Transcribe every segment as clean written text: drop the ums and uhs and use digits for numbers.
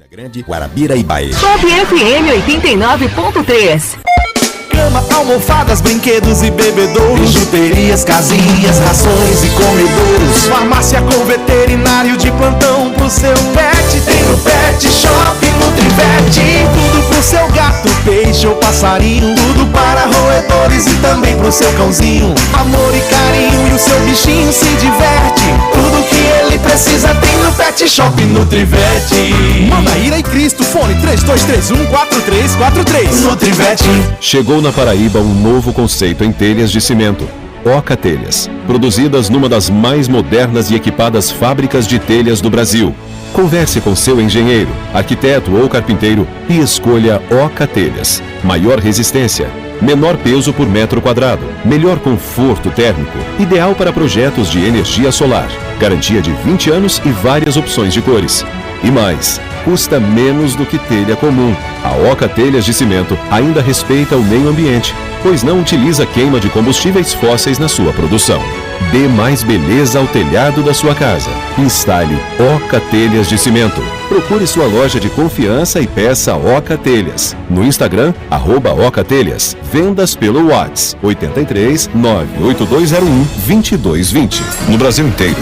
Grande, Guarabira e Bahia. Top FM 89.3. Cama, almofadas, brinquedos e bebedouros, bijuterias, casinhas, rações e comedouros. Farmácia com veterinário de plantão pro seu pet. Tem no Pet Shop Nutrivete. Tudo pro seu gato, peixe ou passarinho. Tudo para roedores e também pro seu cãozinho. Amor e carinho e o seu bichinho se diverte. Tudo que ele precisa tem no Pet Shop Nutrivete. Manaíra e Cristo, fone 3231-4343. Nutrivete. Chegou na Paraíba um novo conceito em telhas de cimento. Oca Telhas, produzidas numa das mais modernas e equipadas fábricas de telhas do Brasil. Converse com seu engenheiro, arquiteto ou carpinteiro e escolha Oca Telhas. Maior resistência, menor peso por metro quadrado, melhor conforto térmico, ideal para projetos de energia solar, garantia de 20 anos e várias opções de cores. E mais, custa menos do que telha comum. A Oca Telhas de Cimento ainda respeita o meio ambiente, pois não utiliza queima de combustíveis fósseis na sua produção. Dê mais beleza ao telhado da sua casa. Instale Oca Telhas de Cimento. Procure sua loja de confiança e peça Oca Telhas. No Instagram, @Oca Telhas. Vendas pelo WhatsApp 83 98201 2220. No Brasil inteiro.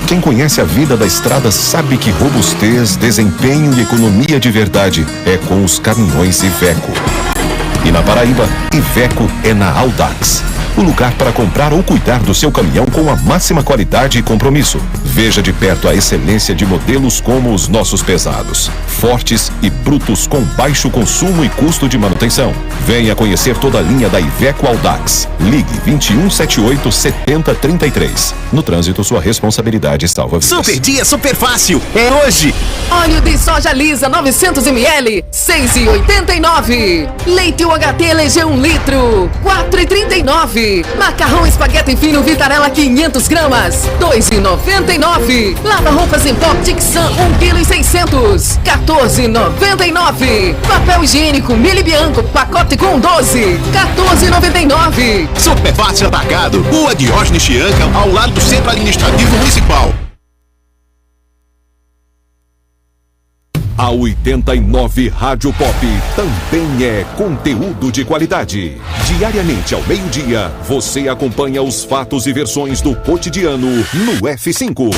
Quem conhece a vida da estrada sabe que robustez, desempenho e economia de verdade é com os caminhões Iveco. E na Paraíba, Iveco é na Audax. O lugar para comprar ou cuidar do seu caminhão com a máxima qualidade e compromisso. Veja de perto a excelência de modelos como os nossos pesados, fortes e brutos com baixo consumo e custo de manutenção. Venha conhecer toda a linha da Iveco Audax. Ligue 2178 7033. No trânsito, sua responsabilidade salva vidas. Super dia, super fácil. É hoje. Óleo de soja lisa 900 ml, 6,89. Leite UHT LG 1 litro, 4,39. Macarrão espaguete fino Vitarella 500 gramas, 2,99. Lava roupas em pó Tixan 1,6 kg, 14,99. Papel higiênico Mili Bianco pacote com 12, 14,99. Super fácil atacado. Rua Diógenes Chianca, ao lado do Centro Administrativo Municipal. A 89 Rádio Pop também é conteúdo de qualidade. Diariamente ao meio-dia, você acompanha os fatos e versões do cotidiano no F5.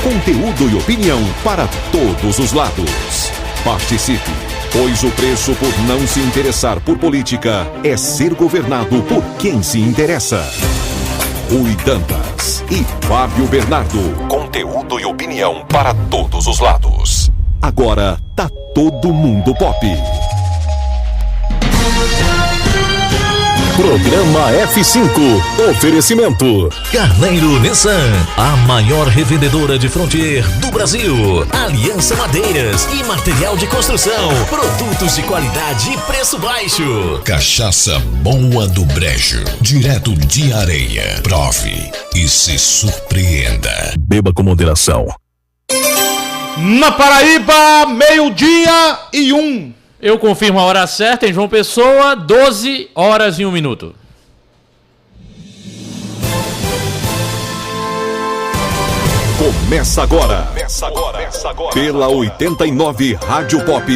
Conteúdo e opinião para todos os lados. Participe, pois o preço por não se interessar por política é ser governado por quem se interessa. Rui Dantas e Fábio Bernardo. Conteúdo e opinião para todos os lados. Agora tá todo mundo pop. Programa F5. Oferecimento Carneiro Nissan, a maior revendedora de Frontier do Brasil. Aliança Madeiras e material de construção. Produtos de qualidade e preço baixo. Cachaça Boa do Brejo, direto de Areia. Prove e se surpreenda. Beba com moderação. Na Paraíba, 12:01. Eu confirmo a hora certa em João Pessoa, 12h01. Começa agora. Pela 89 Rádio Pop.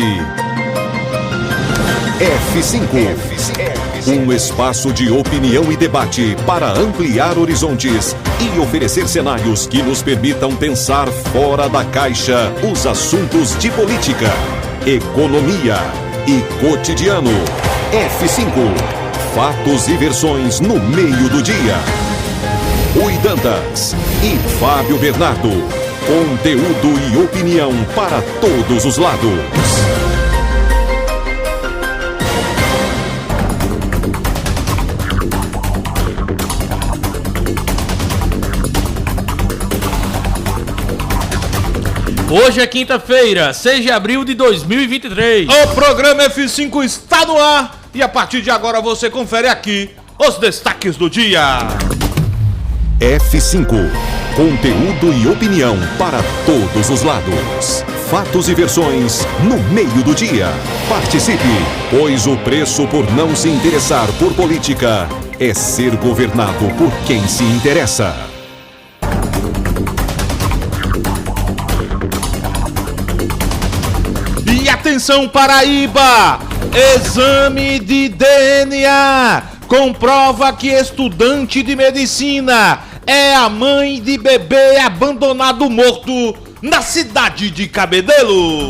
F5. Um espaço de opinião e debate para ampliar horizontes e oferecer cenários que nos permitam pensar fora da caixa os assuntos de política, economia e cotidiano. F5. Fatos e versões no meio do dia. Rui Dantas e Fábio Bernardo. Conteúdo e opinião para todos os lados. Hoje é quinta-feira, 6 de abril de 2023. O programa F5 está no ar e a partir de agora você confere aqui os destaques do dia. F5. Conteúdo e opinião para todos os lados. Fatos e versões no meio do dia. Participe, pois o preço por não se interessar por política é ser governado por quem se interessa. Atenção, Paraíba! Exame de DNA comprova que estudante de medicina é a mãe de bebê abandonado morto na cidade de Cabedelo.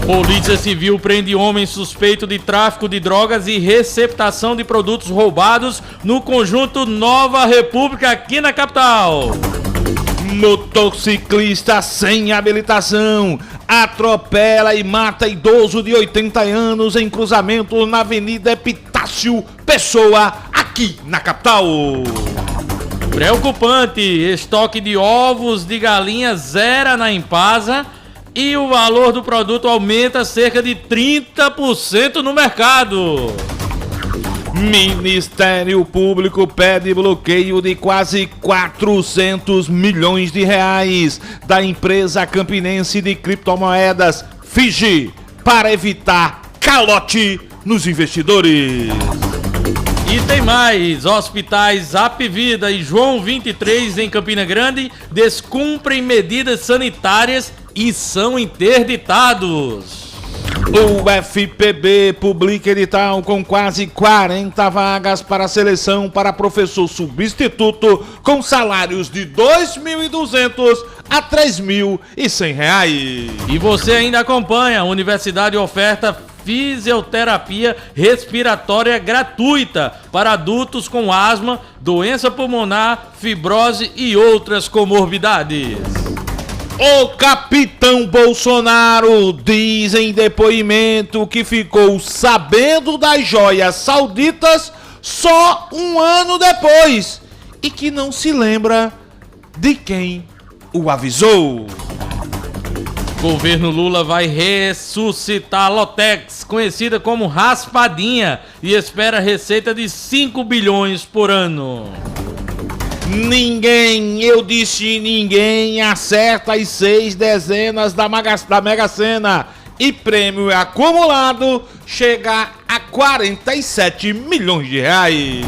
Polícia Civil prende homem suspeito de tráfico de drogas e receptação de produtos roubados no conjunto Nova República, aqui na capital. Motociclista sem habilitação atropela e mata idoso de 80 anos em cruzamento na Avenida Epitácio Pessoa, aqui na capital. Preocupante, estoque de ovos de galinha zera na Impasa e o valor do produto aumenta cerca de 30% no mercado. Ministério Público pede bloqueio de quase 400 milhões de reais da empresa campinense de criptomoedas Fiji para evitar calote nos investidores. E tem mais, hospitais Apivida e João 23 em Campina Grande descumprem medidas sanitárias e são interditados. O FPB publica edital com quase 40 vagas para seleção para professor substituto com salários de R$ 2.200 a R$ 3.100. E você ainda acompanha, a universidade oferta fisioterapia respiratória gratuita para adultos com asma, doença pulmonar, fibrose e outras comorbidades. O capitão Bolsonaro diz em depoimento que ficou sabendo das joias sauditas só um ano depois e que não se lembra de quem o avisou. Governo Lula vai ressuscitar a Lotex, conhecida como Raspadinha, e espera receita de 5 bilhões por ano. Ninguém, eu disse ninguém, acerta as 6 dezenas da Mega Sena e prêmio acumulado chega a 47 milhões de reais.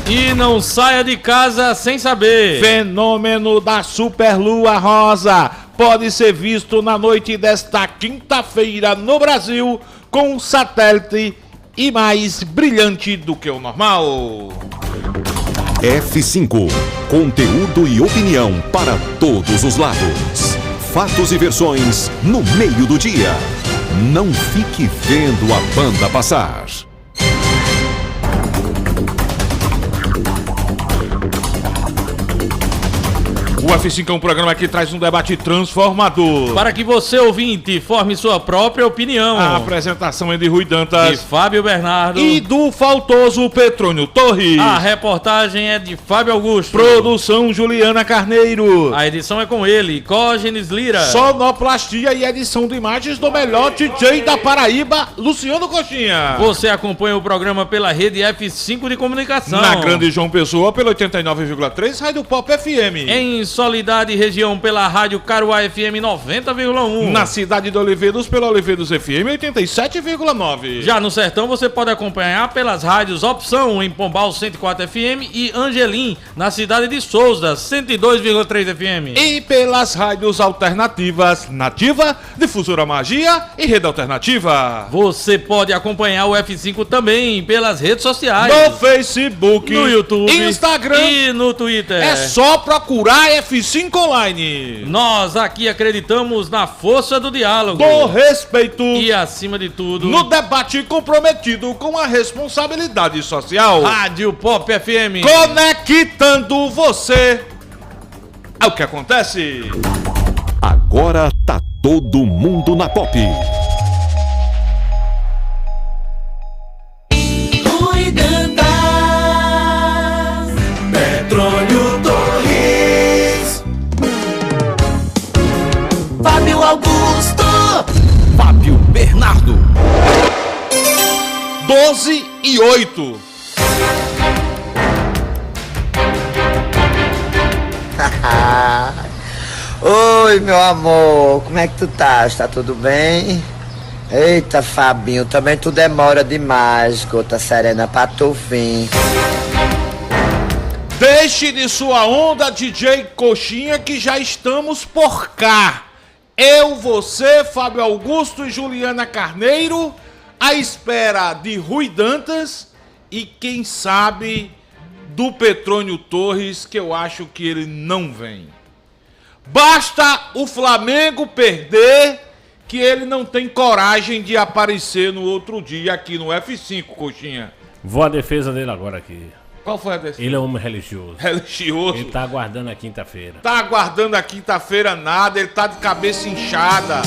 E não saia de casa sem saber. Fenômeno da superlua rosa pode ser visto na noite desta quinta-feira no Brasil com um satélite e mais brilhante do que o normal. F5. Conteúdo e opinião para todos os lados. Fatos e versões no meio do dia. Não fique vendo a banda passar. O F5 é um programa que traz um debate transformador. Para que você, ouvinte, forme sua própria opinião. A apresentação é de Rui Dantas, de Fábio Bernardo e do faltoso Petrônio Torres. A reportagem é de Fábio Augusto. Produção Juliana Carneiro. A edição é com ele, Cógenes Lira. Sonoplastia e edição de imagens do melhor DJ da Paraíba, Luciano Coxinha. Você acompanha o programa pela rede F5 de comunicação. Na Grande João Pessoa, pelo 89,3, Rádio Pop FM. Em Soledade e região pela Rádio Caruá FM 90,1. Na cidade de Oliveiros pela Oliveiros FM 87,9. Já no Sertão você pode acompanhar pelas rádios Opção em Pombal 104 FM e Angelim na cidade de Souza 102,3 FM. E pelas rádios alternativas Nativa, Difusora Magia e Rede Alternativa. Você pode acompanhar o F5 também pelas redes sociais. No Facebook, no YouTube, Instagram e no Twitter. É só procurar F5 Online. Nós aqui acreditamos na força do diálogo, do respeito e, acima de tudo, no debate comprometido com a responsabilidade social. Rádio Pop FM, conectando você ao que acontece. Agora tá todo mundo na Pop. Rui Dantas, Petrônio Torres, Fábio Augusto, Fábio Bernardo. 12:08. Oi, meu amor, como é que tu tá? Tá tudo bem? Eita, Fabinho, também tu demora demais, gota serena, pra tu vir. Deixe de sua onda, DJ Coxinha, que já estamos por cá. Eu, você, Fábio Augusto e Juliana Carneiro, à espera de Rui Dantas e quem sabe do Petrônio Torres, que eu acho que ele não vem. Basta o Flamengo perder que ele não tem coragem de aparecer no outro dia aqui no F5, Coxinha. Vou à defesa dele agora aqui. Qual foi a decisão? Ele é um homem religioso. Religioso. Ele tá aguardando a quinta-feira. Tá aguardando a quinta-feira nada, ele tá de cabeça inchada.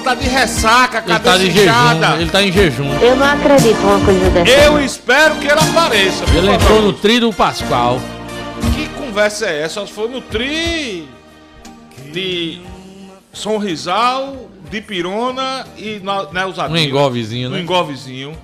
Tá de ressaca, Ele tá cabeça de inchada. jejum, ele tá em jejum. Eu não acredito numa coisa dessa. Eu espero que ele apareça. por Ele favor. entrou no tri do Pascoal. Que conversa é essa? Só se for no tri de Sonrisal, de Pirona e Neusadinho. Um engolvezinho, No né? engolvezinho.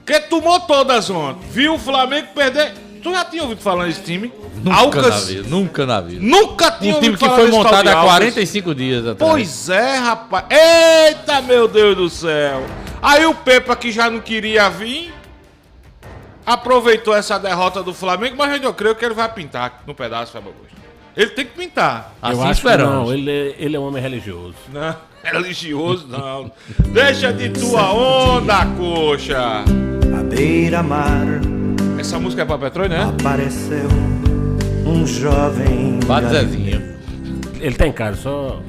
Que tomou todas ontem. Viu o Flamengo perder. Tu já tinha ouvido falar nesse time? Nunca na vida, nunca na vida. Nunca tinha Um ouvido time que falar foi desse tal montado de há Alcas. 45 dias atrás. Pois é, rapaz. Eita, meu Deus do céu. Aí o Pepa, que já não queria vir, aproveitou essa derrota do Flamengo, mas eu creio que ele vai pintar no pedaço, Fábio Augusto. Ele tem que pintar. Eu Assim acho que esperamos. não, ele é um homem religioso. Não, religioso não. Deixa de tua onda, coxa. À beira-mar Essa música é pra Petrônio, né? apareceu um jovem. Bate Zezinho. Ele tá em casa, só.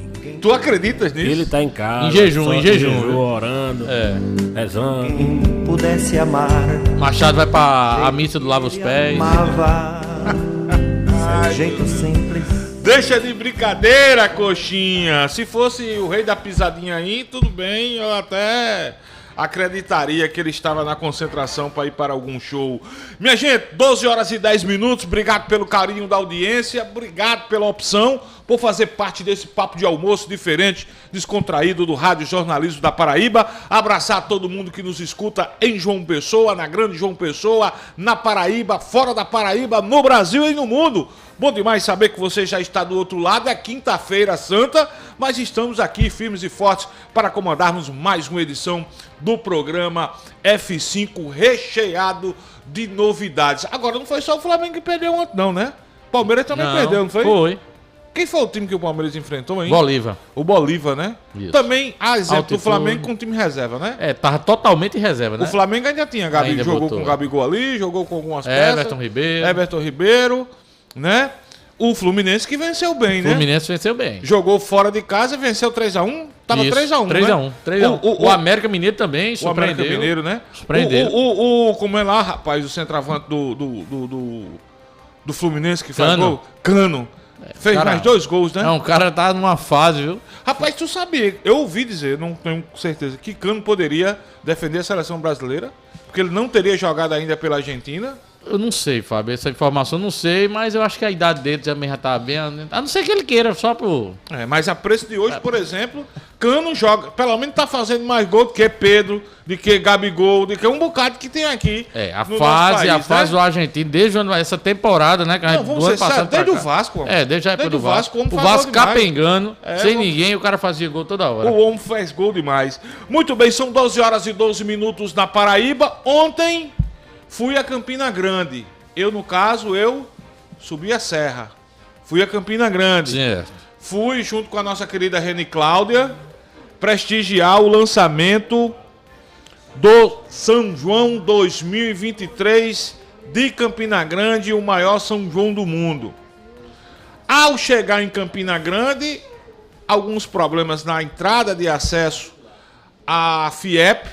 Tu acreditas nisso? Ele tá em casa. Em jejum, só em jejum, viu? orando, É. rezando. Quem pudesse amar, Machado vai pra a missa do Lava os Pés. amava. Seu jeito simples. Deixa de brincadeira, coxinha. Se fosse o rei da pisadinha aí, tudo bem, eu até acreditaria que ele estava na concentração para ir para algum show. Minha gente, 12 horas e 10 minutos. Obrigado pelo carinho da audiência. Obrigado pela opção por fazer parte desse papo de almoço diferente, descontraído do Rádio Jornalismo da Paraíba. Abraçar todo mundo que nos escuta em João Pessoa, na Grande João Pessoa, na Paraíba, fora da Paraíba, no Brasil e no mundo. Bom demais saber que você já está do outro lado. É quinta-feira santa, mas estamos aqui firmes e fortes para comandarmos mais uma edição do programa F5 recheado de novidades. Agora, não foi só o Flamengo que perdeu ontem, não, né? O Palmeiras também perdeu, não foi? Foi. Quem foi o time que o Palmeiras enfrentou, hein? Bolívar. O Bolívar, né? Isso. Também, a exemplo do Altitude. Flamengo com time reserva, né? É, tava totalmente em reserva, né? O Flamengo ainda tinha. Gabi Ainda jogou botou. com o Gabigol ali, jogou com algumas peças. Everton Ribeiro, né? O Fluminense que venceu bem, O né? Fluminense venceu bem. Jogou fora de casa e venceu 3x1. Tava Isso, 3x1, 3x1. 3x1. O O América Mineiro também o América surpreendeu. Mineiro, né? Surpreendeu. Como é lá, rapaz, o centroavante do Fluminense que faz Cano. gol? Cano. Fez cara, mais 2 gols, né? Não, o cara tá numa fase, viu? Rapaz, tu sabia, eu ouvi dizer, não tenho certeza, que Cano poderia defender a seleção brasileira, porque ele não teria jogado ainda pela Argentina. Eu não sei, Fábio. Essa informação eu não sei, mas eu acho que a idade dele também já tá bem. A não ser que ele queira, só pro. Mas a preço de hoje, por exemplo, Cano joga, pelo menos tá fazendo mais gol do que Pedro, de que Gabigol, de que um bocado que tem aqui. É, a no fase, nosso país, a fase né? do argentino, desde essa temporada, né? Que Não, vamos do ano ser sérios, passado pra desde o cá. Vasco. É, desde a época Desde do o Vasco. Vasco, o homem O faz Vasco gol demais. capengando, sem vamos- ninguém, o cara fazia gol toda hora. O homem faz gol demais. Muito bem, são 12 horas e 12 minutos na Paraíba. Ontem fui a Campina Grande. Eu, no caso, subi a serra. Fui a Campina Grande. Certo. Fui, junto com a nossa querida Reni Cláudia, prestigiar o lançamento do São João 2023 de Campina Grande, o maior São João do mundo. Ao chegar em Campina Grande, alguns problemas na entrada de acesso à FIEP.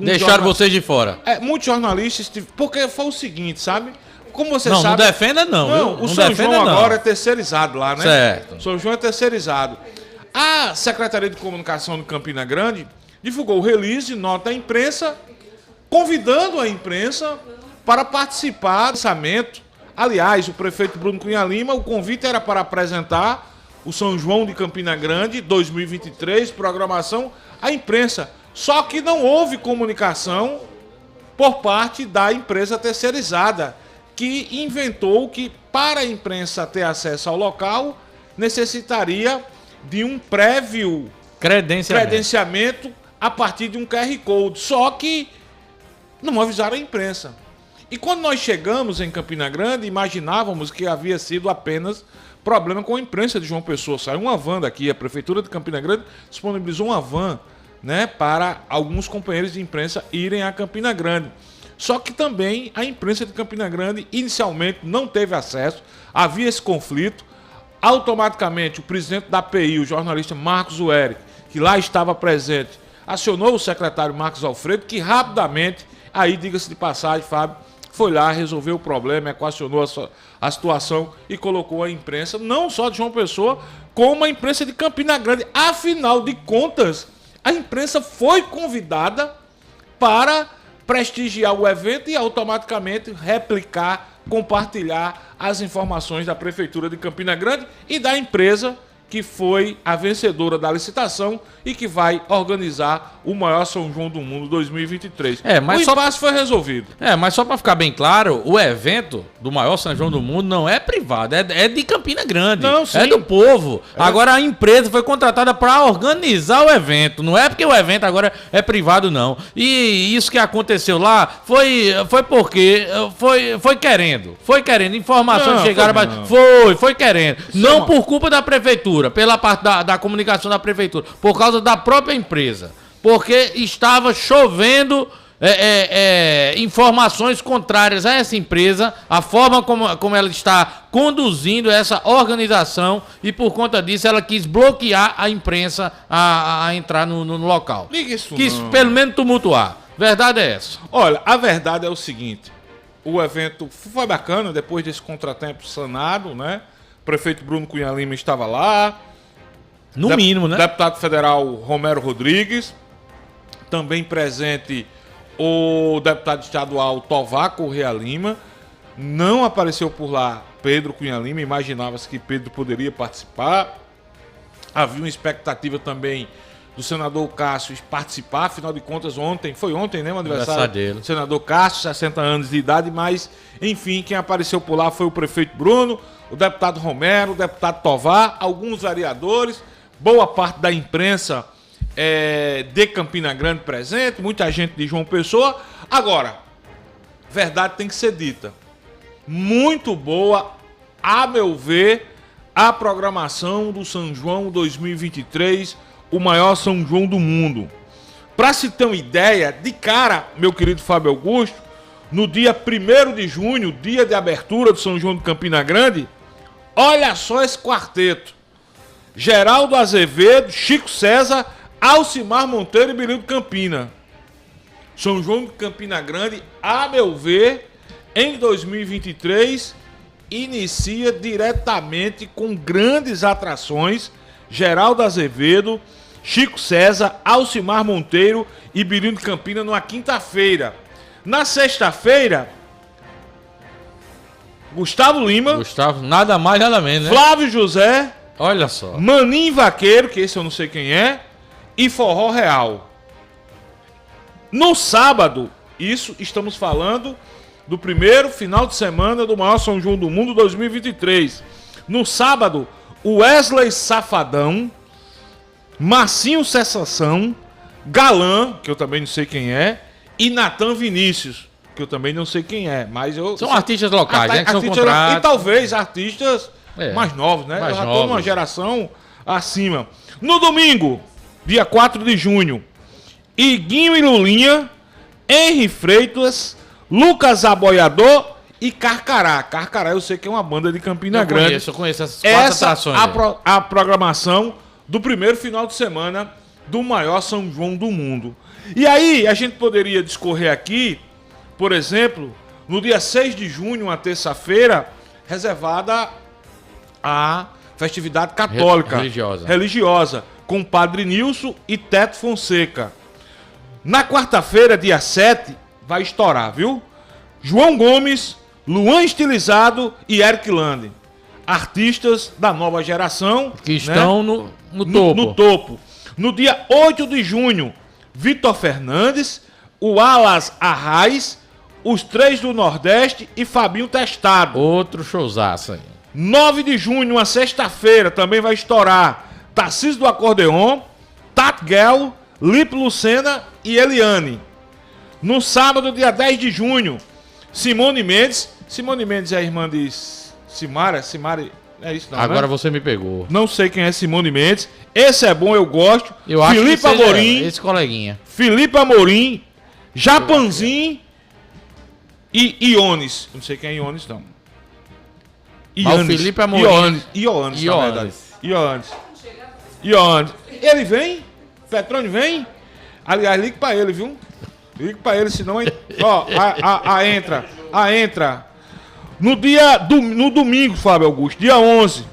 Deixaram vocês de fora. Muitos jornalistas, porque foi o seguinte, sabe? Como você Não, sabe... não defenda não, viu? Não, o Não São defenda João não. agora é terceirizado lá, né? Certo. São João é terceirizado. A Secretaria de Comunicação de Campina Grande divulgou o release, nota à imprensa, convidando a imprensa para participar do lançamento. Aliás, o prefeito Bruno Cunha Lima, o convite era para apresentar o São João de Campina Grande 2023, programação à imprensa. Só que não houve comunicação por parte da empresa terceirizada, que inventou que para a imprensa ter acesso ao local, necessitaria de um prévio credenciamento a partir de um QR Code. Só que não avisaram a imprensa. E quando nós chegamos em Campina Grande, imaginávamos que havia sido apenas problema com a imprensa de João Pessoa. Saiu uma van daqui, a Prefeitura de Campina Grande disponibilizou uma van, né, para alguns companheiros de imprensa irem a Campina Grande. Só que também a imprensa de Campina Grande inicialmente não teve acesso, havia esse conflito. Automaticamente o presidente da API, o jornalista Marcos Ueric, que lá estava presente, acionou o secretário Marcos Alfredo, que rapidamente, aí diga-se de passagem, Fábio, foi lá, resolveu o problema, equacionou a situação e colocou a imprensa, não só de João Pessoa, como a imprensa de Campina Grande. Afinal de contas, a imprensa foi convidada para prestigiar o evento e automaticamente replicar, compartilhar as informações da Prefeitura de Campina Grande e da empresa que foi a vencedora da licitação e que vai organizar o maior São João do Mundo 2023. Mas o impasse foi resolvido. Mas só para ficar bem claro, o evento do maior São João do Mundo não é privado, é de Campina Grande. Não, sim. É do povo. Agora a empresa foi contratada para organizar o evento. Não é porque o evento agora é privado, não. E isso que aconteceu lá foi porque foi querendo. Foi querendo. Informações chegaram. Foi querendo. Não por culpa da prefeitura, pela parte da comunicação da prefeitura, por causa da própria empresa, porque estava chovendo informações contrárias a essa empresa, a forma como ela está conduzindo essa organização, e por conta disso ela quis bloquear a imprensa a entrar no local. Liga isso Quis não. pelo menos tumultuar. Verdade é essa. Olha, a verdade é o seguinte, o evento foi bacana, depois desse contratempo sanado, né? O prefeito Bruno Cunha Lima estava lá. No mínimo, né? Deputado federal Romero Rodrigues. Também presente o deputado estadual Tovar Correia Lima. Não apareceu por lá Pedro Cunha Lima. Imaginava-se que Pedro poderia participar. Havia uma expectativa também do senador Cássio participar. Afinal de contas, foi ontem, né? O aniversário do senador Cássio, 60 anos de idade. Mas, enfim, quem apareceu por lá foi o prefeito Bruno, o deputado Romero, o deputado Tovar, alguns vereadores, boa parte da imprensa de Campina Grande presente, muita gente de João Pessoa. Agora, verdade tem que ser dita. Muito boa, a meu ver, a programação do São João 2023, o maior São João do mundo. Para se ter uma ideia, de cara, meu querido Fábio Augusto, no dia 1º de junho, dia de abertura do São João de Campina Grande, olha só esse quarteto. Geraldo Azevedo, Chico César, Alcimar Monteiro e Birinho de Campina. São João de Campina Grande, a meu ver, em 2023, inicia diretamente com grandes atrações. Geraldo Azevedo, Chico César, Alcimar Monteiro e Birinho de Campina numa quinta-feira. Na sexta-feira, Gustavo Lima. Nada mais, nada menos, né? Flávio José. Olha só. Maninho Vaqueiro, que esse eu não sei quem é. E Forró Real. No sábado, isso estamos falando do primeiro final de semana do maior São João do Mundo 2023. No sábado, Wesley Safadão, Marcinho Cessação, Galã, que eu também não sei quem é, e Natan Vinícius, que eu também não sei quem é, mas são artistas locais, né? Que são contratos. E talvez artistas mais novos, né? Eu já tô numa geração acima. No domingo, dia 4 de junho, Iguinho e Lulinha, Henri Freitas, Lucas Aboiador e Carcará. Carcará eu sei que é uma banda de Campina Grande. Eu conheço essas quatro atrações. A programação do primeiro final de semana do maior São João do mundo. E aí a gente poderia discorrer aqui, por exemplo, no dia 6 de junho, uma terça-feira, reservada à festividade católica religiosa, com Padre Nilson e Teto Fonseca. Na quarta-feira, dia 7, vai estourar, viu? João Gomes, Luan Estilizado e Eric Lande. Artistas da nova geração. Que estão, né, no topo. No dia 8 de junho, Vitor Fernandes, o Alas Arraiz, os Três do Nordeste e Fabinho Testado. Outro showzaço aí. 9 de junho, uma sexta-feira, também vai estourar Tarcísio do Acordeon, Tat Guel, Lipe Lucena e Eliane. No sábado, dia 10 de junho, Simone Mendes. Simone Mendes é a irmã de Simara, É isso não, Agora né? você me pegou. Não sei quem é Simone Mendes. Esse é bom, eu gosto. Eu acho Felipe que seja Amorim. esse coleguinha. Felipe Amorim. Japanzinho. E Iones. Não sei quem é Iones, não. Mas o Felipe Amorim. Iones, na verdade. Iones. Ele vem? Petrone vem? Aliás, ligue pra ele, viu? Ligue pra ele, senão... Ó, entra. No domingo, Fábio Augusto, dia 11,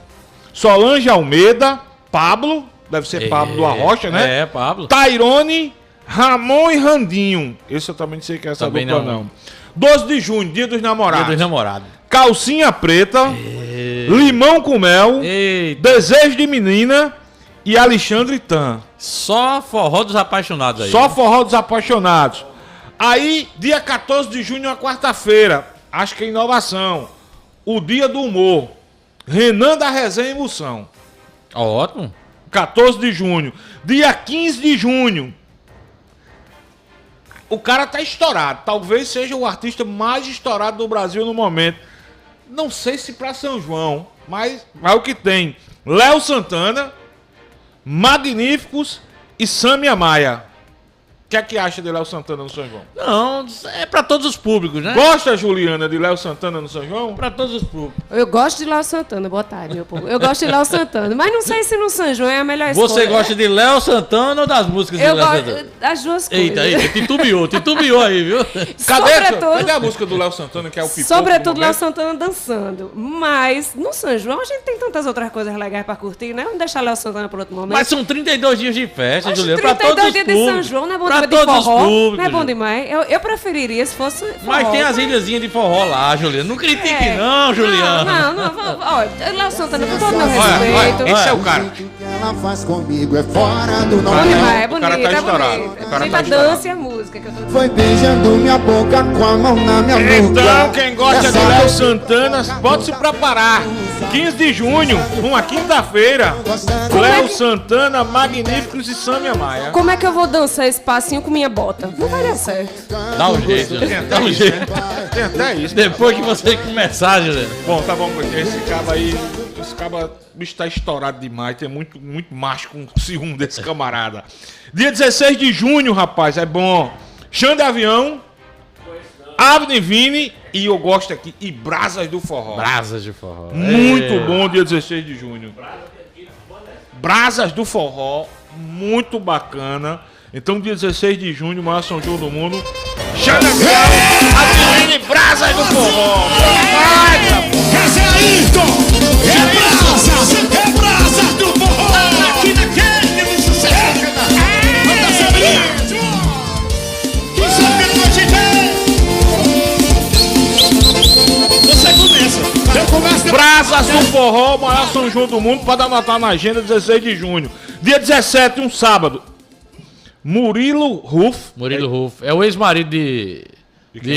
Solange Almeida, Pablo, deve ser Pablo do Arrocha, né? É, Pablo. Tairone, Ramon e Randinho. Esse eu também não sei quem é essa Também dupla, não. 12 de junho, dia dos namorados. Dia dos namorados. Calcinha preta, limão com mel, desejo de menina e Alexandre Tan. Só forró dos apaixonados aí. Só forró dos apaixonados. Aí, dia 14 de junho, uma quarta-feira, acho que é inovação, o dia do humor. Renan da Resenha e Emoção. Ótimo. 14 de junho. Dia 15 de junho. O cara tá estourado. Talvez seja o artista mais estourado do Brasil no momento. Não sei se pra São João, mas é o que tem. Léo Santana, Magníficos e Samia Maia. O que acha de Léo Santana no São João? Não, é pra todos os públicos, né? Gosta, Juliana, de Léo Santana no São João? Pra todos os públicos. Eu gosto de Léo Santana, boa tarde, meu povo. Eu gosto de Léo Santana, mas não sei se no São João é a melhor escolha. Você gosta de Léo Santana ou das músicas de Eu Léo gosto Santana? das duas coisas. Eita, titubeou aí, viu? Cadê a música do Léo Santana, que é o Pipoco? Sobretudo Léo Santana dançando. Mas no São João a gente tem tantas outras coisas legais pra curtir, né? Vamos deixar Léo Santana para outro momento. Mas são 32 dias de festa, Acho Juliana, pra todos os 32 dias de São públicos. João, não é bom Pra de todos os forró, públicos. não é bom demais. Eu preferiria se fosse forró. Mas tem as ilhazinhas de forró lá, Juliana. Não critique não, Juliana. Não. Olha, Léo Santana, com todo meu respeito. Esse é o cara. Ela faz comigo é fora do Bom norte. demais, é bonito, O cara tá estourado. bonito. O cara Bonita tá dança e a música que eu tô dizendo. Foi beijando minha boca com a mão na minha nuca. Então, quem gosta de Léo Santana, pode se preparar. 15 de junho, uma quinta-feira. Léo Santana, Magníficos e Samia Maia. Como é que eu vou dançar esse passinho com minha bota? Não vai dar certo. Dá um jeito, Juliana. Dá um jeito. Tem até isso. Depois que você começar, Juliana. Bom, tá bom, esse cabo aí, o bicho tá estourado demais, tem muito macho com ciúme desse camarada. Dia 16 de junho, rapaz, é bom. Xande Avião, Abner Vini e eu gosto aqui, e Brasas do Forró. Brasas de forró. Muito bom, dia 16 de junho. Brasas do Forró, muito bacana. Então, dia 16 de junho, maior São João do mundo. Xande Avião, Abner Vini, Brasas do Forró. Esse é isto! É brasa do forró! Aqui naquele sucesso! Manda saber! Que sabe que hoje tem! Você começa! Eu começo! Brasas do Forró, maior São João do mundo, pode anotar na agenda, 16 de junho. Dia 17, um sábado. Murilo Ruff. Murilo Ruff. É o ex-marido de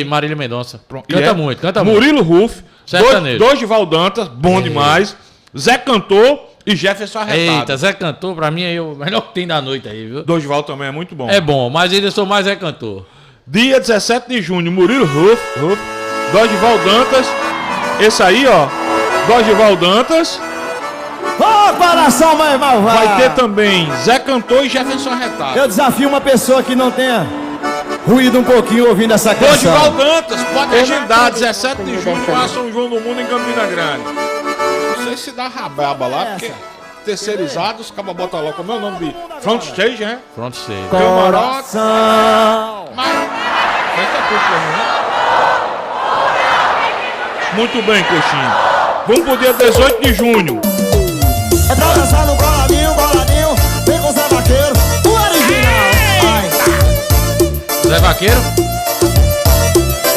Marília Mendonça. E Canta é muito, canta muito. Murilo Ruff. Sertanejo. Dorival Dantas, bom demais. Zé Cantor e Jefferson Arretado. Eita, Zé Cantor, pra mim é o melhor que tem da noite aí, viu? Dorival também é muito bom. É bom, mas ainda sou mais Zé Cantor. Dia 17 de junho, Murilo Ruff. Dorival Dantas. Esse aí, ó. Dorival Dantas. Ô, coração mais malvado! Vai ter também Zé Cantor e Jefferson Arretado. Eu desafio uma pessoa que não tenha ruído um pouquinho ouvindo essa Dorival canção. Dantas, pode agendar, 17 de junho, lá São João do Mundo em Campina Grande. Não sei se dá rababa lá, porque terceirizados, acaba botar lá, como é o nome de front stage, né? Front stage. Camarote. Coração. Mas, fecha tudo pra mim, né? Muito bem, coxinha. Vamos pro dia 18 de junho. É pra dançar no coladinho, vem com o Zé Vaqueiro, o original. Ai. Zé Vaqueiro?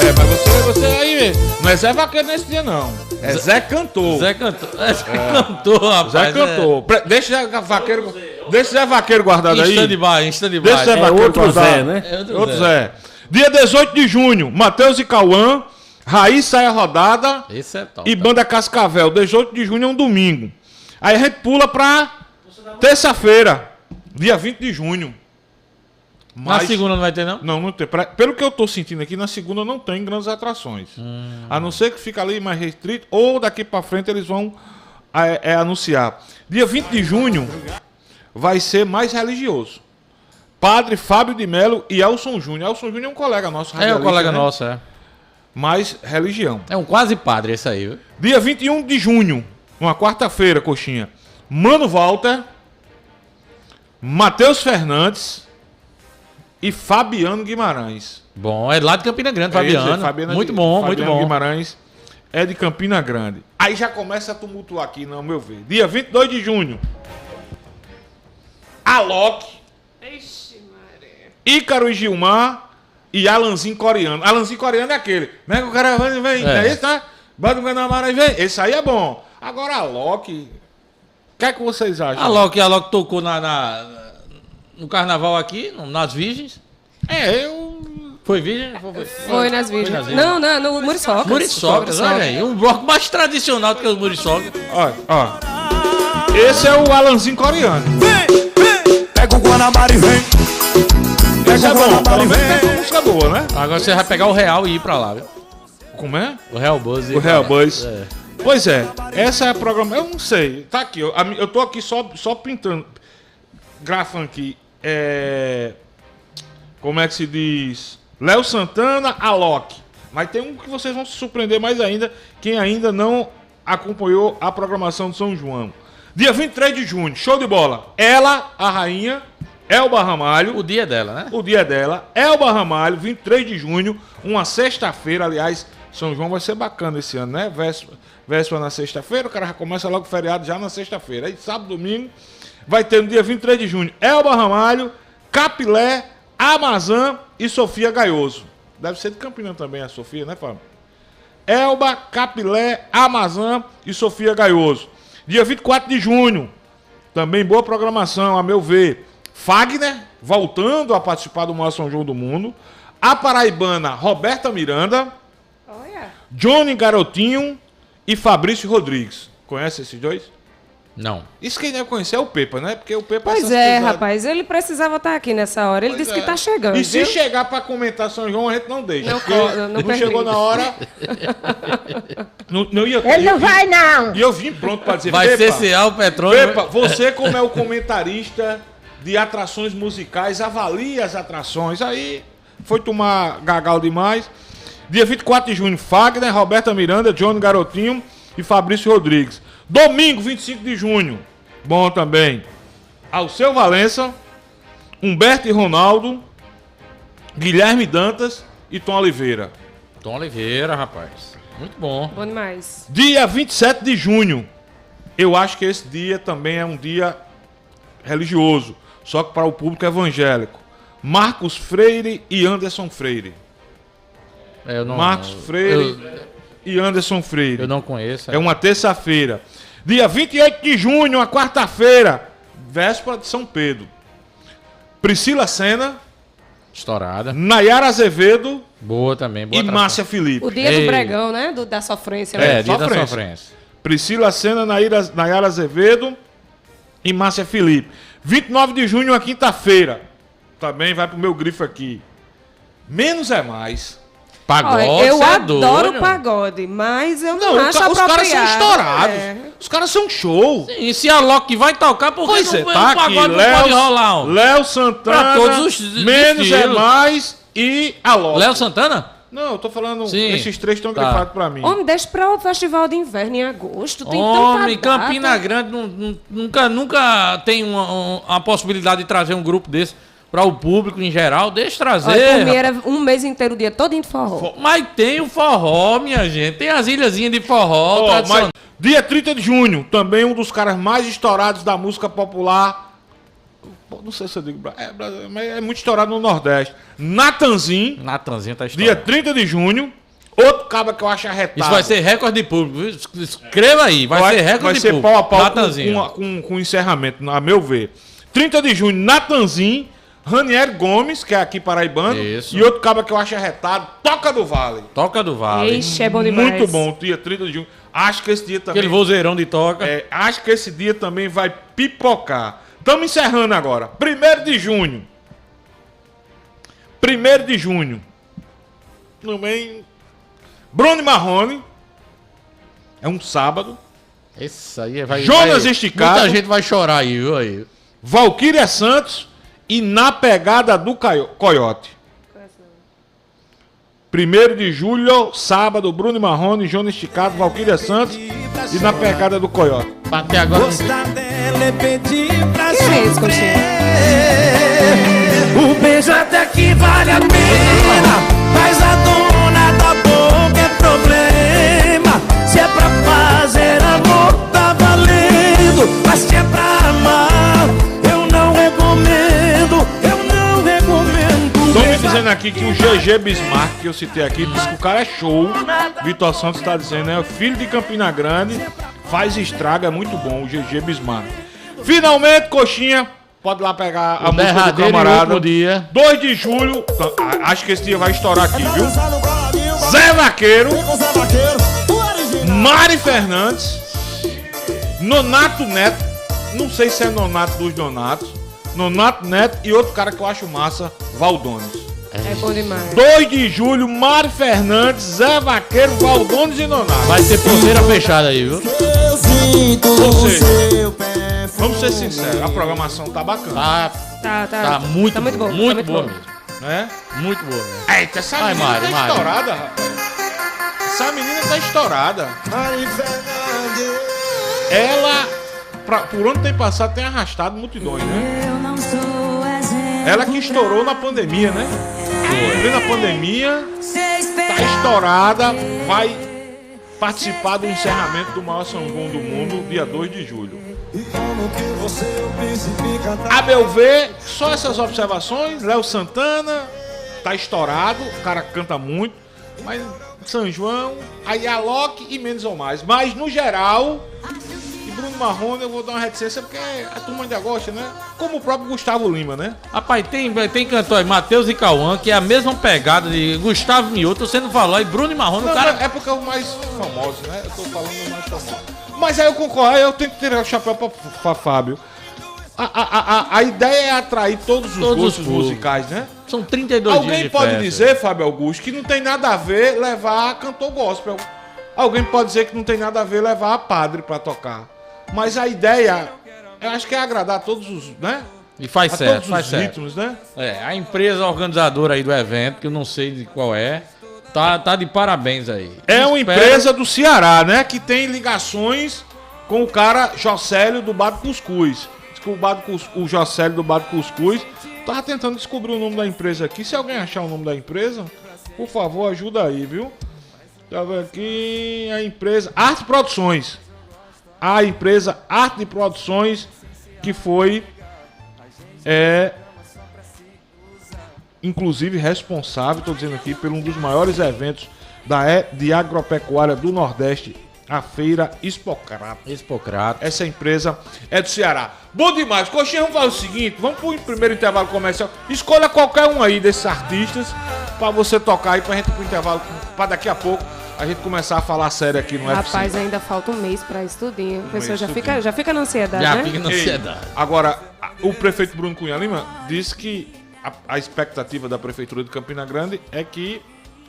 É, mas você aí, não é Zé Vaqueiro nesse dia, não. É Zé Cantor. Zé Cantor. É Zé Cantor, rapaz. Zé Cantor. Deixa o Zé Vaqueiro guardado aí. Em stand-by. Deixa o Zé Vaqueiro outro guardado. Zé, né? É Outro Zé. Dia 18 de junho, Matheus e Cauã, Raiz Sai a Rodada Esse é top. e Banda Cascavel. 18 de junho é um domingo. Aí a gente pula pra terça-feira, dia 20 de junho. Na segunda não vai ter, não? Não tem. Pelo que eu tô sentindo aqui, na segunda não tem grandes atrações. A não ser que fica ali mais restrito, ou daqui pra frente eles vão anunciar. Dia 20 de junho vai ser mais religioso. Padre Fábio de Melo e Elson Júnior. Elson Júnior é um colega nosso. É um colega nosso, é. Mais religião. É um quase padre esse aí, viu? Dia 21 de junho, uma quarta-feira, coxinha. Mano Walter, Matheus Fernandes e Fabiano Guimarães. Bom, é lá de Campina Grande, Fabiano. Muito bom, muito bom. Guimarães é de Campina Grande. Aí já começa a tumultuar aqui, no meu ver. Dia 22 de junho, Alok, Ícaro e Gilmar e Alanzinho Coreano. Alanzinho Coreano é aquele. Vem que o cara vem. É esse, tá? Bota o Guanabara e vem. Esse aí é bom. Agora Alok, o que é que vocês acham? Alok tocou no carnaval aqui, nas Virgens. Foi Virgem? Foi nas Virgens. Não, no Muriçocas. Muriçocas, olha aí. Um bloco mais tradicional do que os Muriçocas. Ó. Esse é o Alanzinho Coreano. Pega o Guanabara e vem. Esse é bom. Pelo menos é uma música boa, né? Agora você vai pegar o Real e ir pra lá, viu? Como é? O Real Buzz. O Real Buzz. É. Pois é, essa é a programação. Eu não sei. Tá aqui, eu tô aqui só pintando. Grafando aqui. Como é que se diz? Léo Santana, Alok. Mas tem um que vocês vão se surpreender mais ainda. Quem ainda não acompanhou a programação de São João. Dia 23 de junho, show de bola. Ela, a rainha, Elba Ramalho. O dia dela, né? O dia dela. Elba Ramalho, 23 de junho, uma sexta-feira. Aliás, São João vai ser bacana esse ano, né? Véspera na sexta-feira, o cara já começa logo o feriado já na sexta-feira. Aí sábado, domingo, vai ter no dia 23 de junho, Elba Ramalho, Capilé, Amazã e Sofia Gaioso. Deve ser de Campina também a Sofia, né, Fábio? Elba, Capilé, Amazã e Sofia Gaioso. Dia 24 de junho, também boa programação, a meu ver. Fagner, voltando a participar do maior São João do mundo. A paraibana Roberta Miranda. Johnny Garotinho e Fabrício Rodrigues. Conhece esses dois? Não. Isso quem deve conhecer é o Pepa, né? Porque o Pepa... Pois é, rapaz. Ele precisava estar aqui nessa hora. Ele disse que tá chegando. E se viu? chegar pra comentar São João, a gente não deixa. Não chegou na hora... não ia... Ele não vai, não. E eu vim pronto pra dizer... Vai cessear o petróleo. Pepa, você como é o comentarista de atrações musicais, avalie as atrações. Aí foi tomar gagal demais. Dia 24 de junho, Fagner, Roberta Miranda, Johnny Garotinho e Fabrício Rodrigues. Domingo, 25 de junho, bom também, Alceu Valença, Humberto e Ronaldo, Guilherme Dantas e Tom Oliveira. Tom Oliveira, rapaz. Muito bom. Bom demais. Dia 27 de junho, eu acho que esse dia também é um dia religioso, só que para o público evangélico. Marcos Freire e Anderson Freire. Marcos Freire e Anderson Freire. Eu não conheço. É uma terça-feira. Dia 28 de junho, uma quarta-feira. Véspera de São Pedro. Priscila Senna. Estourada. Nayara Azevedo. Boa também. Boa e Márcia Felipe. O dia do pregão, né? Da sofrência. Né? Dia da sofrência. Priscila Senna, Nayara Azevedo e Márcia Felipe. 29 de junho, uma quinta-feira. Também vai pro meu grifo aqui. Menos é mais. Pagode, eu adoro pagode, mas eu não acho apropriado. Os caras são estourados. Os caras são show. Sim, e se a Loki vai tocar, por que não tá o pagode não pode rolar? Léo Santana, pra todos os Menos é mais e a Loki. Léo Santana? Não, eu tô falando, esses três estão grifados pra mim. Homem, deixa pra o festival de inverno em agosto. Tem Homem, Campina Grande nunca tem uma possibilidade de trazer um grupo desse para o público em geral. Deixa trazer. Olha, por mim era um mês inteiro, o dia todo de forró. Mas tem o forró, minha gente. Tem as ilhazinhas de forró. Mas dia 30 de junho, também um dos caras mais estourados da música popular. Não sei se eu digo... mas é muito estourado no Nordeste. Natanzinho. Natanzinho tá estourado. Dia 30 de junho. Outro cara que eu acho arretado. Isso vai ser recorde de público. Viu? Escreva aí. Vai ser recorde de público. Vai ser pau a pau com o encerramento, a meu ver. 30 de junho, Natanzinho. Ranieri Gomes, que é aqui paraibano. Isso. E outro cara que eu acho arretado, Toca do Vale. Toca do Vale. Ixi, é bom demais. Muito bom, dia 30 de junho. Acho que esse dia também... Aquele vozeirão de toca. Acho que esse dia também vai pipocar. Estamos encerrando agora. 1º de junho. 1º de junho. Também... Bruno Marrone. É um sábado. Esse aí vai... Jonas Esticado. Muita gente vai chorar aí, viu? Aí. Valquíria Santos e Na Pegada do Coiote. 1º de julho, sábado, Bruno e Marrone, Jonas Esticado, Valquíria Santos e Na Pegada do Coiote. Até agora... Que é isso, Coxinha? O beijo até que vale a pena, mas a dona da boca é problema. Se é pra fazer amor, tá valendo, mas se é pra amar, eu não recomendo, Estão me dizendo aqui que o GG Bismarck, que eu citei aqui, diz que o cara é show. Vitor Santos está dizendo, é filho de Campina Grande, faz estraga, é muito bom, o GG Bismarck. Finalmente, Coxinha, pode lá pegar a música do camarada. Dia. 2 de julho, acho que esse dia vai estourar aqui, viu? Zé Vaqueiro, Mari Fernandes, Nonato Neto, não sei se é Nonato dos Donatos, Nonato Neto e outro cara que eu acho massa, Valdones. É bom demais. 2 de julho, Mari Fernandes, Zé Vaqueiro, Valdones e Nonato. Vai ter pulseira fechada aí, viu? Ou seja, vamos ser sinceros, a programação tá bacana. Tá muito bom. Muito tá boa bom. mesmo. Né? Muito boa mesmo. Eita, essa menina tá estourada, rapaz. Essa menina tá estourada. Ela, por onde tem passado, tem arrastado multidões, né? Ela que estourou na pandemia, né? Foi na pandemia, tá estourada, vai participar do encerramento do maior São João do mundo, dia 2 de julho. A meu ver, só essas observações. Léo Santana tá estourado, o cara canta muito, mas São João, aí a Loki e menos ou mais. Mas no geral, e Bruno Marrone eu vou dar uma reticência porque a turma ainda gosta, né? Como o próprio Gustavo Lima, né? Rapaz, tem cantor aí, Matheus e Cauã, que é a mesma pegada de Gustavo Mioto, você não falou aí, Bruno e Marrone, Não, o cara... é porque é o mais famoso, né? Eu tô falando do mais famoso. Mas aí eu concordo, eu tenho que tirar o chapéu pra Fábio. A ideia é atrair todos os gostos musicais, né? São 32 dias Alguém de pode festa. dizer, Fábio Augusto, que não tem nada a ver levar cantor gospel. Alguém pode dizer que não tem nada a ver levar padre pra tocar. Mas a ideia, eu acho que é agradar a todos os, né? E faz a certo, todos faz os certo. ritmos, né? É, a empresa organizadora aí do evento, que eu não sei de qual é, tá de parabéns aí. É uma Espero- empresa do Ceará, né? Que tem ligações com o cara Jocélio do Bar do Cuscuz. Diz que o Jocélio do Bar do Cuscuz tava tentando descobrir o nome da empresa aqui. Se alguém achar o nome da empresa, por favor, ajuda aí, viu? Deixa eu ver aqui. A empresa Arte Produções. A empresa Arte de Produções, que foi inclusive responsável, estou dizendo aqui, por um dos maiores eventos de agropecuária do Nordeste, a feira Expocrato. Essa empresa é do Ceará. Bom demais. Coxinha, vamos fazer o seguinte, vamos pro primeiro intervalo comercial. Escolha qualquer um aí desses artistas para você tocar aí pra gente ir pro intervalo, para daqui a pouco a gente começar a falar sério aqui no UFC. Rapaz, ainda falta um mês pra estudinho. A pessoa mês, já fica na ansiedade, né? Ei, agora, o prefeito Bruno Cunha Lima disse que a expectativa da prefeitura de Campina Grande é que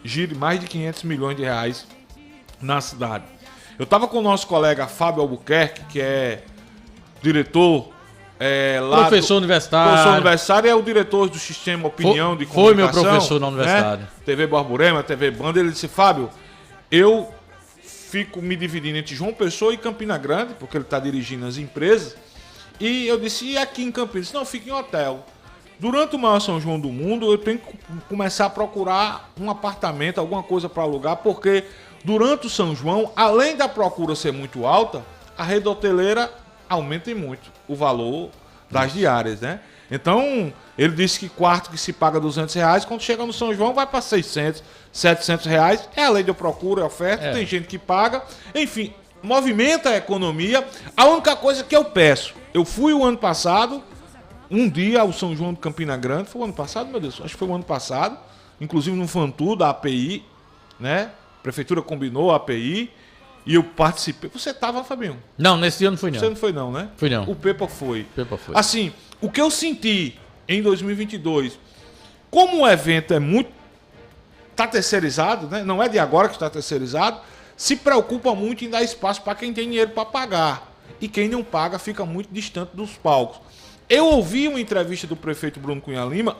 gire mais de 500 milhões de reais na cidade. Eu estava com o nosso colega Fábio Albuquerque, que é diretor lá Professor universitário. Professor universitário, é o diretor do Sistema Opinião de Foi meu Comunicação. professor na universidade. Né? TV Borborema, TV Banda. Ele disse, Fábio, eu fico me dividindo entre João Pessoa e Campina Grande, porque ele está dirigindo as empresas. E eu disse, e aqui em Campina? Ele disse, não, fica em hotel. Durante o maior São João do mundo, eu tenho que começar a procurar um apartamento, alguma coisa para alugar, porque durante o São João, além da procura ser muito alta, a rede hoteleira aumenta muito o valor das diárias, né? Então, ele disse que quarto que se paga R$200, quando chega no São João vai para 600, R$700. É a lei da procura e oferta, tem gente que paga. Enfim, movimenta a economia. A única coisa que eu peço, eu fui o ano passado, um dia ao São João de Campina Grande, foi o ano passado, meu Deus, acho que foi o ano passado, inclusive no Fantu da API, né? A prefeitura combinou a API e eu participei. Você tava, Fabinho? Não, nesse dia eu não fui não. Você não foi não, né? Fui não. O Pepa foi. Pepa foi. Assim, o que eu senti em 2022, como o evento é muito... Tá terceirizado, né? Não é de agora que está terceirizado. se preocupa muito em dar espaço para quem tem dinheiro para pagar. E quem não paga fica muito distante dos palcos. Eu ouvi uma entrevista do prefeito Bruno Cunha Lima,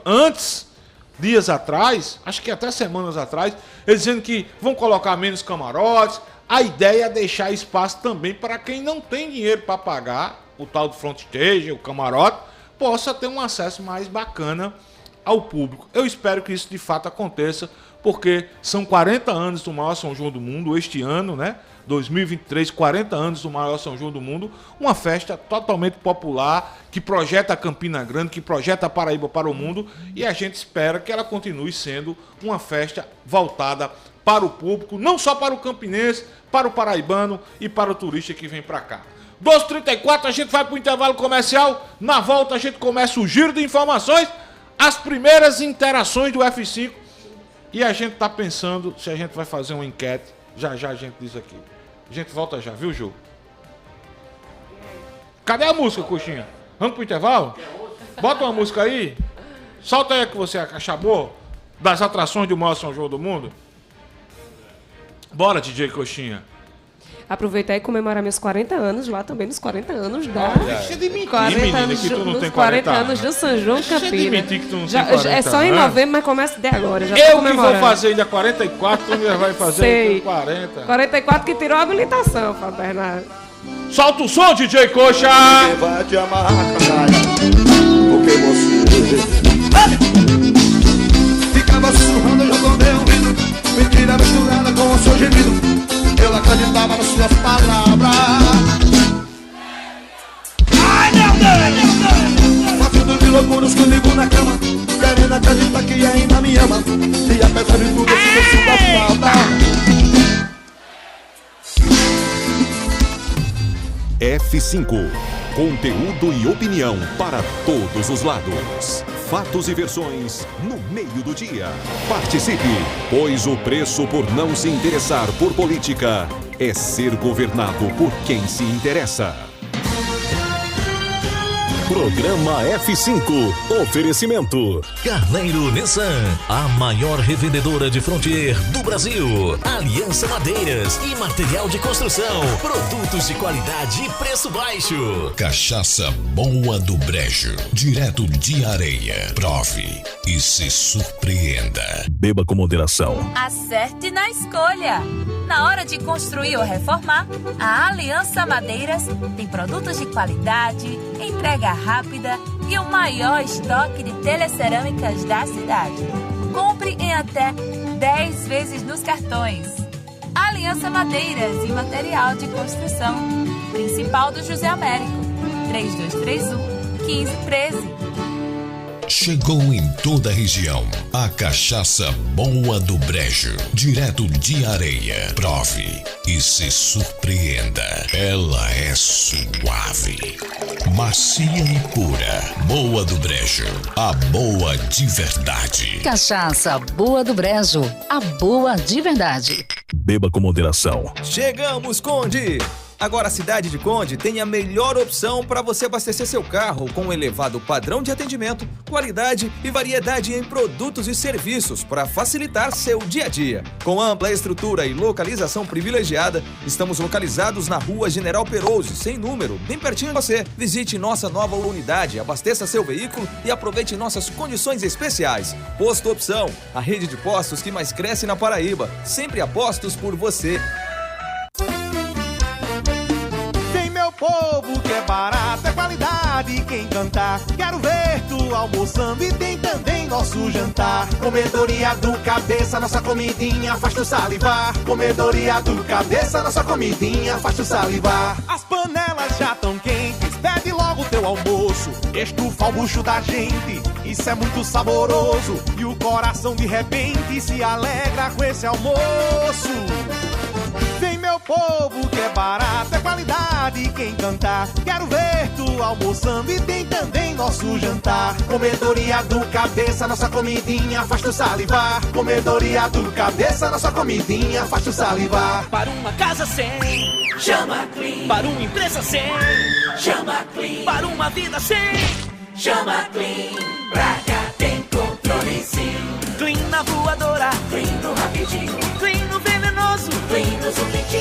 dias atrás, acho que até semanas atrás, ele dizendo que vão colocar menos camarotes. A ideia é deixar espaço também para quem não tem dinheiro para pagar, o tal do front stage, o camarote, possa ter um acesso mais bacana ao público. Eu espero que isso de fato aconteça, porque são 40 anos do maior São João do mundo, este ano, né? 2023, 40 anos do maior São João do mundo, uma festa totalmente popular, que projeta a Campina Grande, que projeta a Paraíba para o mundo, e a gente espera que ela continue sendo uma festa voltada para o público, não só para o campinense, para o paraibano e para o turista que vem para cá. 12h34, a gente vai para o intervalo comercial, na volta a gente começa o giro de informações, as primeiras interações do F5, e a gente está pensando se a gente vai fazer uma enquete, já a gente diz aqui. A gente volta já, viu, Ju? Cadê a música, Coxinha? Vamos pro intervalo? Bota uma música aí. Solta aí a que você acabou das atrações do maior São João do mundo. Bora, DJ Coxinha. Aproveitar e comemorar meus 40 anos lá também, nos 40 anos da... Deixa de mentir, 40 menina, anos, que tu não tem 40 anos do São João Deixa de Campina. mentir que tu não Já, tem 40 é só em anos. novembro, mas começa de agora. Já Eu tô que vou comemorando. fazer ainda 44, tu ainda vai fazer Sei. 40. 44 que tirou a habilitação, Fábio Bernardo. Solta o som, DJ Coxa! Quem vai te amarrar, canalha? Porque você ficava sussurrando, eu já tomei ouvido. Mentira misturada com o seu gemido. Eu acreditava nas suas palavras. Ai, meu Deus! Fazendo de loucuras comigo na cama, querendo acreditar que ainda me ama. E apesar de tudo, eu sinto sua falta. F5. Conteúdo e opinião para todos os lados. Fatos e versões no meio do dia. Participe, pois o preço por não se interessar por política é ser governado por quem se interessa. Programa F5. Oferecimento. Carneiro Nissan, a maior revendedora de Frontier do Brasil. Aliança Madeiras e material de construção. Produtos de qualidade e preço baixo. Cachaça Boa do Brejo, direto de Areia. Prove e se surpreenda. Beba com moderação. Acerte na escolha. Na hora de construir ou reformar, a Aliança Madeiras tem produtos de qualidade, entrega rápida e o maior estoque de telecerâmicas da cidade. Compre em até 10 vezes nos cartões. Aliança Madeiras e Material de Construção. Principal do José Américo. 3231-1513. Chegou em toda a região a Cachaça Boa do Brejo, direto de Areia. Prove e se surpreenda. Ela é suave, macia e pura. Boa do Brejo, a boa de verdade. Cachaça Boa do Brejo, a boa de verdade. Beba com moderação. Chegamos, Conde! Agora a cidade de Conde tem a melhor opção para você abastecer seu carro com um elevado padrão de atendimento, qualidade e variedade em produtos e serviços para facilitar seu dia a dia. Com ampla estrutura e localização privilegiada, estamos localizados na Rua General Perouse, sem número, bem pertinho de você. Visite nossa nova unidade, abasteça seu veículo e aproveite nossas condições especiais. Posto Opção, a rede de postos que mais cresce na Paraíba, sempre apostos por você. Povo que é barato, é qualidade, quem cantar. Quero ver tu almoçando e tem também nosso jantar. Comedoria do Cabeça, nossa comidinha faz tu salivar. Comedoria do Cabeça, nossa comidinha faz tu salivar. As panelas já tão quentes, pede logo teu almoço. Estufa o bucho da gente, isso é muito saboroso. E o coração de repente se alegra com esse almoço. Vem meu povo que é barato, é qualidade, quem cantar. Quero ver tu almoçando e tem também nosso jantar. Comedoria do Cabeça, nossa comidinha faz tu salivar. Comedoria do Cabeça, nossa comidinha faz tu salivar. Para uma casa sem, chama Clean. Para uma empresa sem, chama Clean. Para uma vida sem, chama Clean. Pra cá tem controle sim. Clean na voadora, Clean no rapidinho, Clean no venenoso, Clean no zumbitinho.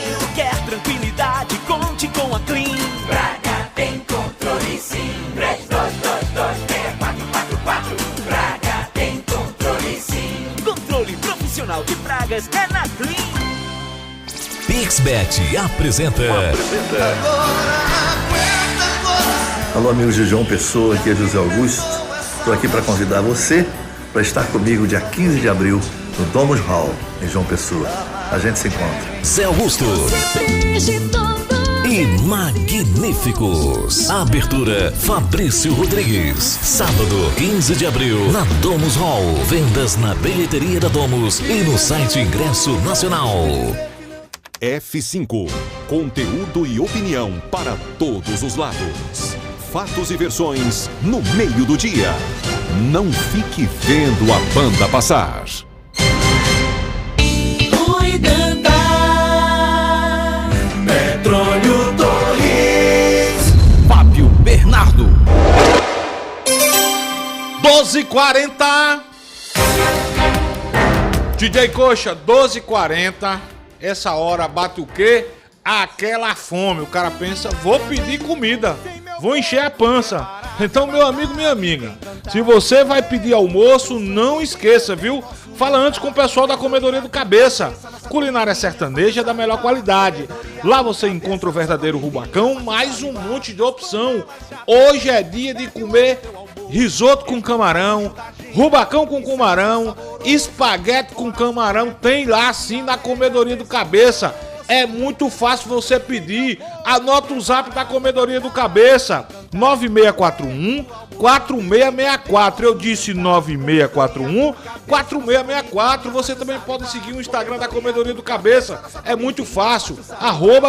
Madeiras é na Clean. PixBet apresenta. Alô, amigos de João Pessoa, aqui é José Augusto. Estou aqui para convidar você para estar comigo dia 15 de abril no Domus Hall, em João Pessoa. A gente se encontra. Zé Augusto e Magníficos. Abertura Fabrício Rodrigues. Sábado 15 de abril na Domus Hall. Vendas na bilheteria da Domus e no site Ingresso Nacional. F5. Conteúdo e opinião para todos os lados. Fatos e versões no meio do dia. Não fique vendo a banda passar. Petróleo Torres. Fábio Bernardo. 12h40. DJ Coxa, 12h40. Essa hora bate o quê? Aquela fome. O cara pensa, vou pedir comida, vou encher a pança. Então, meu amigo, minha amiga, se você vai pedir almoço, não esqueça, viu? Fala antes com o pessoal da Comedoria do Cabeça. Culinária sertaneja da melhor qualidade. Lá você encontra o verdadeiro rubacão, mais um monte de opção. Hoje é dia de comer risoto com camarão, rubacão com camarão, espaguete com camarão. Tem lá sim na Comedoria do Cabeça. É muito fácil você pedir. Anota o zap da Comedoria do Cabeça: 9641-4664. Eu disse 9641-4664. Você também pode seguir o Instagram da Comedoria do Cabeça. É muito fácil.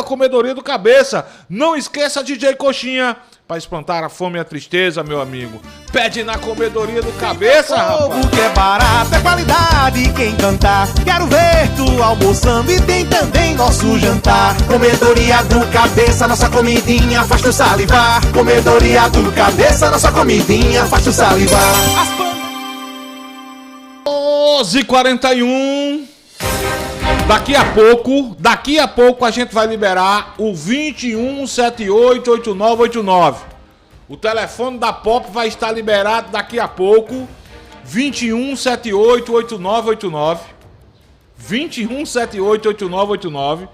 @Comedoria do Cabeça. Não esqueça, DJ Coxinha, para espantar a fome e a tristeza, meu amigo. Pede na Comedoria do Cabeça, rapaz. Que é barato, é qualidade, quem cantar. Quero ver tu almoçando e tem também nosso jantar. Comedoria do Cabeça, nossa comidinha faz tu salivar. Comedoria do Cabeça, nossa comidinha faz tu salivar. 12h41. Daqui a pouco a gente vai liberar o 21788989. O telefone da Pop vai estar liberado daqui a pouco. 21788989. 21788989.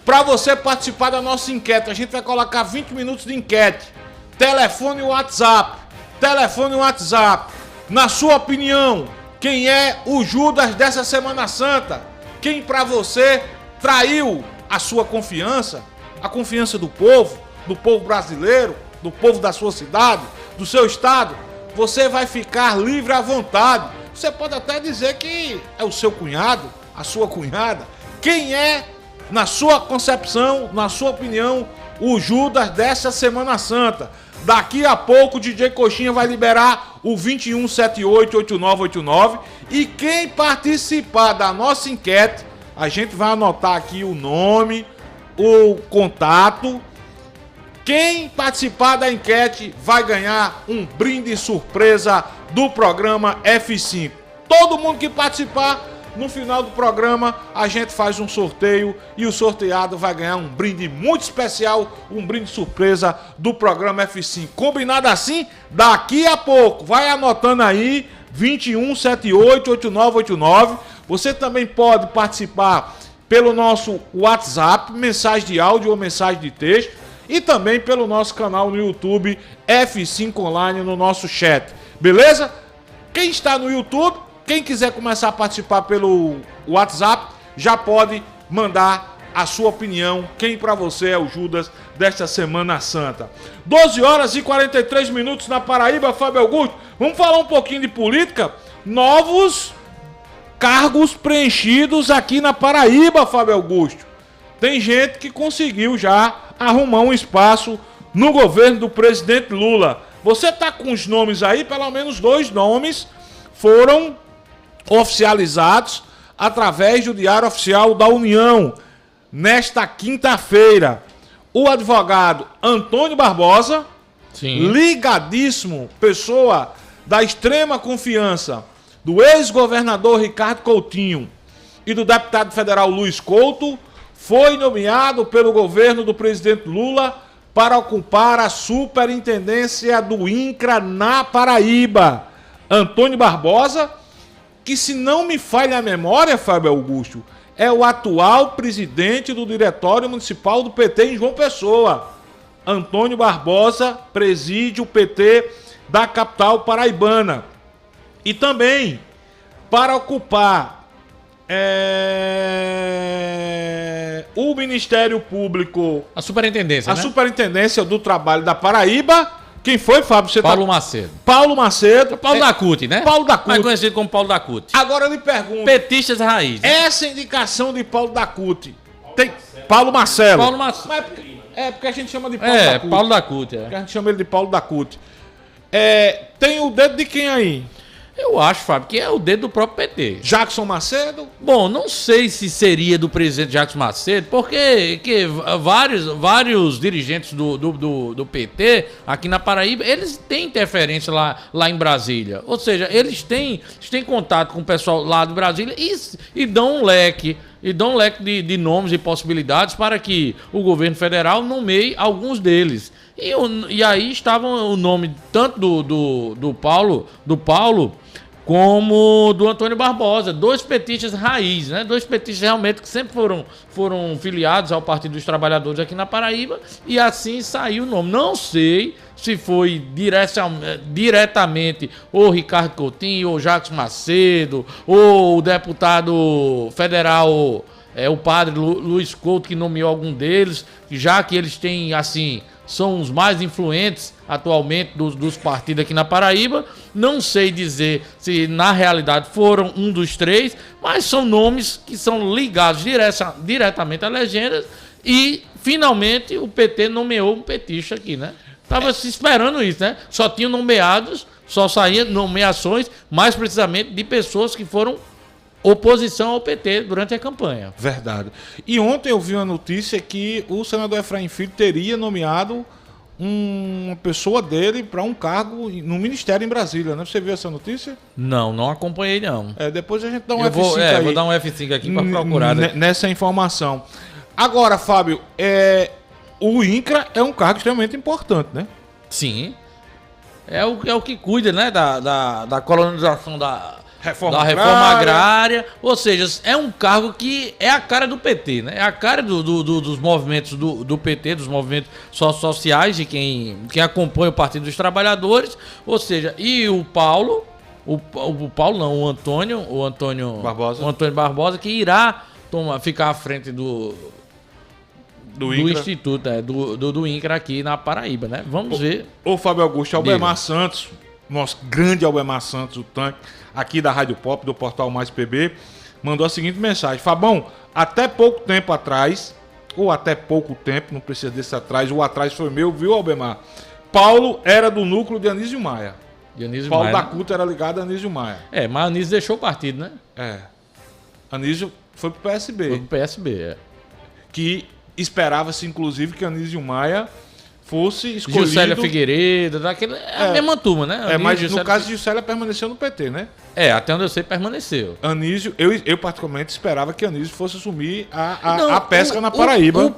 Para você participar da nossa enquete. A gente vai colocar 20 minutos de enquete. Telefone e WhatsApp. Na sua opinião, quem é o Judas dessa Semana Santa? Quem pra você traiu a sua confiança, a confiança do povo brasileiro, do povo da sua cidade, do seu estado? Você vai ficar livre à vontade. Você pode até dizer que é o seu cunhado, a sua cunhada. Quem é, na sua concepção, na sua opinião, o Judas dessa Semana Santa? Daqui a pouco o DJ Coxinha vai liberar o 21788989 e quem participar da nossa enquete, a gente vai anotar aqui o nome, o contato. Quem participar da enquete vai ganhar um brinde surpresa do programa F5. Todo mundo que participar, no final do programa, a gente faz um sorteio e o sorteado vai ganhar um brinde muito especial, um brinde surpresa do programa F5. Combinado assim? Daqui a pouco. Vai anotando aí, 21788989. Você também pode participar pelo nosso WhatsApp, mensagem de áudio ou mensagem de texto, e também pelo nosso canal no YouTube, F5 Online, no nosso chat. Beleza? Quem está no YouTube, quem quiser começar a participar pelo WhatsApp, já pode mandar a sua opinião. Quem para você é o Judas desta Semana Santa? 12h43 na Paraíba, Fábio Augusto. Vamos falar um pouquinho de política? Novos cargos preenchidos aqui na Paraíba, Fábio Augusto. Tem gente que conseguiu já arrumar um espaço no governo do presidente Lula. Você tá com os nomes aí, pelo menos 2 nomes foram oficializados através do Diário Oficial da União nesta quinta-feira. O advogado Antônio Barbosa, ligadíssimo, pessoa da extrema confiança do ex-governador Ricardo Coutinho e do deputado federal Luiz Couto, foi nomeado pelo governo do presidente Lula para ocupar a superintendência do INCRA na Paraíba. Antônio Barbosa, que se não me falha a memória, Fábio Augusto, é o atual presidente do Diretório Municipal do PT em João Pessoa. Antônio Barbosa preside o PT da capital paraibana. E também, para ocupar o Ministério Público... A superintendência, A superintendência do trabalho da Paraíba... Quem foi, Fábio? Você Paulo Macedo. Paulo Macedo. Paulo da CUT, né? Paulo da CUT. Mais conhecido como Paulo da CUT. Agora eu lhe pergunto. Petistas raiz. Essa indicação de Paulo da CUT tem... Paulo Marcelo. Paulo Marcelo. Mas porque a gente chama de Paulo da CUT. Paulo da CUT, Porque a gente chama ele de Paulo da CUT. Tem o dedo de quem aí? Eu acho, Fábio, que é o dedo do próprio PT. Jackson Macedo? Bom, não sei se seria do presidente Jackson Macedo, porque vários dirigentes do PT aqui na Paraíba, eles têm interferência lá em Brasília. Ou seja, eles têm contato com o pessoal lá de Brasília e dão um leque. E dão um leque de nomes e possibilidades para que o governo federal nomeie alguns deles. E aí estava o nome tanto do Paulo como do Antônio Barbosa, dois petistas raiz, né? Dois petistas realmente que sempre foram filiados ao Partido dos Trabalhadores aqui na Paraíba, e assim saiu o nome. Não sei se foi diretamente ou Ricardo Coutinho, ou Jackson Macedo, ou o deputado federal, o padre Luiz Couto, que nomeou algum deles, já que eles têm, assim, são os mais influentes atualmente dos partidos aqui na Paraíba. Não sei dizer se na realidade foram um dos três, mas são nomes que são ligados diretamente à legenda, e finalmente o PT nomeou um petista aqui, né? Tava se esperando isso, né? Só tinham nomeados, só saíam nomeações, mais precisamente de pessoas que foram oposição ao PT durante a campanha. Verdade. E ontem eu vi uma notícia que o senador Efraim Filho teria nomeado uma pessoa dele para um cargo no Ministério em Brasília, né? Você viu essa notícia? Não acompanhei, não. Depois a gente dá um F5 aí. Vou dar um F5 aqui para procurar. Nessa informação. Agora, Fábio, o INCRA é um cargo extremamente importante, né? Sim. É o que cuida, né, da colonização da reforma agrária. Ou seja, é um cargo que é a cara do PT, né? É a cara dos movimentos do PT, dos movimentos sociais, de quem acompanha o Partido dos Trabalhadores. Ou seja, e o Paulo, o Antônio Barbosa, que irá ficar à frente do Instituto, do INCRA aqui na Paraíba, né? Vamos ver. Ô Fábio Augusto, Albemar Santos, nosso grande Albemar Santos, o tanque aqui da Rádio Pop, do Portal Mais PB, mandou a seguinte mensagem: Fabão, até pouco tempo atrás, ou até pouco tempo, não precisa desse atrás, o atrás foi meu, viu, Albemar? Paulo era do núcleo de Anísio Maia. Paulo da CUT era ligado a Anísio Maia. Mas Anísio deixou o partido, né? Anísio foi pro PSB. Foi pro PSB, Que esperava-se, inclusive, que Anísio Maia fosse escolhido... Juscelia Figueiredo, a mesma turma, né? Mas no caso de Juscelia permaneceu no PT, né? Até onde eu sei, permaneceu. Anísio, eu particularmente esperava que Anísio fosse assumir a pesca na Paraíba.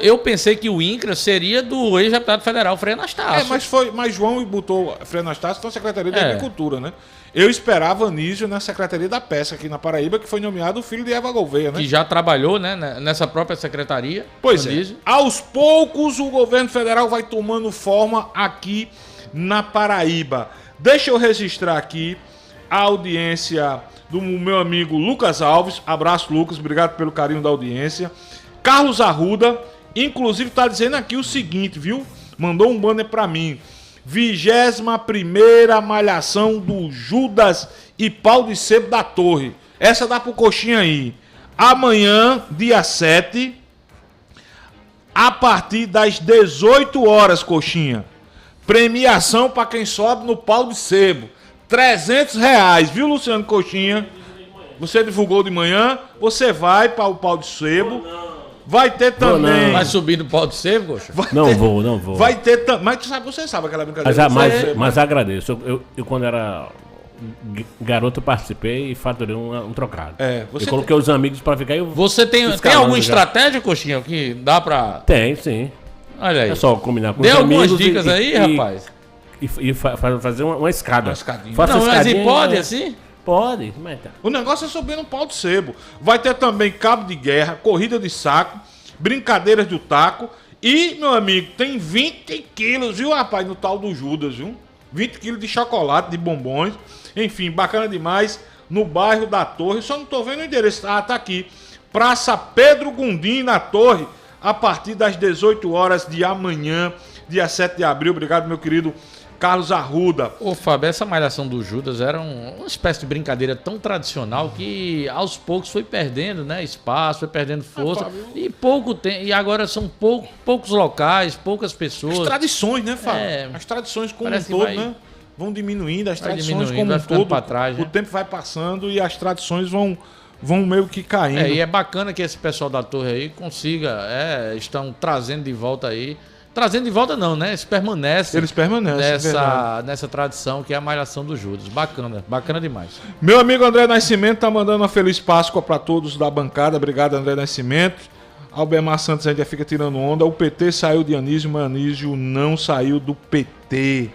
Eu pensei que o INCRA seria do ex-deputado federal Frei Anastácio. Mas João botou Frei Anastácio na Secretaria de Agricultura, né? Eu esperava Anísio na Secretaria da Pesca aqui na Paraíba, que foi nomeado o filho de Eva Gouveia, né? Que já trabalhou, né, nessa própria secretaria. Pois Anísio. Aos poucos o governo federal vai tomando forma aqui na Paraíba. Deixa eu registrar aqui a audiência do meu amigo Lucas Alves. Abraço, Lucas, obrigado pelo carinho da audiência. Carlos Arruda, inclusive, tá dizendo aqui o seguinte, viu? Mandou um banner pra mim. 21ª malhação do Judas e Pau de Sebo da Torre. Essa dá pro coxinha aí. Amanhã, dia 7, a partir das 18 horas, coxinha. Premiação para quem sobe no Pau de Sebo. R$300, viu, Luciano Coxinha? Você divulgou de manhã, você vai para o Pau de Sebo. Vai ter também... Vai subir no Pau de Sebo, coxa? Não vou. Vai ter também... Mas você sabe aquela brincadeira. Mas agradeço. Eu quando era garoto, eu participei e faturei um trocado. Eu coloquei os amigos para ficar... Você tem alguma estratégia, coxinha, que dá para... Tem, sim. Olha aí. É só combinar com os amigos. Dê algumas dicas e aí, rapaz. E fazer uma escada. Não, mas e pode assim? Pode, como é que tá? O negócio é subir no pau de sebo. Vai ter também cabo de guerra, corrida de saco, brincadeiras do taco e, meu amigo, tem 20 quilos, viu, rapaz, no tal do Judas, viu? 20 quilos de chocolate, de bombons. Enfim, bacana demais. No bairro da Torre. Só não tô vendo o endereço. Ah, tá aqui. Praça Pedro Gundim, na Torre. A partir das 18 horas de amanhã, dia 7 de abril. Obrigado, meu querido Carlos Arruda. Ô, Fábio, essa malhação do Judas era uma espécie de brincadeira tão tradicional que aos poucos foi perdendo, né, espaço, foi perdendo força. E pouco tempo, e agora são poucos locais, poucas pessoas. As tradições, né, Fábio? As tradições como um todo, né? Vão diminuindo, as tradições como um todo. Pra trás, né? O tempo vai passando e as tradições vão meio que caindo. E é bacana que esse pessoal da Torre aí consiga, estão trazendo de volta aí. Trazendo de volta não, né? Eles permanecem nessa tradição que é a malhação do Judas. Bacana demais. Meu amigo André Nascimento tá mandando uma feliz Páscoa para todos da bancada. Obrigado, André Nascimento. Albemar Santos ainda fica tirando onda. O PT saiu de Anísio, mas Anísio não saiu do PT.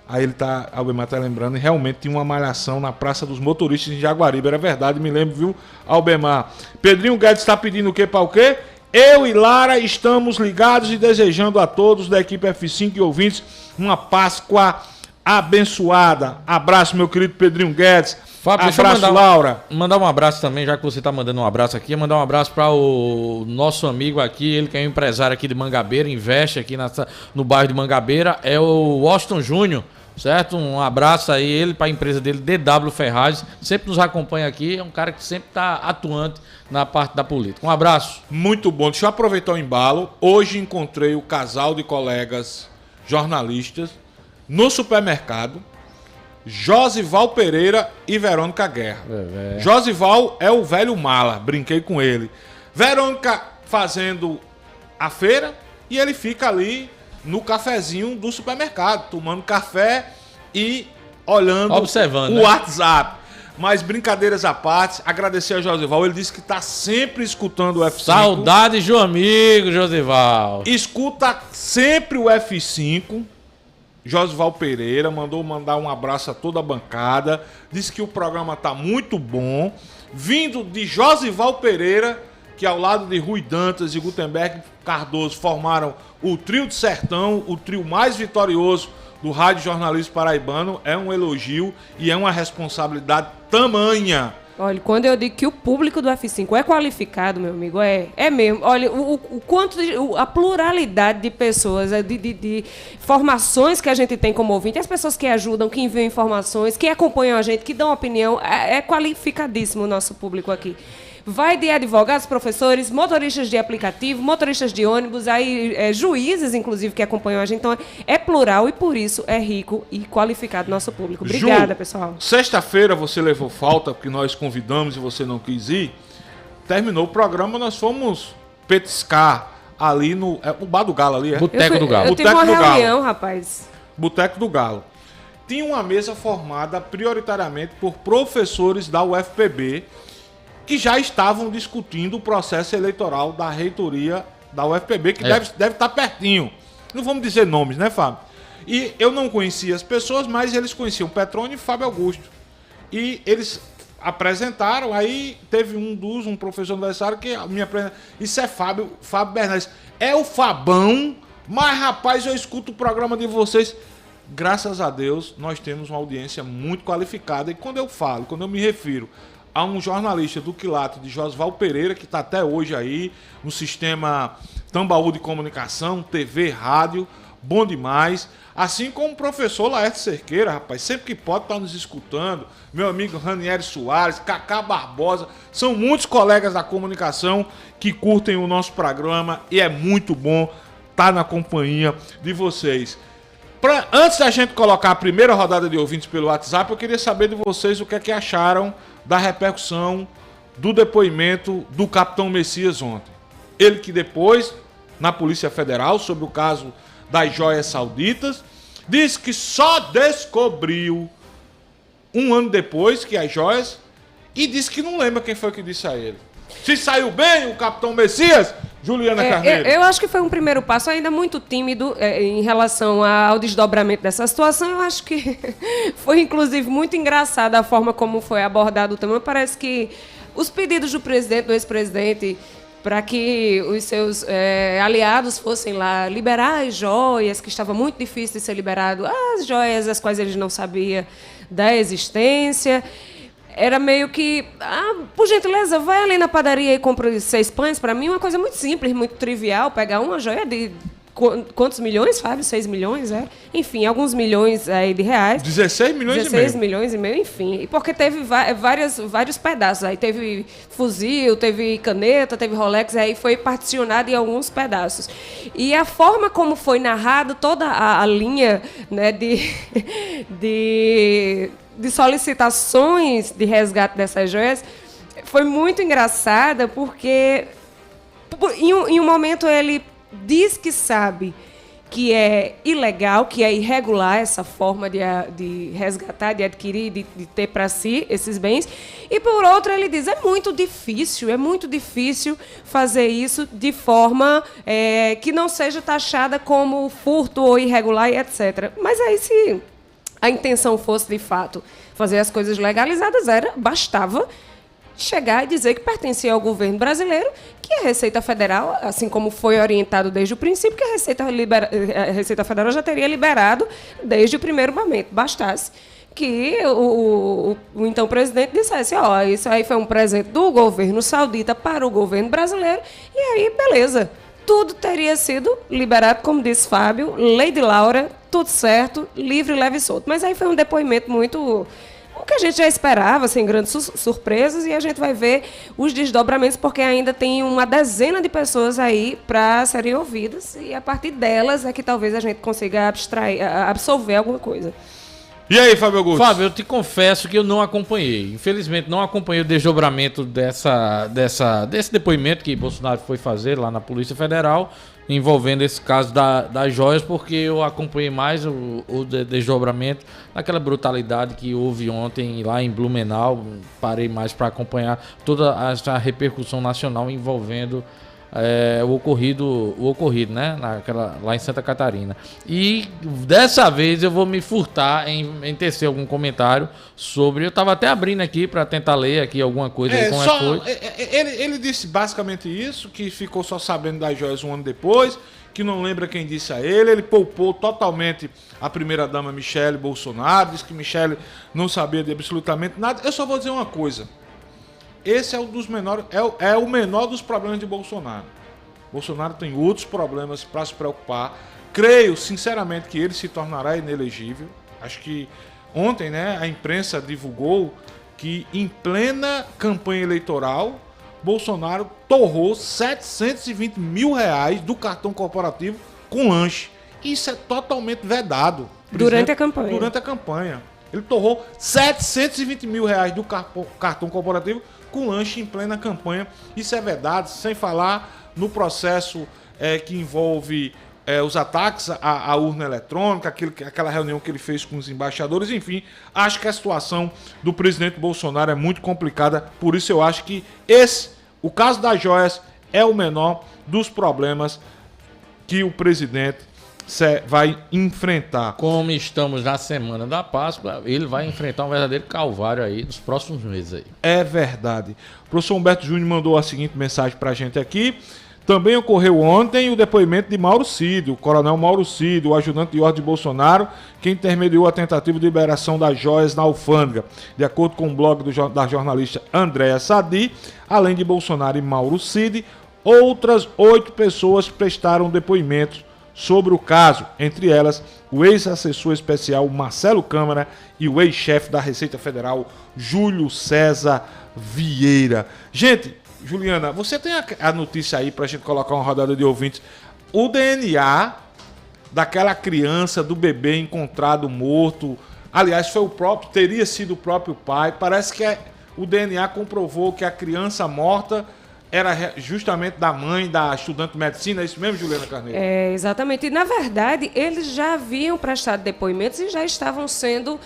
Aí Albemar tá lembrando, e realmente tinha uma malhação na Praça dos Motoristas em Jaguaribe. Era verdade, me lembro, viu, Albemar? Pedrinho Guedes tá pedindo o quê para o quê? Eu e Lara estamos ligados e desejando a todos da equipe F5 e ouvintes uma Páscoa abençoada. Abraço, meu querido Pedrinho Guedes. Fábio, abraço, Laura. Mandar um abraço também, já que você está mandando um abraço aqui, mandar um abraço para o nosso amigo aqui, ele que é um empresário aqui de Mangabeira, investe aqui no bairro de Mangabeira, é o Washington Júnior. Certo? Um abraço aí, ele para a empresa dele, DW Ferragens, sempre nos acompanha aqui, é um cara que sempre está atuante na parte da política. Um abraço. Muito bom, deixa eu aproveitar o embalo. Hoje encontrei o casal de colegas jornalistas no supermercado, Josival Pereira e Verônica Guerra. Josival é o velho mala, brinquei com ele. Verônica fazendo a feira e ele fica ali no cafezinho do supermercado, tomando café e olhando observando, o WhatsApp. Mas brincadeiras à parte, agradecer a Josival, ele disse que está sempre escutando o F5. Saudades do amigo, Josival. Escuta sempre o F5. Josival Pereira mandar um abraço a toda a bancada, disse que o programa está muito bom. Vindo de Josival Pereira, que ao lado de Rui Dantas e Gutenberg Cardoso formaram o Trio de Sertão, o trio mais vitorioso do rádio jornalismo paraibano, é um elogio e é uma responsabilidade tamanha. Olha, quando eu digo que o público do F5 é qualificado, meu amigo, é mesmo. Olha, o quanto a pluralidade de pessoas, de formações que a gente tem como ouvinte, as pessoas que ajudam, que enviam informações, que acompanham a gente, que dão opinião, é qualificadíssimo o nosso público aqui. Vai de advogados, professores, motoristas de aplicativo, motoristas de ônibus, aí juízes, inclusive, que acompanham a gente. Então, é plural e, por isso, é rico e qualificado nosso público. Obrigada, pessoal. Sexta-feira você levou falta, porque nós convidamos e você não quis ir. Terminou o programa, nós fomos petiscar ali no Bar do Galo ali, é? Boteco do Galo. Eu tive uma reunião, rapaz. Boteco do Galo. Tinha uma mesa formada prioritariamente por professores da UFPB, que já estavam discutindo o processo eleitoral da reitoria da UFPB, que deve estar pertinho. Não vamos dizer nomes, né, Fábio? E eu não conhecia as pessoas, mas eles conheciam Petrone e Fábio Augusto. E eles apresentaram, aí teve um professor universitário que me apresentou. Isso é Fábio Bernardes. É o Fabão, mas, rapaz, eu escuto o programa de vocês. Graças a Deus, nós temos uma audiência muito qualificada. E quando eu me refiro a um jornalista do quilate de Josival Pereira, que está até hoje aí no sistema Tambaú de Comunicação, TV, rádio, bom demais. Assim como o professor Laerte Cerqueira, rapaz, sempre que pode estar nos escutando. Meu amigo Ranieri Soares, Cacá Barbosa, são muitos colegas da comunicação que curtem o nosso programa e é muito bom estar na companhia de vocês. Antes da gente colocar a primeira rodada de ouvintes pelo WhatsApp, eu queria saber de vocês o que é que acharam da repercussão do depoimento do capitão Messias ontem. Ele que depois, na Polícia Federal, sobre o caso das joias sauditas, disse que só descobriu um ano depois que as joias, e disse que não lembra quem foi que disse a ele. Se saiu bem o capitão Messias, Juliana Carneiro? Eu acho que foi um primeiro passo ainda muito tímido em relação ao desdobramento dessa situação. Eu acho que foi, inclusive, muito engraçada a forma como foi abordado o tema. Parece que os pedidos do presidente, do ex-presidente, para que os seus aliados fossem lá liberar as joias, que estava muito difícil de ser liberado, as joias das quais eles não sabiam da existência. Era meio que, por gentileza, vai ali na padaria e compra 6 pães. Para mim, uma coisa muito simples, muito trivial, pegar uma joia de quantos milhões, Fábio? 6 milhões, Enfim, alguns milhões aí de reais. 16 milhões e meio. 16 milhões e meio, enfim. E porque teve vários pedaços. Aí teve fuzil, teve caneta, teve Rolex, aí foi particionado em alguns pedaços. E a forma como foi narrado toda a linha, né, de solicitações de resgate dessas joias foi muito engraçada, porque em um momento ele diz que sabe que é ilegal, que é irregular essa forma de resgatar, de adquirir, de ter para si esses bens. E, por outro, ele diz, é muito difícil fazer isso de forma que não seja taxada como furto ou irregular e etc. Mas aí, se a intenção fosse, de fato, fazer as coisas legalizadas, bastava chegar e dizer que pertencia ao governo brasileiro, que a Receita Federal, assim como foi orientado desde o princípio, que a Receita Federal já teria liberado desde o primeiro momento. Bastasse que o então presidente dissesse, isso aí foi um presente do governo saudita para o governo brasileiro, e aí, beleza. Tudo teria sido liberado, como disse Fábio, Lady Laura, tudo certo, livre, leve e solto. Mas aí foi um depoimento muito... o que a gente já esperava, sem grandes surpresas, e a gente vai ver os desdobramentos, porque ainda tem uma dezena de pessoas aí para serem ouvidas, e a partir delas é que talvez a gente consiga absolver alguma coisa. E aí, Fábio Augusto? Fábio, eu te confesso que eu não acompanhei. Infelizmente, não acompanhei o desdobramento desse depoimento que Bolsonaro foi fazer lá na Polícia Federal, envolvendo esse caso das joias, porque eu acompanhei mais o desdobramento daquela brutalidade que houve ontem lá em Blumenau. Parei mais para acompanhar toda essa repercussão nacional envolvendo o ocorrido, né? Lá em Santa Catarina. E dessa vez eu vou me furtar em tecer algum comentário sobre. Eu estava até abrindo aqui para tentar ler aqui alguma coisa. Ele disse basicamente isso, que ficou só sabendo das joias um ano depois, que não lembra quem disse a ele. Ele poupou totalmente a primeira-dama Michele Bolsonaro, disse que Michele não sabia de absolutamente nada. Eu só vou dizer uma coisa. Esse é um dos menores, é o menor dos problemas de Bolsonaro. Bolsonaro tem outros problemas para se preocupar. Creio, sinceramente, que ele se tornará inelegível. Acho que ontem, né, a imprensa divulgou que, em plena campanha eleitoral, Bolsonaro torrou 720 mil reais do cartão corporativo com lanche. Isso é totalmente vedado. Durante a campanha. Durante a campanha. Ele torrou 720 mil reais do cartão corporativo com lanche em plena campanha. Isso é vedado, sem falar no processo que envolve os ataques à urna eletrônica, aquela reunião que ele fez com os embaixadores. Enfim, acho que a situação do presidente Bolsonaro é muito complicada. Por isso eu acho que o caso das joias é o menor dos problemas que o presidente vai enfrentar. Como estamos na semana da Páscoa, ele vai enfrentar um verdadeiro calvário aí nos próximos meses aí. É verdade. O professor Humberto Júnior mandou a seguinte mensagem pra gente aqui. Também ocorreu ontem o depoimento de Mauro Cid, o coronel Mauro Cid, o ajudante de ordem de Bolsonaro, que intermediou a tentativa de liberação das joias na alfândega. De acordo com o blog da jornalista Andréa Sadi, além de Bolsonaro e Mauro Cid, outras 8 pessoas prestaram depoimentos sobre o caso, entre elas o ex-assessor especial Marcelo Câmara e o ex-chefe da Receita Federal Júlio César Vieira. Gente, Juliana, você tem a notícia aí pra gente colocar uma rodada de ouvintes? O DNA daquela criança, do bebê encontrado morto, aliás, teria sido o próprio pai. Parece que o DNA comprovou que a criança morta era justamente da mãe da estudante de medicina, é isso mesmo, Juliana Carneiro? Exatamente. E, na verdade, eles já haviam prestado depoimentos e já estavam sendo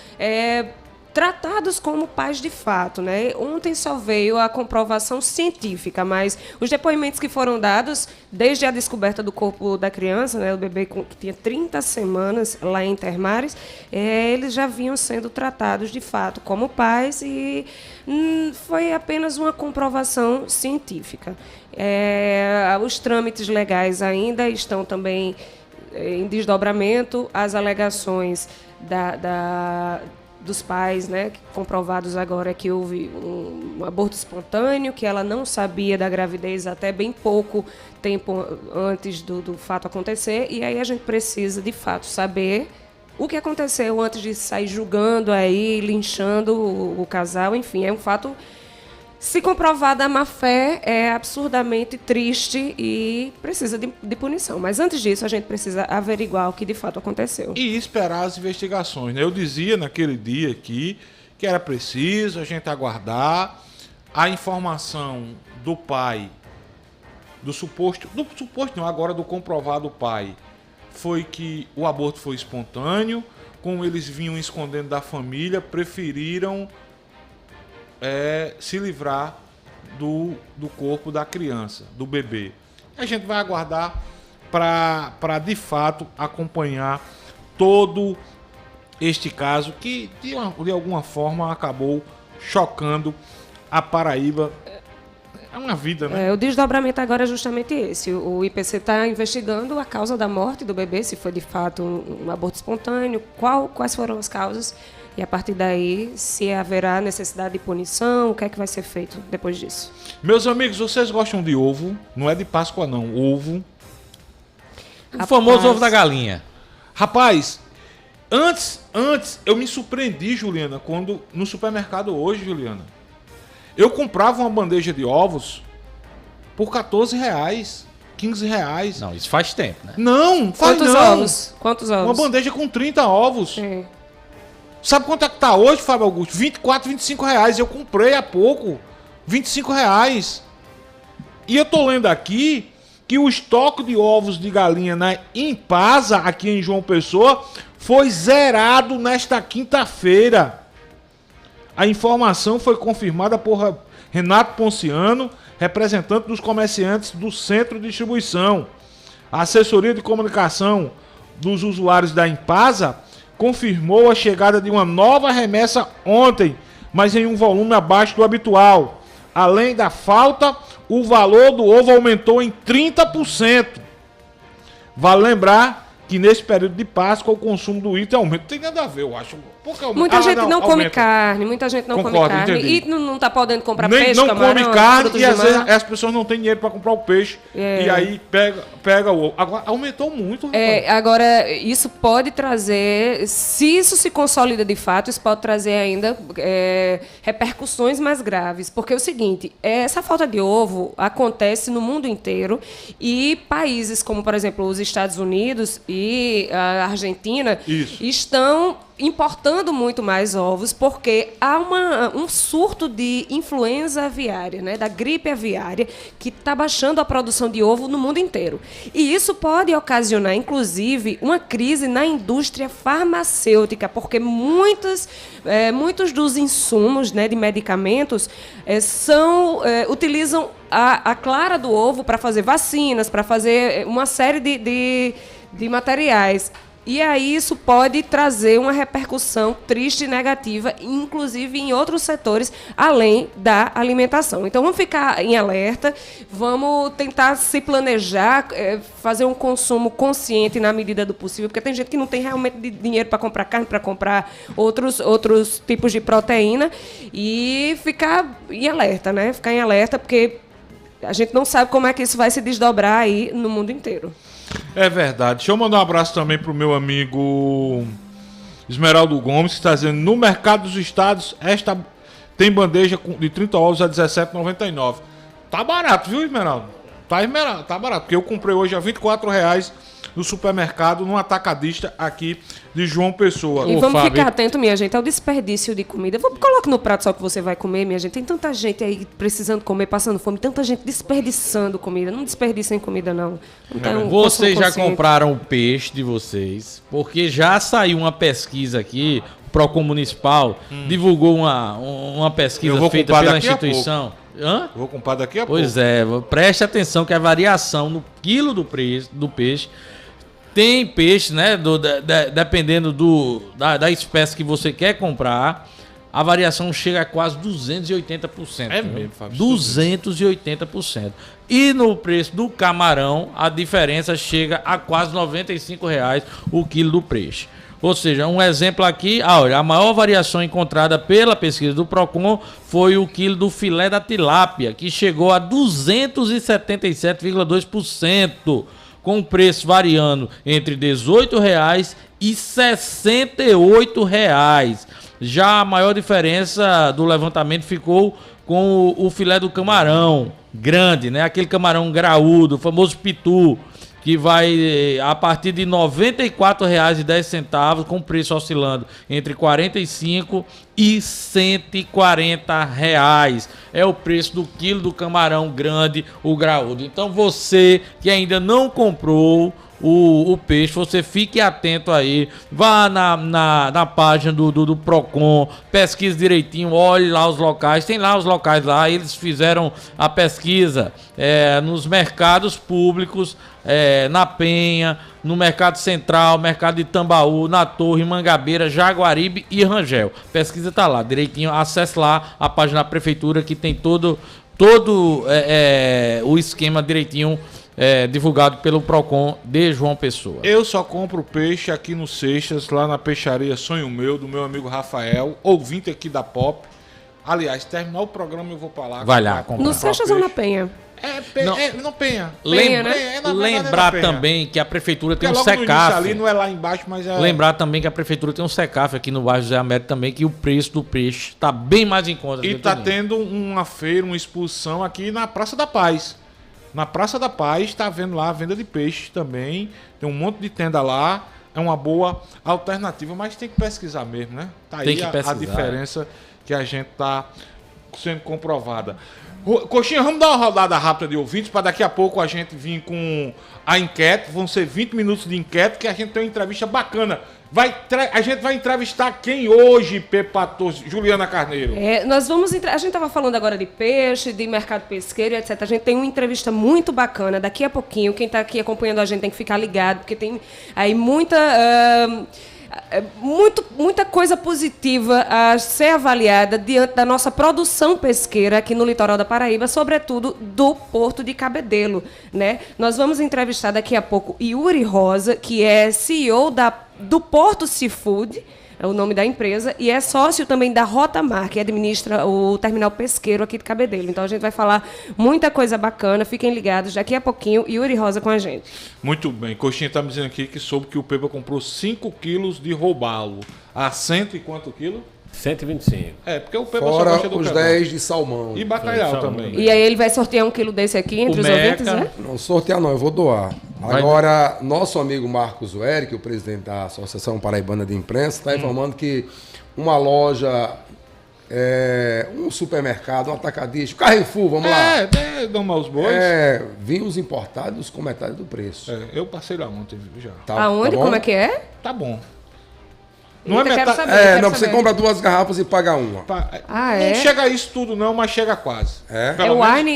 tratados como pais de fato, né? Ontem só veio a comprovação científica, mas os depoimentos que foram dados desde a descoberta do corpo da criança, né, o bebê que tinha 30 semanas lá em Intermares, eles já vinham sendo tratados de fato como pais e foi apenas uma comprovação científica. Os trâmites legais ainda estão também em desdobramento, as alegações dos pais, né, comprovados agora que houve um aborto espontâneo, que ela não sabia da gravidez até bem pouco tempo antes do fato acontecer, e aí a gente precisa, de fato, saber o que aconteceu antes de sair julgando aí, linchando o casal, enfim, é um fato... Se comprovada a má-fé, é absurdamente triste e precisa de punição. Mas antes disso, a gente precisa averiguar o que de fato aconteceu. E esperar as investigações, né? Eu dizia naquele dia aqui que era preciso a gente aguardar a informação do pai, do suposto não, agora do comprovado pai, foi que o aborto foi espontâneo, como eles vinham escondendo da família, preferiram... se livrar do corpo da criança, do bebê. A gente vai aguardar para de fato acompanhar todo este caso que de alguma forma acabou chocando a Paraíba. É uma vida, né? O desdobramento agora é justamente esse. O IPC está investigando a causa da morte do bebê, se foi de fato um aborto espontâneo, quais foram as causas. E a partir daí, se haverá necessidade de punição, o que é que vai ser feito depois disso? Meus amigos, vocês gostam de ovo? Não é de Páscoa, não. Ovo. O famoso ovo da galinha. Rapaz, antes eu me surpreendi, Juliana, quando no supermercado hoje, Juliana, eu comprava uma bandeja de ovos por R$14, R$15. Não, isso faz tempo, né? Não, faz Quantos não. ovos? Quantos ovos? Uma bandeja com 30 ovos. Sim. Sabe quanto é que tá hoje, Fábio Augusto? R$24, R$25. Eu comprei há pouco. R$25. E eu tô lendo aqui que o estoque de ovos de galinha na Impasa, aqui em João Pessoa, foi zerado nesta quinta-feira. A informação foi confirmada por Renato Ponciano, representante dos comerciantes do Centro de Distribuição. A assessoria de comunicação dos usuários da Impasa confirmou a chegada de uma nova remessa ontem, mas em um volume abaixo do habitual. Além da falta, o valor do ovo aumentou em 30%. Vale lembrar que nesse período de Páscoa o consumo do item aumenta. Não tem nada a ver, eu acho. Muita gente não come carne, muita gente não come carne. Entendi. E não está podendo comprar peixe, não camarão, come carne frutos e do às vezes mar. as pessoas não têm dinheiro para comprar o peixe. E aí pega o ovo. Agora aumentou muito. Agora, isso pode trazer, se isso se consolida de fato, isso pode trazer ainda repercussões mais graves. Porque é o seguinte, essa falta de ovo acontece no mundo inteiro e países como, por exemplo, os Estados Unidos e a Argentina estão importando muito mais ovos porque há um surto de influenza aviária, né, da gripe aviária, que está baixando a produção de ovo no mundo inteiro. E isso pode ocasionar, inclusive, uma crise na indústria farmacêutica, porque muitos dos insumos, né, de medicamentos utilizam a clara do ovo para fazer vacinas, para fazer uma série de materiais. E aí isso pode trazer uma repercussão triste e negativa, inclusive em outros setores, além da alimentação. Então vamos ficar em alerta, vamos tentar se planejar, fazer um consumo consciente na medida do possível, porque tem gente que não tem realmente dinheiro para comprar carne, para comprar outros tipos de proteína, e ficar em alerta, né? Ficar em alerta, porque a gente não sabe como é que isso vai se desdobrar aí no mundo inteiro. É verdade. Deixa eu mandar um abraço também pro meu amigo Esmeraldo Gomes, que está dizendo: no mercado dos estados, esta tem bandeja de 30 ovos a R$17,99. Tá barato, viu, Esmeraldo? Tá barato, porque eu comprei hoje a R$24 no supermercado, num atacadista aqui de João Pessoa. E vamos ficar atento, minha gente, ao desperdício de comida. Coloque no prato só que você vai comer, minha gente. Tem tanta gente aí precisando comer, passando fome, tanta gente desperdiçando comida. Não desperdicem comida, não. Vocês já compraram o peixe de vocês, porque já saiu uma pesquisa aqui. PROCON Municipal divulgou uma pesquisa feita pela instituição. Hã? Vou comprar daqui a pouco. Pois é, preste atenção que a variação no quilo do peixe, tem peixe, né, dependendo da espécie que você quer comprar, a variação chega a quase 280%. É mesmo, Fábio? 280%. E no preço do camarão, a diferença chega a quase R$ 95,00 o quilo do peixe. Ou seja, um exemplo aqui, olha, a maior variação encontrada pela pesquisa do PROCON foi o quilo do filé da tilápia, que chegou a 277,2%, com o preço variando entre R$ 18,00 e R$ 68,00. Já a maior diferença do levantamento ficou com o filé do camarão grande, né? Aquele camarão graúdo, o famoso pitu, que vai a partir de R$ 94,10, com preço oscilando entre R$ 45 e R$ 140,00. É o preço do quilo do camarão grande, o graúdo. Então você que ainda não comprou o peixe, você fique atento aí, vá na página do PROCON, pesquise direitinho, olhe lá os locais, tem lá os locais lá, eles fizeram a pesquisa nos mercados públicos, na Penha, no Mercado Central, Mercado de Tambaú, na Torre, Mangabeira, Jaguaribe e Rangel. Pesquisa tá lá, direitinho, acesse lá a página da prefeitura que tem todo o esquema direitinho, divulgado pelo PROCON de João Pessoa. Eu só compro peixe aqui no Seixas, lá na peixaria Sonho Meu, do meu amigo Rafael, ouvinte aqui da Pop. Aliás, terminar o programa eu vou pra lá. Vai lá comprar. No Seixas ou na Penha? Não Penha. Lembrar também que a prefeitura tem um SECAF. Ali não é lá embaixo, mas é... Lembrar também que a prefeitura tem um SECAF aqui no bairro José Américo também, que o preço do peixe está bem mais em conta. E tá tendo uma feira, uma exposição aqui na Praça da Paz. Na Praça da Paz está havendo lá a venda de peixe também. Tem um monte de tenda lá. É uma boa alternativa, mas tem que pesquisar mesmo, né? Tá aí a diferença que a gente tá sendo comprovada. Coxinha, vamos dar uma rodada rápida de ouvintes para daqui a pouco a gente vir com a enquete. Vão ser 20 minutos de enquete, que a gente tem uma entrevista bacana. A gente vai entrevistar quem hoje, Pepato, Juliana Carneiro? Nós vamos a gente estava falando agora de peixe, de mercado pesqueiro, etc. A gente tem uma entrevista muito bacana daqui a pouquinho. Quem está aqui acompanhando a gente tem que ficar ligado, porque tem aí muita coisa positiva a ser avaliada diante da nossa produção pesqueira aqui no litoral da Paraíba, sobretudo do Porto de Cabedelo, né? Nós vamos entrevistar daqui a pouco Yuri Rosa, que é CEO do Porto Seafood, é o nome da empresa, e é sócio também da Rotamar, que administra o terminal pesqueiro aqui de Cabedelo. Então a gente vai falar muita coisa bacana, fiquem ligados, daqui a pouquinho, Yuri Rosa com a gente. Muito bem, Coxinha está me dizendo aqui que soube que o Pepa comprou 5 quilos de robalo. A 100 e quanto quilo? 125. Porque o Pepa fora só gosta do os 10 de salmão. E bacalhau também. E aí ele vai sortear 1 quilo desse aqui entre os ouvintes, né? Não, sortear não, eu vou doar. Agora, nosso amigo Marcos Eric, o presidente da Associação Paraibana de Imprensa, está informando que uma loja, um supermercado, um atacadista, Carrefour, vamos lá. Doma os bois. Vinhos importados com metade do preço. Eu passei lá ontem, já. Aonde? Como é que é? Tá bom. Não é metade. Saber. Você compra 2 garrafas e paga uma. Não chega a isso tudo não, mas chega quase. É o Wine,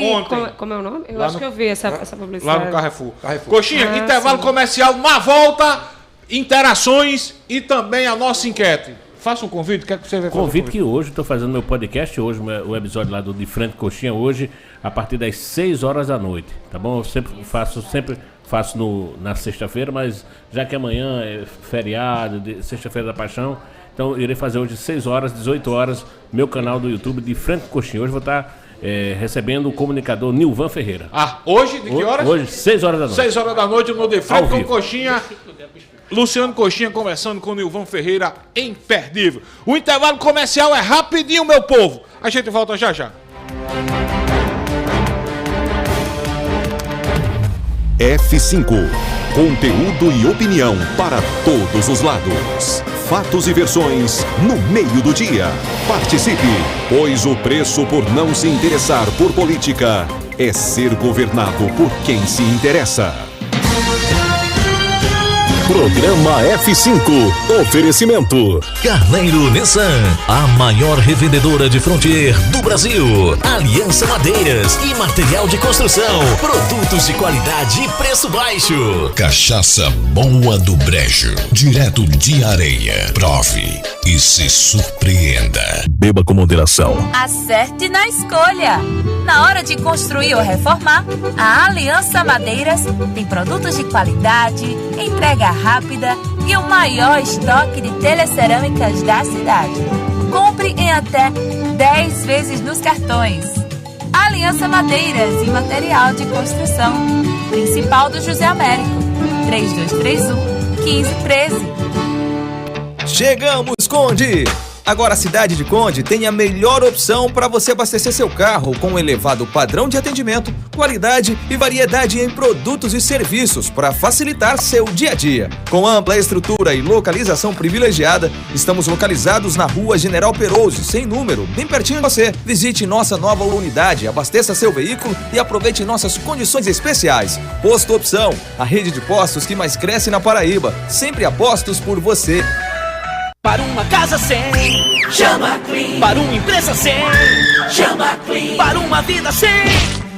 como é o nome? Eu acho que eu vi essa publicidade. Lá no Carrefour. Coxinha, intervalo comercial, na volta, interações e também a nossa enquete. Faça um convite, quer que você vai fazer? Convite que hoje, estou fazendo meu podcast hoje, o episódio lá do De Frente Coxinha, hoje, a partir das 6 horas da noite, tá bom? Eu sempre faço na sexta-feira, mas já que amanhã é feriado, sexta-feira da paixão, então irei fazer hoje 6 horas, 18 horas, meu canal do YouTube De Frente Coxinha. Hoje vou estar recebendo o comunicador Nilvan Ferreira. Hoje? De que horas? Hoje, 6 horas da noite. 6 horas da noite no De Frente com Coxinha. Luciano Coxinha conversando com o Nilvan Ferreira, imperdível. O intervalo comercial é rapidinho, meu povo. A gente volta já já. F5. Conteúdo e opinião para todos os lados. Fatos e versões no meio do dia. Participe, pois o preço por não se interessar por política é ser governado por quem se interessa. Programa F5. Oferecimento. Carneiro Nissan, a maior revendedora de Frontier do Brasil. Aliança Madeiras e material de construção. Produtos de qualidade e preço baixo. Cachaça Boa do Brejo, direto de Areia. Prove e se surpreenda. Beba com moderação. Acerte na escolha. Na hora de construir ou reformar, a Aliança Madeiras tem produtos de qualidade, entrega rápida e o maior estoque de telecerâmicas da cidade. Compre em até 10 vezes nos cartões. Aliança Madeiras e material de construção. Principal do José Américo. 3231-1513. Chegamos, Conde! Agora a cidade de Conde tem a melhor opção para você abastecer seu carro com um elevado padrão de atendimento, qualidade e variedade em produtos e serviços para facilitar seu dia a dia. Com ampla estrutura e localização privilegiada, estamos localizados na Rua General Perouse, sem número, bem pertinho de você. Visite nossa nova unidade, abasteça seu veículo e aproveite nossas condições especiais. Posto Opção, a rede de postos que mais cresce na Paraíba, sempre a postos por você. Para uma casa sem, chama Clean. Para uma empresa sem, chama Clean. Para uma vida sem,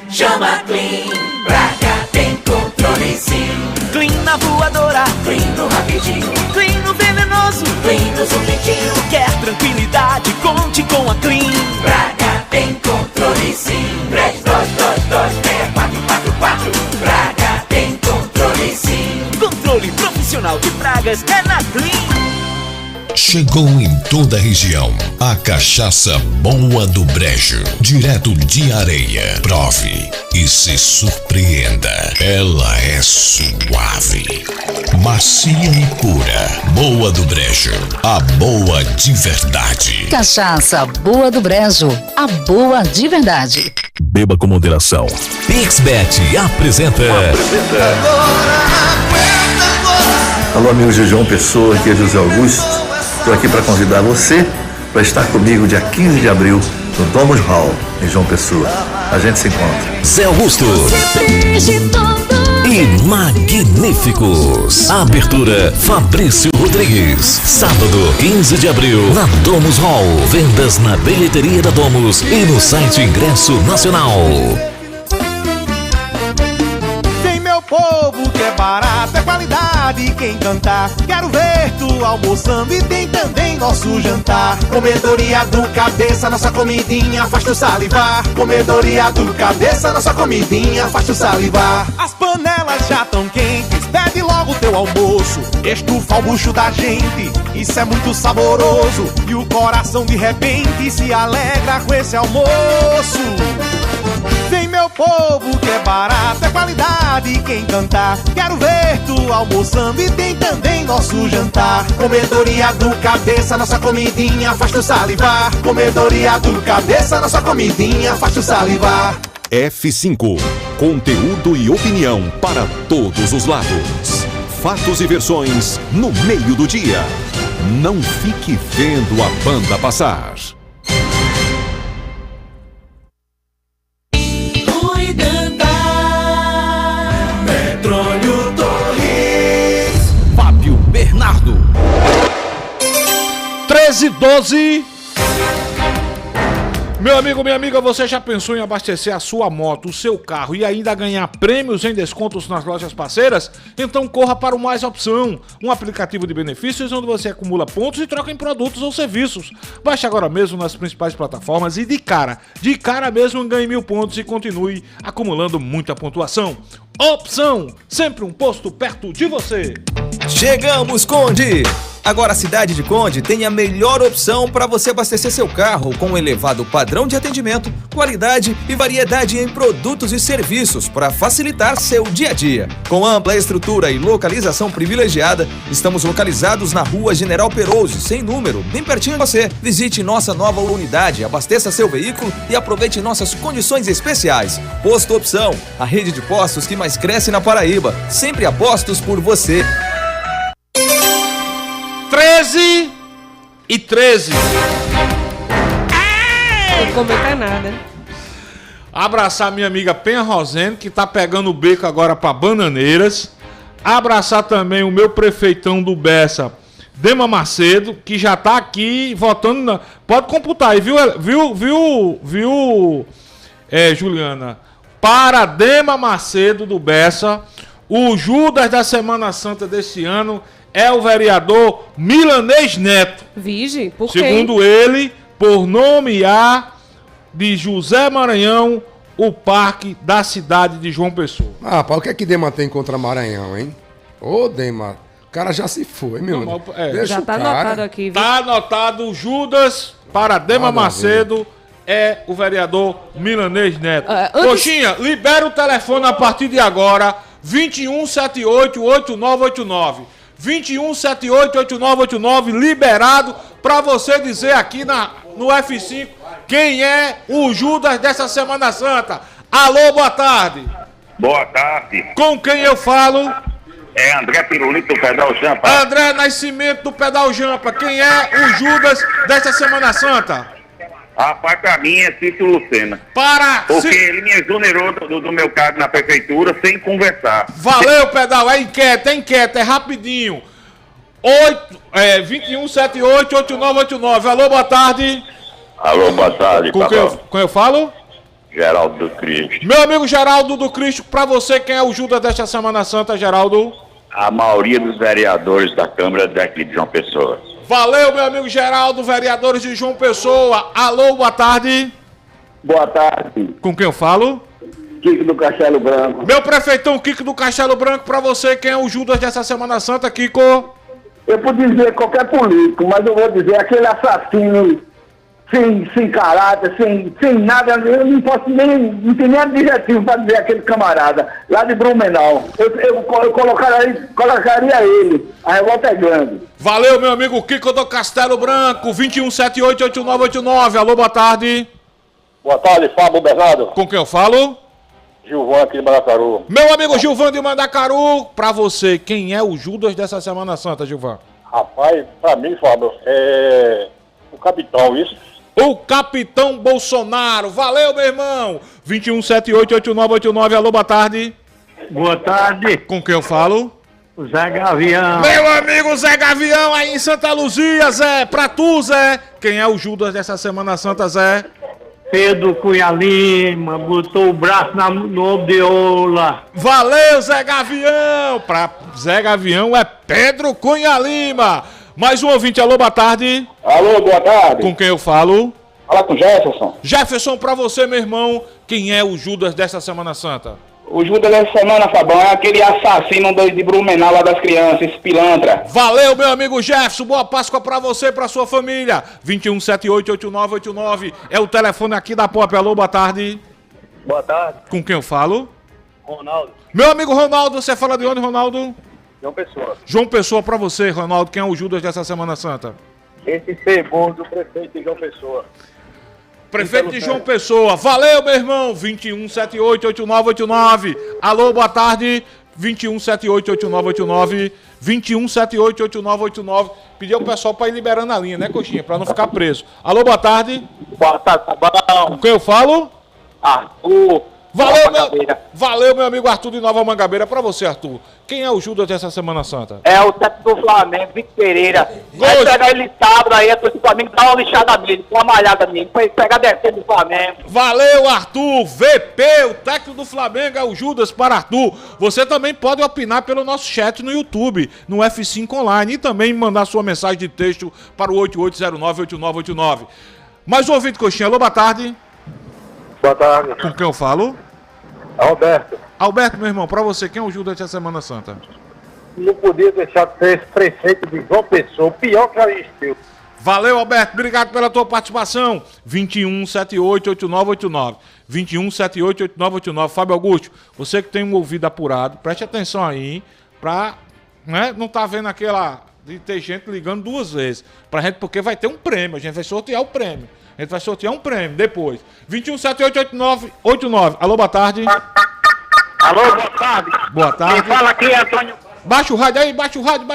chama Clean. Pra cá tem controle sim. Clean na voadora, Clean no rapidinho, Clean no venenoso, Clean no zumbitinho. Quer tranquilidade, conte com a Clean. Pra cá tem controle sim. 3222-6444. Pra cá tem controle sim. Controle profissional de pragas é na Clean. Chegou em toda a região a Cachaça Boa do Brejo, direto de Areia. Prove e se surpreenda. Ela é suave, macia e pura. Boa do Brejo, a boa de verdade. Cachaça Boa do Brejo, a boa de verdade. Beba com moderação. PixBet apresenta. Alô, amigo de João Pessoa, aqui é José Augusto. Estou aqui para convidar você para estar comigo dia 15 de abril no Domus Hall, em João Pessoa. A gente se encontra. Zé Augusto e Magníficos. Abertura Fabrício Rodrigues. Sábado 15 de abril na Domus Hall. Vendas na bilheteria da Domus e no site Ingresso Nacional. Vem meu povo que é barato, é qualidade quem cantar. Quero ver tu almoçando e tem também nosso jantar. Comedoria do Cabeça, nossa comidinha faz tu salivar. Comedoria do Cabeça, nossa comidinha faz tu salivar. As panelas já tão quentes, pede logo teu almoço. Estufa o bucho da gente, isso é muito saboroso. E o coração de repente se alegra com esse almoço. Vem meu povo que é barato, é qualidade quem cantar. Quero ver tu almoçando e tem também nosso jantar. Comedoria do Cabeça, nossa comidinha faz tu salivar. Comedoria do Cabeça, nossa comidinha faz tu salivar. F5. Conteúdo e opinião para todos os lados. Fatos e versões no meio do dia. Não fique vendo a banda passar. Petróleo Torres. Fábio Bernardo. 13:12. Meu amigo, minha amiga, você já pensou em abastecer a sua moto, o seu carro e ainda ganhar prêmios em descontos nas lojas parceiras? Então corra para o Mais Opção, um aplicativo de benefícios onde você acumula pontos e troca em produtos ou serviços. Baixe agora mesmo nas principais plataformas e de cara mesmo ganhe 1000 pontos e continue acumulando muita pontuação. Opção, sempre um posto perto de você. Chegamos, Conde! Agora a cidade de Conde tem a melhor opção para você abastecer seu carro com um elevado padrão de atendimento, qualidade e variedade em produtos e serviços para facilitar seu dia a dia. Com ampla estrutura e localização privilegiada, estamos localizados na Rua General Perouse, sem número, bem pertinho de você. Visite nossa nova unidade, abasteça seu veículo e aproveite nossas condições especiais. Posto Opção, a rede de postos que mais cresce na Paraíba, sempre a postos por você. 13:13. Não comenta nada. Abraçar minha amiga Penha Rosendo, que tá pegando o beco agora pra Bananeiras. abraçar também o meu prefeitão do Bessa, Dema Macedo, que já tá aqui votando. Pode computar aí, viu, Juliana? Para Dema Macedo do Bessa, o Judas da Semana Santa desse ano é o vereador Milanês Neto. Vige, por quê? Segundo ele, por nomear de José Maranhão o parque da cidade de João Pessoa. Ah, pá, o que é que Dema tem contra Maranhão, hein? Ô, Dema, o cara já se foi, meu. Não, já tá anotado aqui, viu? Tá anotado, Judas para Dema Macedo é o vereador Milanês Neto. Coxinha, libera o telefone a partir de agora, 2178-8989. 2178-8989, liberado para você dizer aqui no F5 quem é o Judas dessa Semana Santa. Alô, boa tarde. Boa tarde. Com quem eu falo? É André Pirulito do Pedal Jampa. André Nascimento do Pedal Jampa. Quem é o Judas dessa Semana Santa? Rapaz, pra mim é Cício Lucena. Porque ele me exonerou do meu cargo na prefeitura sem conversar. Valeu, Pedal. É enquete, é rapidinho. 2178-8989. Alô, boa tarde. Alô, boa tarde, com quem eu falo? Geraldo do Cristo. Meu amigo Geraldo do Cristo, pra você, quem é o Judas desta Semana Santa, Geraldo? A maioria dos vereadores da Câmara daqui de João Pessoa. Valeu, meu amigo Geraldo, vereadores de João Pessoa. Alô, boa tarde. Boa tarde. Com quem eu falo? Kiko do Castelo Branco. Meu prefeitão Kiko do Castelo Branco, pra você, quem é o Judas dessa Semana Santa, Kiko? Eu podia dizer qualquer político, mas eu vou dizer aquele assassino sem caráter, sem nada, eu não posso não tem nem adjetivo para dizer aquele camarada, lá de Blumenau. Eu colocaria ele, a revolta é grande. Valeu, meu amigo Kiko do Castelo Branco, 2178-8989. Alô, boa tarde. Boa tarde, Fábio Bernardo. Com quem eu falo? Gilvan aqui de Mandacaru. Meu amigo Gilvan de Mandacaru, pra você, quem é o Judas dessa Semana Santa, Gilvan? Rapaz, pra mim, Fábio, é o capitão, isso? O Capitão Bolsonaro. Valeu, meu irmão. 2178-8989. Alô, boa tarde. Boa tarde. Com quem eu falo? O Zé Gavião. Meu amigo Zé Gavião aí em Santa Luzia, Zé. Pra tu, Zé. Quem é o Judas dessa Semana Santa, Zé? Pedro Cunha Lima. Botou o braço no Obdeola. Valeu, Zé Gavião. Pra Zé Gavião é Pedro Cunha Lima. Mais um ouvinte, alô, boa tarde. Alô, boa tarde. Com quem eu falo? Fala com o Jefferson. Jefferson, pra você, meu irmão, quem é o Judas dessa Semana Santa? O Judas dessa semana, Fabão, é aquele assassino de Blumenau lá das crianças, esse pilantra. Valeu, meu amigo Jefferson, boa Páscoa pra você e pra sua família. 2178-8989 é o telefone aqui da Pop. Alô, boa tarde. Boa tarde. Com quem eu falo? Ronaldo. Meu amigo Ronaldo, você fala de onde, Ronaldo? João Pessoa. João Pessoa pra você, Ronaldo, quem é o Judas dessa Semana Santa? Esse segundo do prefeito de João Pessoa. Prefeito de João Pessoa. Valeu, meu irmão. 2178-8989. Alô, boa tarde. 2178-8989. 2178-8989. Pediu o pessoal pra ir liberando a linha, né, Coxinha? Pra não ficar preso. Alô, boa tarde. Boa tarde, Fabão. Com quem eu falo? Arthur. Valeu, meu amigo Arthur de Nova Mangabeira. Pra você, Arthur. Quem é o Judas dessa Semana Santa? É o técnico do Flamengo, Vitor Pereira. Vai pegar ele sábado aí, a torcida do Flamengo dá uma lixada nele, uma malhada nele. Vai pegar a defesa do Flamengo. Valeu, Arthur. VP, o técnico do Flamengo é o Judas para Arthur. Você também pode opinar pelo nosso chat no YouTube, no F5 Online. E também mandar sua mensagem de texto para o 8809-8989. Mais um ouvinte, Coxinha. Alô, boa tarde. Boa tarde. Com quem eu falo? Alberto. Alberto, meu irmão, pra você, quem é o Judas dessa Semana Santa? Não podia deixar de ser esse prefeito de João Pessoa, pior que Aristeu. Valeu, Alberto, obrigado pela tua participação. 2178-8989. 2178-8989. Fábio Augusto, você que tem um ouvido apurado, preste atenção aí, pra não tá vendo aquela de ter gente ligando duas vezes. Pra gente, porque vai ter um prêmio, a gente vai sortear o prêmio. A gente vai sortear um prêmio depois. 2178-8989. Alô, boa tarde. Alô, boa tarde. Boa tarde. Quem fala aqui é Antônio. Baixa o rádio aí, baixa o rádio.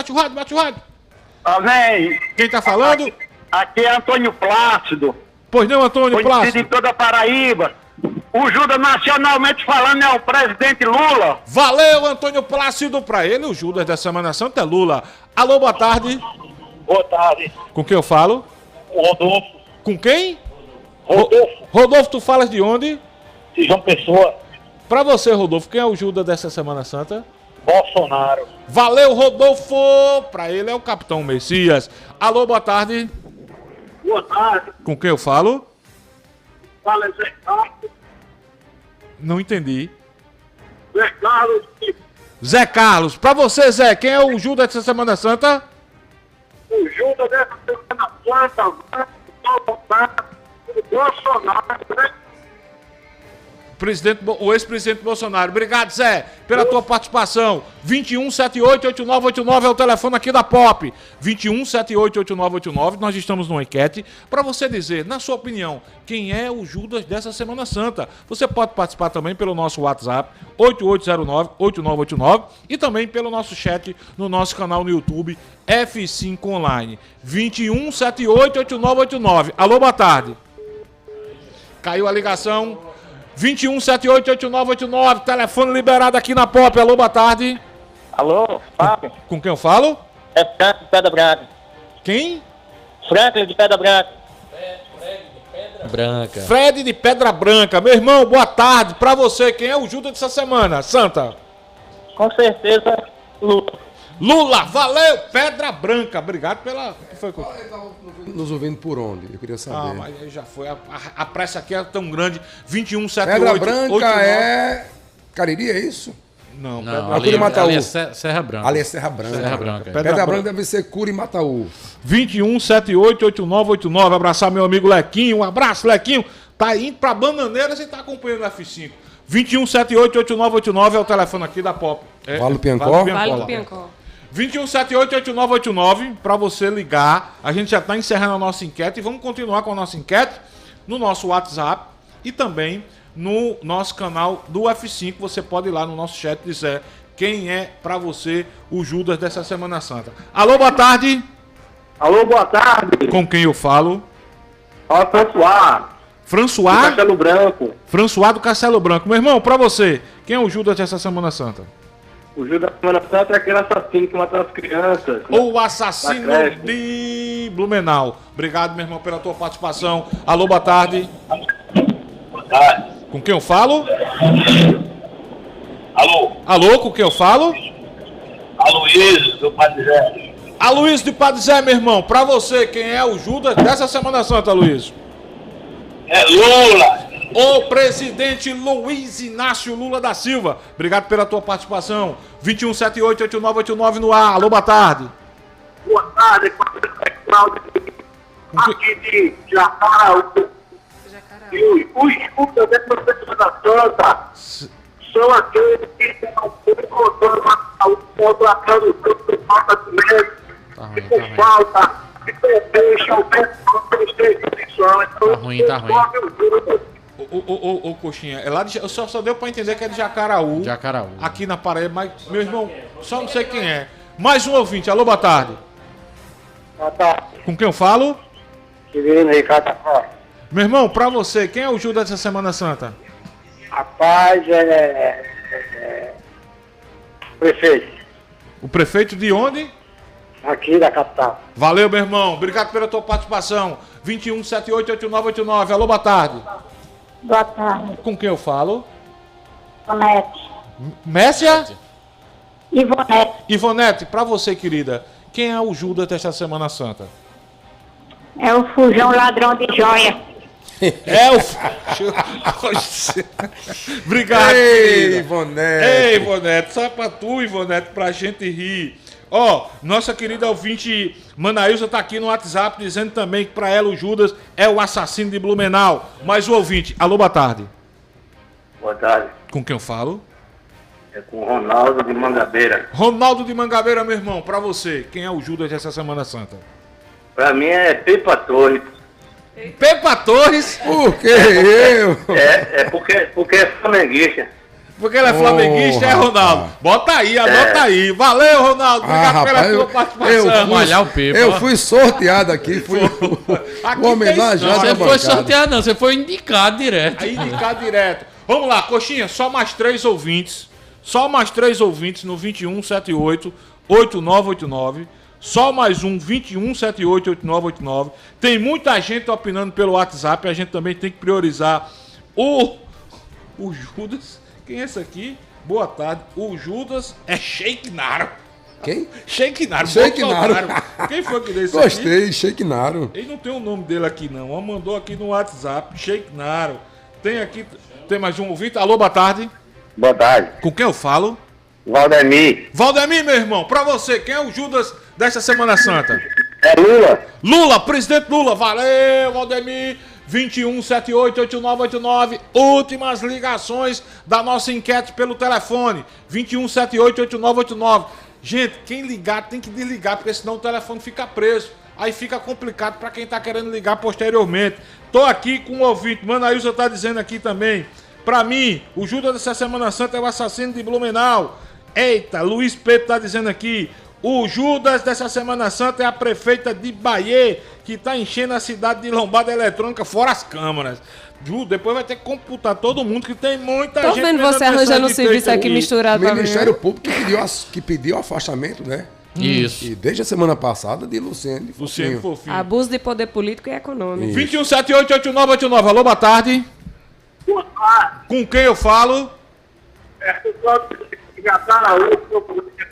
Amém. Quem tá falando? Aqui é Antônio Plácido. Pois não, Antônio Plácido. Conhecido em toda a Paraíba. O Judas, nacionalmente falando, é o presidente Lula. Valeu, Antônio Plácido. Pra ele, o Judas da Semana Santa é Lula. Alô, boa tarde. Boa tarde. Com quem eu falo? Rodolfo. Com quem? Rodolfo. Rodolfo, tu falas de onde? De João Pessoa. Pra você, Rodolfo, quem é o Judas dessa Semana Santa? Bolsonaro. Valeu, Rodolfo. Pra ele é o Capitão Messias. Alô, boa tarde. Boa tarde. Com quem eu falo? Fala, Zé Carlos. Não entendi. Zé Carlos. Zé Carlos. Pra você, Zé, quem é o Judas dessa Semana Santa? O Judas dessa Semana Santa vai o Bolsonaro, né? O ex-presidente Bolsonaro. Obrigado, Zé, pela tua participação. 21788989 é o telefone aqui da Pop. 21788989. Nós estamos numa enquete para você dizer, na sua opinião, quem é o Judas dessa Semana Santa. Você pode participar também pelo nosso WhatsApp 8809-8989 e também pelo nosso chat no nosso canal no YouTube F5 Online. 21788989. Alô, boa tarde. Caiu a ligação. 21788989, telefone liberado aqui na Pop. Alô, boa tarde. Alô, Fábio. Com quem eu falo? É Franklin de Pedra Branca. Quem? Franklin de Pedra Branca. Branca. Fred de Pedra Branca. Meu irmão, boa tarde. Pra você, quem é o Judas dessa semana? Santa? Com certeza, Lula. Lula, valeu, Pedra Branca. Obrigado pela... O que foi? Nos ouvindo por onde? Eu queria saber. Ah, mas aí já foi. A pressa aqui é tão grande. 2178. Pedra Branca é... Cariri, é isso? Não, ali é Serra Branca. Ali é Serra Branca. Serra Branca. Pedra Branca deve ser Curimataú. 21788989. Abraçar meu amigo Lequinho. Um abraço, Lequinho. Tá indo pra Bananeiras e tá acompanhando o F5. 21788989 é o telefone aqui da Pop. Vale Piancó? Vale Piancó. 21788989 para você ligar. A gente já está encerrando a nossa enquete e vamos continuar com a nossa enquete no nosso WhatsApp e também no nosso canal do F5. Você pode ir lá no nosso chat e dizer quem é para você o Judas dessa Semana Santa. Alô, boa tarde. Alô, boa tarde. Com quem eu falo? Ó, François. François? Do Castelo Branco. François do Castelo Branco. Meu irmão, para você, quem é o Judas dessa Semana Santa? O Judas da Semana Santa é aquele assassino que matou as crianças. O assassino de Blumenau. Obrigado, meu irmão, pela tua participação. Alô, boa tarde. Boa tarde. Com quem eu falo? Alô. Alô, com quem eu falo? Aloysio do Padre Zé. Aloysio do Padre Zé, meu irmão. Pra você, quem é o Judas dessa Semana Santa, Aloysio? É Lula. O presidente Luiz Inácio Lula da Silva. Obrigado pela tua participação. 21788989 no ar. Alô, boa tarde. Boa tarde, aqui de Jacaraú. E os Judas dessa Semana Santa são aqueles que estão encontrando a saúde contra a tradução por falta de médico, por falta de deixam o pessoal ter instituição. Tá ruim. Ô, Coxinha, é lá de, só deu pra entender que é de Jacaraú. Aqui na Paraíba, mas, meu irmão, só não sei quem é. Mais um ouvinte, alô, boa tarde. Boa tarde. Com quem eu falo? Divino, Ricardo. Meu irmão, pra você, quem é o Judas dessa Semana Santa? Rapaz, prefeito. O prefeito de onde? Aqui da capital. Valeu, meu irmão. Obrigado pela tua participação. 21788989. Alô, boa tarde. Boa tarde. Com quem eu falo? Ivonete. Messia? Ivonete. Ivonete, pra você, querida, quem é o Judas desta Semana Santa? É o Fujão ladrão de joia. É o... Obrigado, querida. Ivonete. Ei, Ivonete, só pra tu, Ivonete, pra gente rir. Ó, nossa querida ouvinte Manaísa tá aqui no WhatsApp dizendo também que pra ela o Judas é o assassino de Blumenau. Mas o ouvinte, alô, boa tarde. Boa tarde. Com quem eu falo? É com o Ronaldo de Mangabeira. Ronaldo de Mangabeira, meu irmão, pra você, quem é o Judas dessa Semana Santa? Pra mim é Pepa Torres. Pepa Torres? Por que eu? É porque é flamenguista. Porque ele é flamenguista, é Ronaldo. Bota aí, anota aí. Valeu, Ronaldo. Obrigado pela tua participação. Eu fui sorteado aqui, fui homenageado. Você foi sorteado, não, você foi indicado direto. Aí indicado direto. Vamos lá, Coxinha, só mais 3 ouvintes. Só mais 3 ouvintes no 2178-8989. Só mais um, 2178-8989. Tem muita gente opinando pelo WhatsApp. A gente também tem que priorizar o Judas. Quem é esse aqui? Boa tarde. O Judas é Sheik Naro. Quem? Sheik Naro. Sheik Naro. Quem foi que deu isso Gostei, aqui? Sheik Naro. Ele não tem o nome dele aqui, não. Ela mandou aqui no WhatsApp. Sheik Naro. Tem aqui... Tem mais um ouvinte. Alô, boa tarde. Boa tarde. Com quem eu falo? Valdemir. Valdemir, meu irmão. Pra você, quem é o Judas desta Semana Santa? É Lula. Lula, presidente Lula. Valeu, Valdemir. 2178-8989. Últimas ligações da nossa enquete pelo telefone. 2178-8989. Gente, quem ligar tem que desligar, porque senão o telefone fica preso. Aí fica complicado para quem tá querendo ligar posteriormente. Tô aqui com um ouvinte. Manaílson tá dizendo aqui também. Pra mim, o Judas dessa Semana Santa é o assassino de Blumenau. Eita, Luiz Pedro tá dizendo aqui. O Judas dessa Semana Santa é a prefeita de Bahia, que tá enchendo a cidade de lombada eletrônica, fora as câmaras. Ju, depois vai ter que computar todo mundo, que tem muita gente... Tô vendo você arranjando um serviço aqui misturado. O Ministério Público que pediu afastamento, né? Isso. E desde a semana passada de Luciano Fofinho. Abuso de poder político e econômico. 2178-8989. Alô, boa tarde. Boa tarde. Com quem eu falo?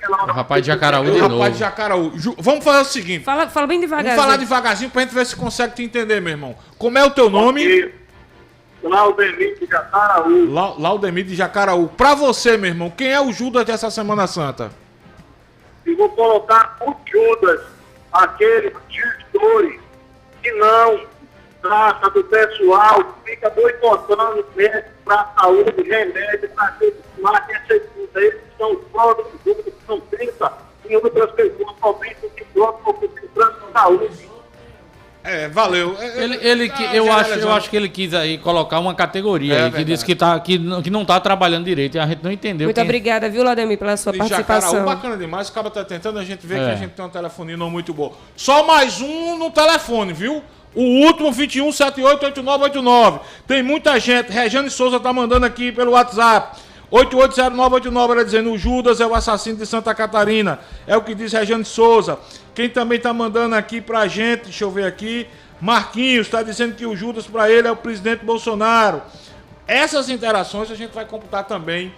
O rapaz de Jacaraú de novo. O rapaz de Jacaraú. Vamos fazer o seguinte. Fala bem devagarzinho. Vamos falar devagarzinho pra gente ver se consegue te entender, meu irmão. Como é o teu nome? Laudemir de Jacaraú. Laudemir de Jacaraú. Pra você, meu irmão, quem é o Judas dessa Semana Santa? E vou colocar o Judas, aquele gestor que não trata do pessoal, fica boicotando mesmo para a saúde, remédio, para lá, esses aí são todos os que são 30 e outras pessoas somente que gostam de saúde. Valeu. Eu acho que ele quis aí colocar uma categoria aí, que disse que não tá trabalhando direito e a gente não entendeu. Muito obrigada, viu, Laudemir, pela sua participação. Jacaraú, bacana demais, o cara tá tentando, a gente vê que a gente tem uma telefonia não muito boa. Só mais um no telefone, viu? O último, 2178-8989. Tem muita gente. Regiane Souza tá mandando aqui pelo WhatsApp. 880989, ela dizendo: o Judas é o assassino de Santa Catarina. É o que diz Regiane Souza. Quem também tá mandando aqui pra gente, deixa eu ver aqui, Marquinhos tá dizendo que o Judas pra ele é o presidente Bolsonaro. Essas interações a gente vai computar também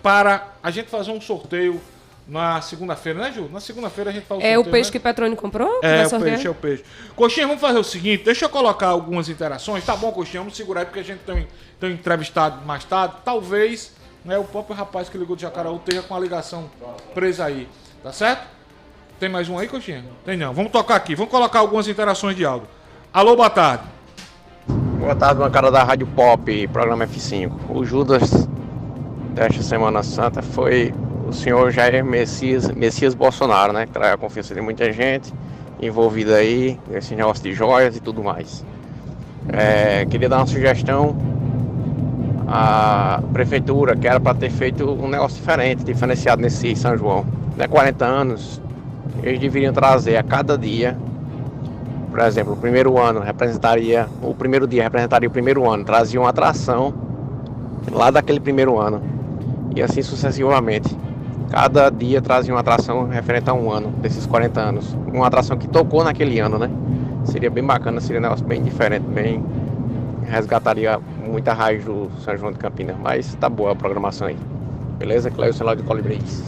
para a gente fazer um sorteio na segunda-feira, né, Ju? Na segunda-feira a gente faz o sorteio. É o peixe, né, que Petrone comprou? É o peixe. Coxinha, vamos fazer o seguinte, deixa eu colocar algumas interações. Tá bom, Coxinha, vamos segurar aí, porque a gente tem um entrevistado mais tarde. Talvez, né, o próprio rapaz que ligou de Jacaraú esteja com a ligação presa aí. Tá certo? Tem mais um aí, Coxinha? Tem não. Vamos tocar aqui. Vamos colocar algumas interações de áudio. Alô, boa tarde. Boa tarde, bancada da Rádio Pop, programa F5. O Judas desta Semana Santa foi o senhor Jair Messias Bolsonaro, né? Que traz a confiança de muita gente envolvida aí, nesse negócio de joias e tudo mais. Queria dar uma sugestão à prefeitura, que era para ter feito um negócio diferenciado nesse São João. Né, 40 anos, eles deveriam trazer a cada dia, por exemplo, o primeiro dia representaria o primeiro ano, trazia uma atração lá daquele primeiro ano, e assim sucessivamente. Cada dia trazia uma atração referente a um ano, desses 40 anos. Uma atração que tocou naquele ano, né? Seria bem bacana, seria um negócio bem diferente, bem... resgataria muita raiz do São João de Campinas. Mas tá boa a programação aí. Beleza? Cleio lá de Colibris.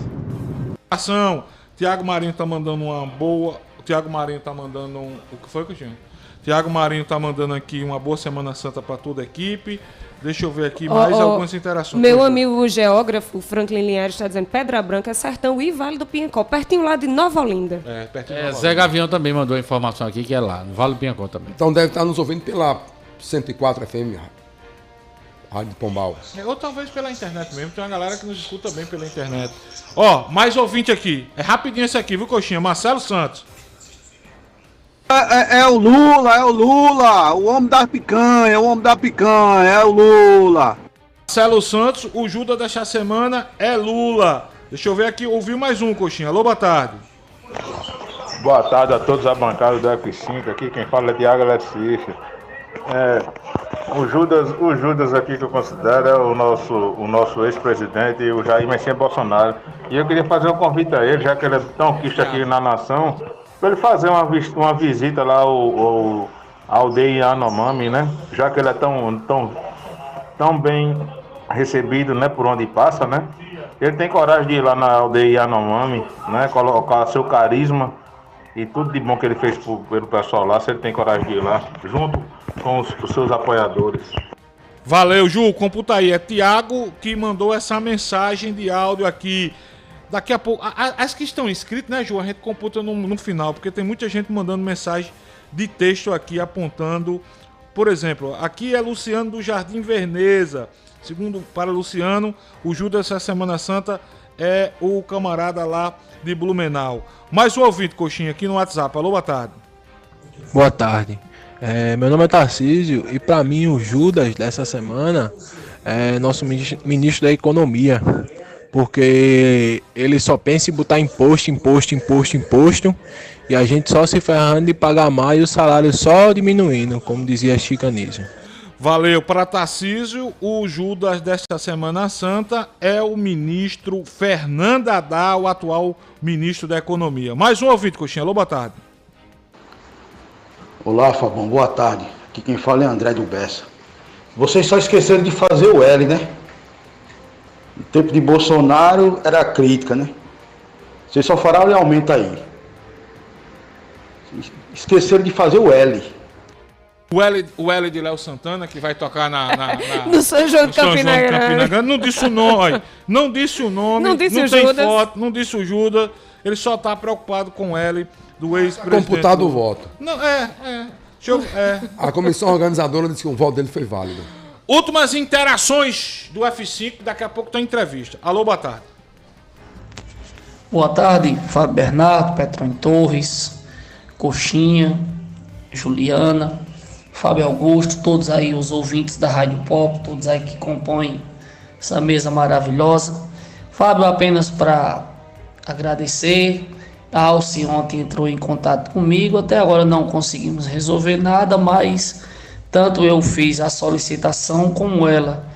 Tiago Marinho tá mandando uma boa... O Tiago Marinho tá mandando um... O que foi, Coutinho? Tiago Marinho tá mandando aqui uma boa Semana Santa para toda a equipe. Deixa eu ver aqui mais algumas interações. Meu amigo o geógrafo Franklin Linhares está dizendo Pedra Branca, Sertão e Vale do Pinhacó, pertinho lá de Nova Olinda. Pertinho de Nova Zé Gavião também mandou a informação aqui que é lá, no Vale do Pinhacó também. Então deve estar nos ouvindo pela 104 FM, Rádio Pombal. Ou talvez pela internet mesmo, tem uma galera que nos escuta bem pela internet. Mais ouvinte aqui. É rapidinho esse aqui, viu, Coxinha? Marcelo Santos. É o Lula, o homem da picanha, é o Lula. Marcelo Santos, o Judas desta semana é Lula. Deixa eu ver aqui, ouvi mais um, Coxinha. Alô, boa tarde. Boa tarde a todos a bancada do F5, aqui quem fala é Thiago Letícia. O Judas aqui que eu considero é o nosso ex-presidente, o Jair Messias Bolsonaro. E eu queria fazer um convite a ele, já que ele é tão quisto aqui na nação, para ele fazer uma visita lá à aldeia Yanomami, né? Já que ele é tão bem recebido, né, por onde passa, né? Ele tem coragem de ir lá na aldeia Yanomami, né? Colocar seu carisma e tudo de bom que ele fez pelo pessoal lá, se ele tem coragem de ir lá, junto com os seus apoiadores. Valeu, Ju, computa aí. É Tiago que mandou essa mensagem de áudio aqui. Daqui a pouco, as que estão inscritas, né, Ju, a gente computa no final, porque tem muita gente mandando mensagem de texto aqui, apontando. Por exemplo, aqui é Luciano do Jardim Verneza. Segundo para Luciano, o Judas essa Semana Santa é o camarada lá de Blumenau. Mais um ouvinte, Coxinha, aqui no WhatsApp. Alô, boa tarde. Boa tarde. Meu nome é Tarcísio e para mim o Judas dessa semana é nosso ministro da Economia, porque ele só pensa em botar imposto e a gente só se ferrando de pagar mais e o salário só diminuindo, como dizia Chico Anísio. Valeu. Para Tarcísio, o Judas desta Semana Santa é o ministro Fernando Haddad, o atual ministro da Economia. Mais um ouvinte, Coxinha. Alô, boa tarde. Olá, Fabão. Boa tarde. Aqui quem fala é André do Bessa. Vocês só esqueceram de fazer o L, né? No tempo de Bolsonaro era crítica, né? Vocês só falaram e aumenta aí. Esqueceram de fazer o L. O L de Léo Santana, que vai tocar no São João de Campina Grande. Não disse o nome, não disse o nome, não tem Judas. Foto, não disse o Judas. Ele só tá preocupado com o L do ex-presidente. Computado o voto. Não, A comissão organizadora disse que o voto dele foi válido. Últimas interações do F5, daqui a pouco tem entrevista. Alô, boa tarde. Boa tarde, Fábio Bernardo, Petrônio Torres, Coxinha, Juliana, Fábio Augusto, todos aí os ouvintes da Rádio Pop, todos aí que compõem essa mesa maravilhosa. Fábio, apenas para agradecer. A Alci ontem entrou em contato comigo, até agora não conseguimos resolver nada, mas tanto eu fiz a solicitação como ela.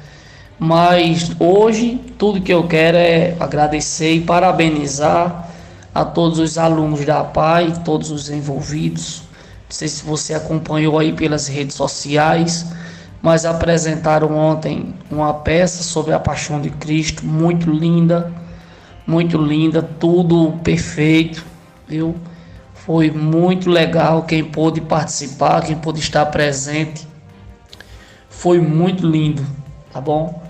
Mas hoje tudo que eu quero é agradecer e parabenizar a todos os alunos da APAE, todos os envolvidos. Não sei se você acompanhou aí pelas redes sociais, mas apresentaram ontem uma peça sobre a Paixão de Cristo, muito linda, tudo perfeito, viu? Foi muito legal quem pôde participar, quem pôde estar presente. Foi muito lindo, tá bom?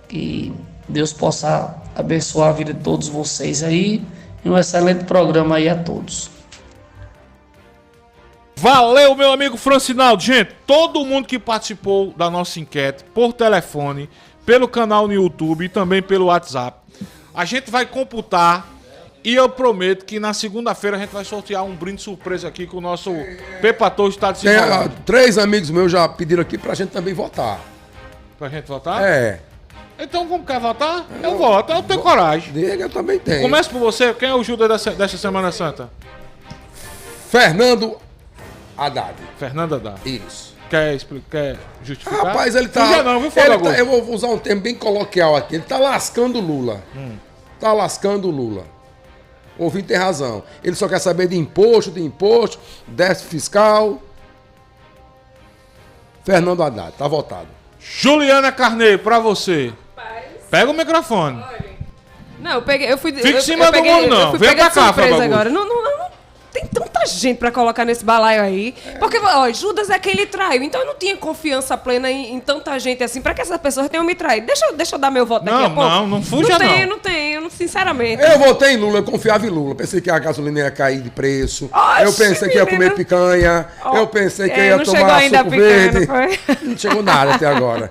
Que Deus possa abençoar a vida de todos vocês aí e um excelente programa aí a todos. Valeu, meu amigo Francinaldo. Gente, todo mundo que participou da nossa enquete por telefone, pelo canal no YouTube e também pelo WhatsApp, a gente vai computar e eu prometo que na segunda-feira a gente vai sortear um brinde surpresa aqui com o nosso Pepa Torres está de 3 amigos meus já pediram aqui pra gente também votar. Pra gente votar? É. Então, como quer votar? Eu voto, eu tenho coragem. Eu também tenho. Começa por você, quem é o Judas dessa Semana Santa? Fernando Haddad. Fernando Haddad. Isso. Quer justificar? Rapaz, ele tá... eu vou usar um termo bem coloquial aqui. Ele tá lascando o Lula. Tá lascando o Lula. O ouvinte tem razão. Ele só quer saber de imposto, déficit fiscal. Fernando Haddad, tá votado. Juliana Carneiro, pra você. Pega o microfone. Não, eu fui... Fica em cima do mundo, não. Vem pra cá, Fábio. Agora. Não tem tanta gente pra colocar nesse balaio aí. Porque, ó, Judas é quem ele traiu. Então eu não tinha confiança plena em tanta gente assim pra que essas pessoas tenham me traído. Deixa eu dar meu voto daqui a pouco. Não fuja não. Não tenho, sinceramente. Eu votei em Lula, eu confiava em Lula. Pensei que a gasolina ia cair de preço. Oxe, eu pensei que ia comer picanha. Eu pensei que ia tomar suco verde. Não chegou nada até agora.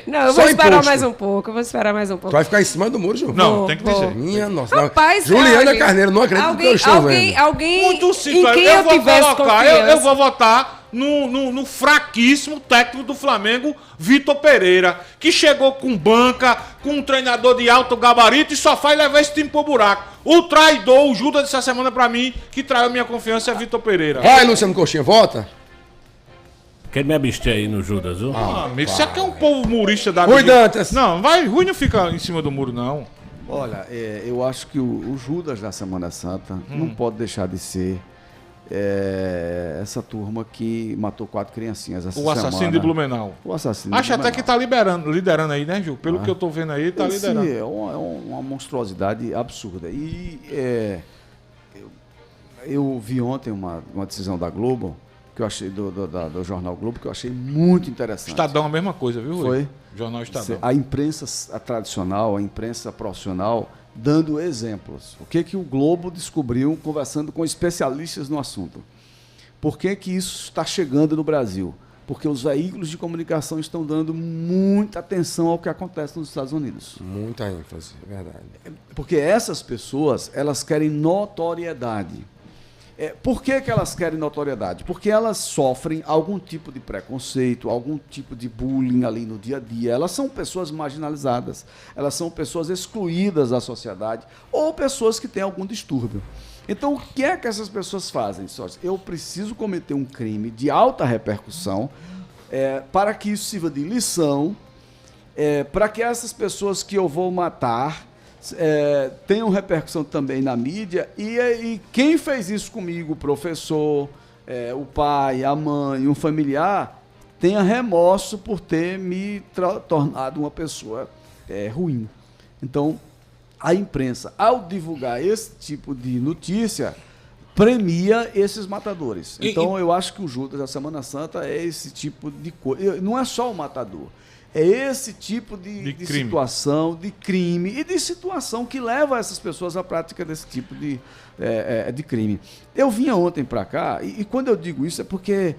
Não, eu vou esperar mais um pouco. Tu vai ficar em cima do muro, Ju? Não, tem que dizer. Minha nossa. Rapaz, Juliana Carneiro, não acredito que eu estou vendo. Alguém muito simples. em quem eu tivesse confiança. Eu vou votar no fraquíssimo técnico do Flamengo, Vitor Pereira, que chegou com banca, com um treinador de alto gabarito e só faz levar esse time pro buraco. O traidor, o Judas dessa semana pra mim, que traiu a minha confiança é Vitor Pereira. Vai, Luciano Coxinha, vota. Quer me abster aí no Judas, viu? Amigo, você quer um povo murista da Rui Dantas. Não, Rui não fica em cima do muro, não. Olha, eu acho que o Judas da Semana Santa não pode deixar de ser essa turma que matou 4 criancinhas essa semana. O assassino de Blumenau. O assassino Acho de até Blumenau. que tá liderando aí, né, Ju? Pelo que eu tô vendo aí, tá liderando. É uma monstruosidade absurda. E eu vi ontem uma decisão da Globo, que eu achei do Jornal Globo, que eu achei muito interessante. Estadão a mesma coisa, viu, Rui? Foi? Jornal Estadão. A imprensa tradicional, a imprensa profissional, dando exemplos. O que o Globo descobriu conversando com especialistas no assunto? Por que isso está chegando no Brasil? Porque os veículos de comunicação estão dando muita atenção ao que acontece nos Estados Unidos. Muita ênfase, é verdade. Porque essas pessoas, elas querem notoriedade. Por que elas querem notoriedade? Porque elas sofrem algum tipo de preconceito, algum tipo de bullying ali no dia a dia. Elas são pessoas marginalizadas, elas são pessoas excluídas da sociedade ou pessoas que têm algum distúrbio. Então, o que é que essas pessoas fazem? Eu preciso cometer um crime de alta repercussão para que isso sirva de lição, para que essas pessoas que eu vou matar tenham repercussão também na mídia, e quem fez isso comigo, o professor, o pai, a mãe, um familiar, tenha remorso por ter me tornado uma pessoa ruim. Então, a imprensa, ao divulgar esse tipo de notícia, premia esses matadores. Então, eu acho que o Judas da Semana Santa é esse tipo de coisa. Não é só o matador. É esse tipo de situação, de crime e de situação que leva essas pessoas à prática desse tipo de crime. Eu vinha ontem para cá, e quando eu digo isso é porque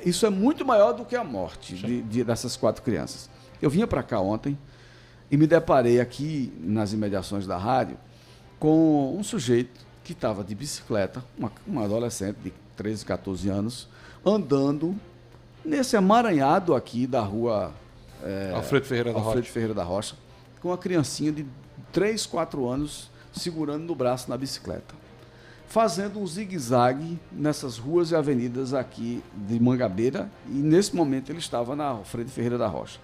isso é muito maior do que a morte dessas 4 crianças. Eu vinha para cá ontem e me deparei aqui nas imediações da rádio com um sujeito que estava de bicicleta, uma adolescente de 13, 14 anos, andando nesse amaranhado aqui da rua Alfredo Ferreira da Rocha, com uma criancinha de 3, 4 anos segurando no braço na bicicleta, fazendo um zigue-zague nessas ruas e avenidas aqui de Mangabeira, e nesse momento ele estava na Alfredo Ferreira da Rocha.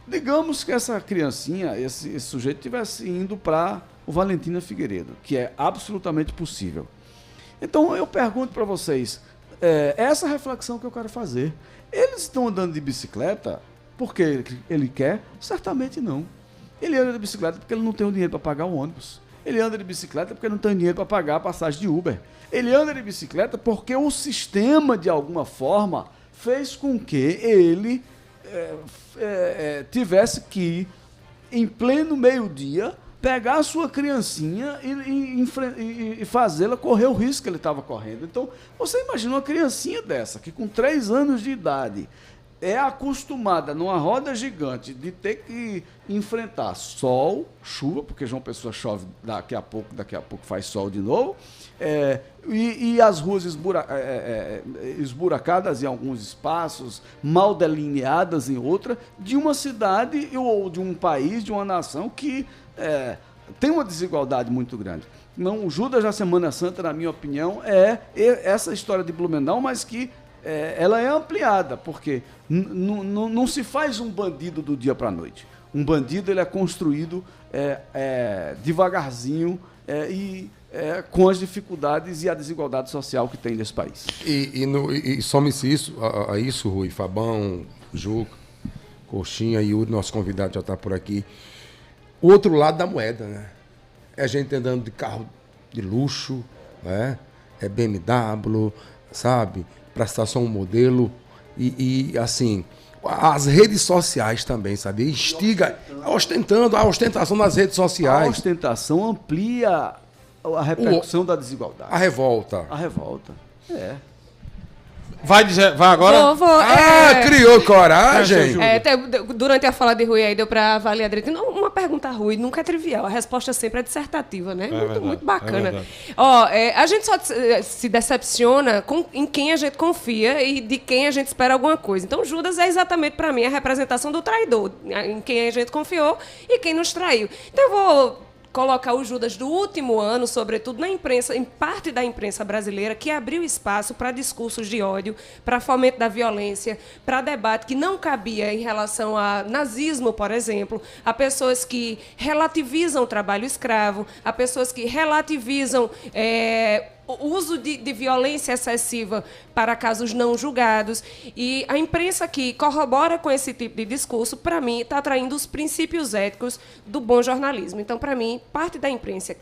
Digamos que essa criancinha, esse sujeito, estivesse indo para o Valentina Figueiredo, que é absolutamente possível. Então eu pergunto para vocês, essa reflexão que eu quero fazer. Eles estão andando de bicicleta porque ele quer? Certamente não. Ele anda de bicicleta porque ele não tem o dinheiro para pagar o ônibus. Ele anda de bicicleta porque não tem dinheiro para pagar a passagem de Uber. Ele anda de bicicleta porque o sistema, de alguma forma, fez com que ele tivesse que, em pleno meio-dia, pegar a sua criancinha e fazê-la correr o risco que ele estava correndo. Então, você imagina uma criancinha dessa, que com 3 anos de idade é acostumada numa roda gigante de ter que enfrentar sol, chuva, porque João Pessoa chove daqui a pouco faz sol de novo, e as ruas esburacadas em alguns espaços, mal delineadas em outra, de uma cidade ou de um país, de uma nação que tem uma desigualdade muito grande. Não, o Judas da Semana Santa, na minha opinião, é essa história de Blumenau, mas que ela é ampliada, porque não se faz um bandido do dia para a noite. Um bandido ele é construído devagarzinho com as dificuldades e a desigualdade social que tem nesse país. E some-se isso, Rui, Fabão, Juca, Coxinha e Yuri, nosso convidado já está por aqui. O outro lado da moeda, né? É gente andando de carro de luxo, né? É BMW, sabe? Prestação modelo e assim, as redes sociais também, sabe? Instiga, ostentando, a ostentação nas redes sociais. A ostentação amplia a repercussão da desigualdade. A revolta. A revolta, Vai agora? Vou. Criou coragem? Durante a fala de Rui aí deu pra avaliar direito. Não, uma pergunta, Rui, nunca é trivial. A resposta sempre é dissertativa, né? Muito bacana. A gente só se decepciona em quem a gente confia e de quem a gente espera alguma coisa. Então, Judas é exatamente, pra mim, a representação do traidor. Em quem a gente confiou e quem nos traiu. Então, eu vou colocar o Judas do último ano, sobretudo na imprensa, em parte da imprensa brasileira, que abriu espaço para discursos de ódio, para fomento da violência, para debate que não cabia em relação a nazismo, por exemplo, a pessoas que relativizam o trabalho escravo, a pessoas que relativizam o uso de violência excessiva para casos não julgados. E a imprensa que corrobora com esse tipo de discurso, para mim, está traindo os princípios éticos do bom jornalismo. Então, para mim, parte da imprensa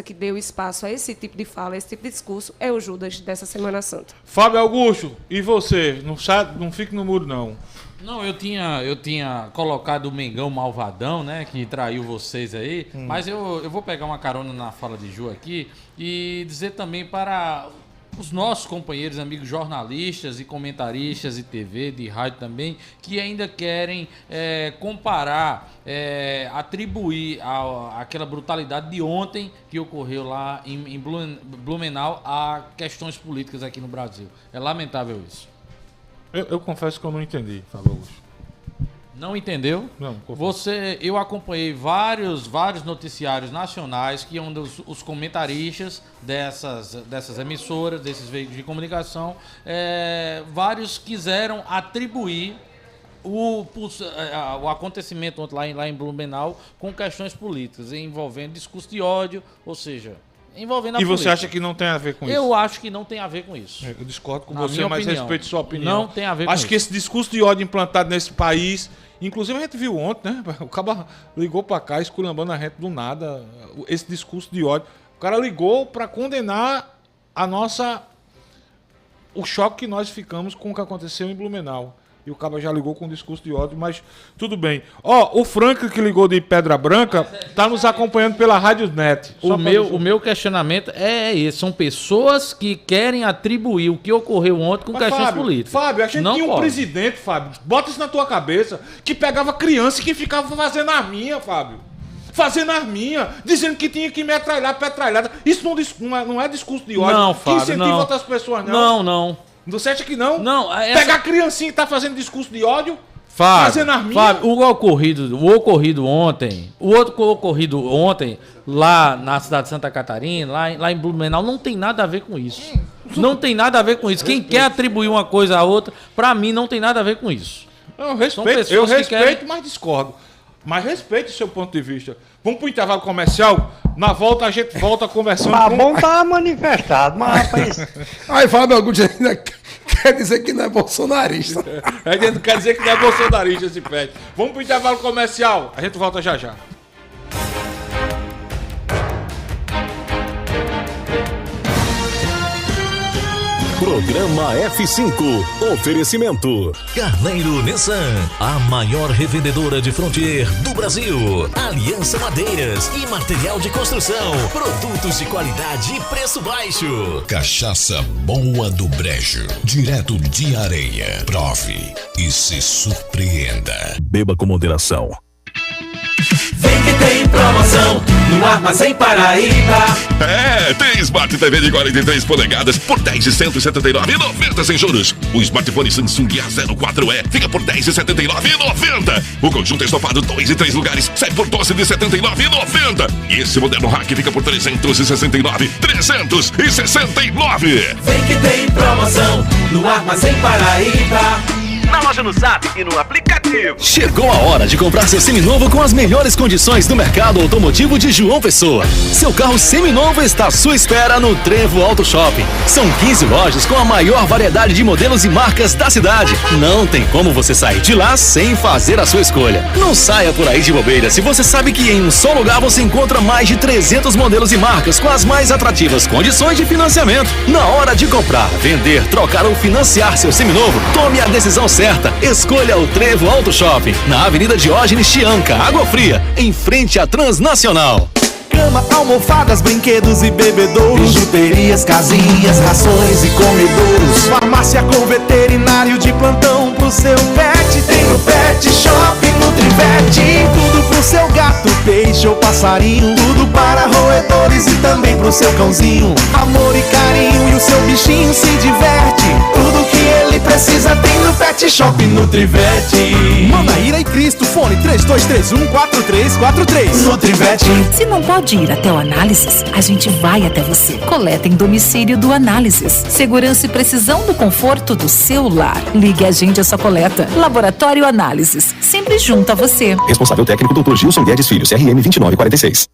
que deu espaço a esse tipo de fala, a esse tipo de discurso, é o Judas dessa Semana Santa. Fábio Augusto, e você? Não fique no muro, não. Não, eu tinha colocado o Mengão malvadão, né, que traiu vocês aí, mas eu vou pegar uma carona na fala de Ju aqui e dizer também para os nossos companheiros, amigos jornalistas e comentaristas de TV, de rádio também, que ainda querem comparar, atribuir aquela brutalidade de ontem que ocorreu lá em Blumenau a questões políticas aqui no Brasil. É lamentável isso. Eu confesso que eu não entendi, Fábio Augusto. Não entendeu? Não. Eu acompanhei vários noticiários nacionais que onde os comentaristas dessas emissoras, desses veículos de comunicação, vários quiseram atribuir o acontecimento ontem lá em Blumenau com questões políticas, envolvendo discurso de ódio, ou seja, envolvendo a política. E você acha que não tem a ver com isso? Eu acho que não tem a ver com isso. Eu discordo com você, mas respeito sua opinião. Não tem a ver com isso. Acho que esse discurso de ódio implantado nesse país, inclusive a gente viu ontem, né? O cara ligou pra cá, esculhambando a gente do nada, esse discurso de ódio. O cara ligou pra condenar o choque que nós ficamos com o que aconteceu em Blumenau. E o cara já ligou com um discurso de ódio, mas tudo bem. O Franklin, que ligou de Pedra Branca, tá nos acompanhando pela Rádio Net. O meu questionamento é esse. São pessoas que querem atribuir o que ocorreu ontem com questões políticas. Fábio, a gente tinha um presidente, Fábio, bota isso na tua cabeça, que pegava criança e que ficava fazendo arminha, Fábio. Fazendo arminha, dizendo que tinha que metralhar, petralhada. Isso não é discurso de ódio. Não, Fábio, que incentiva outras pessoas, não. Você acha que não? Não. Pegar a criancinha que tá fazendo discurso de ódio, fazendo arminha. Fábio, o ocorrido ontem, lá na cidade de Santa Catarina, lá em Blumenau, não tem nada a ver com isso. Não tem nada a ver com isso. Quem quer atribuir uma coisa a outra, pra mim, não tem nada a ver com isso. Eu respeito, mas discordo. Mas respeito o seu ponto de vista. Vamos pro intervalo comercial. Na volta a gente volta conversando. Tá bom, tá manifestado, mas rapaz. Aí Fábio Augusto ainda quer dizer que não é bolsonarista. A gente quer dizer que não é bolsonarista esse pede. Vamos pro intervalo comercial. A gente volta já já. Programa F5. Oferecimento. Carneiro Nissan, a maior revendedora de Frontier do Brasil. Aliança Madeiras e Material de Construção. Produtos de qualidade e preço baixo. Cachaça Boa do Brejo. Direto de Areia. Prove e se surpreenda. Beba com moderação. Vem que tem promoção no Armazém Paraíba. Tem Smart TV de 43 polegadas por R$10.179,90 sem juros. O smartphone Samsung A04E fica por R$10.079,90. O conjunto estofado 2 e 3 lugares sai por R$12,79,90. E esse moderno hack fica por R$369,369. Vem que tem promoção no Armazém Paraíba. Na loja no Zap e no aplicativo. Chegou a hora de comprar seu seminovo com as melhores condições do mercado automotivo de João Pessoa. Seu carro seminovo está à sua espera no Trevo Auto Shopping. São 15 lojas com a maior variedade de modelos e marcas da cidade. Não tem como você sair de lá sem fazer a sua escolha. Não saia por aí de bobeira se você sabe que em um só lugar você encontra mais de 300 modelos e marcas com as mais atrativas condições de financiamento. Na hora de comprar, vender, trocar ou financiar seu seminovo, tome a decisão certa. Escolha o Trevo Auto Shopping, na Avenida Diógenes Chianca, Água Fria, em frente à Transnacional. cama, almofadas, brinquedos e bebedouros, bijuterias, casinhas, rações e comedouros, farmácia com veterinário de plantão pro seu pet. Tem no Pet Shop Nutrivete, tudo pro seu gato, peixe ou passarinho, tudo para roedores e também pro seu cãozinho. Amor e carinho e o seu bichinho se diverte, tudo que ele precisa tem no Pet Shop Nutrivete. Manaíra e Cristo, fone 3231-4343. Nutrivete. Se não pode ir até o Análises, a gente vai até você. Coleta em domicílio do Análises. Segurança e precisão do conforto do seu lar. Ligue e agende a sua coleta. Laboratório Análises, sempre junto a você. Responsável técnico Dr. Gilson Guedes Filho, CRM 2946.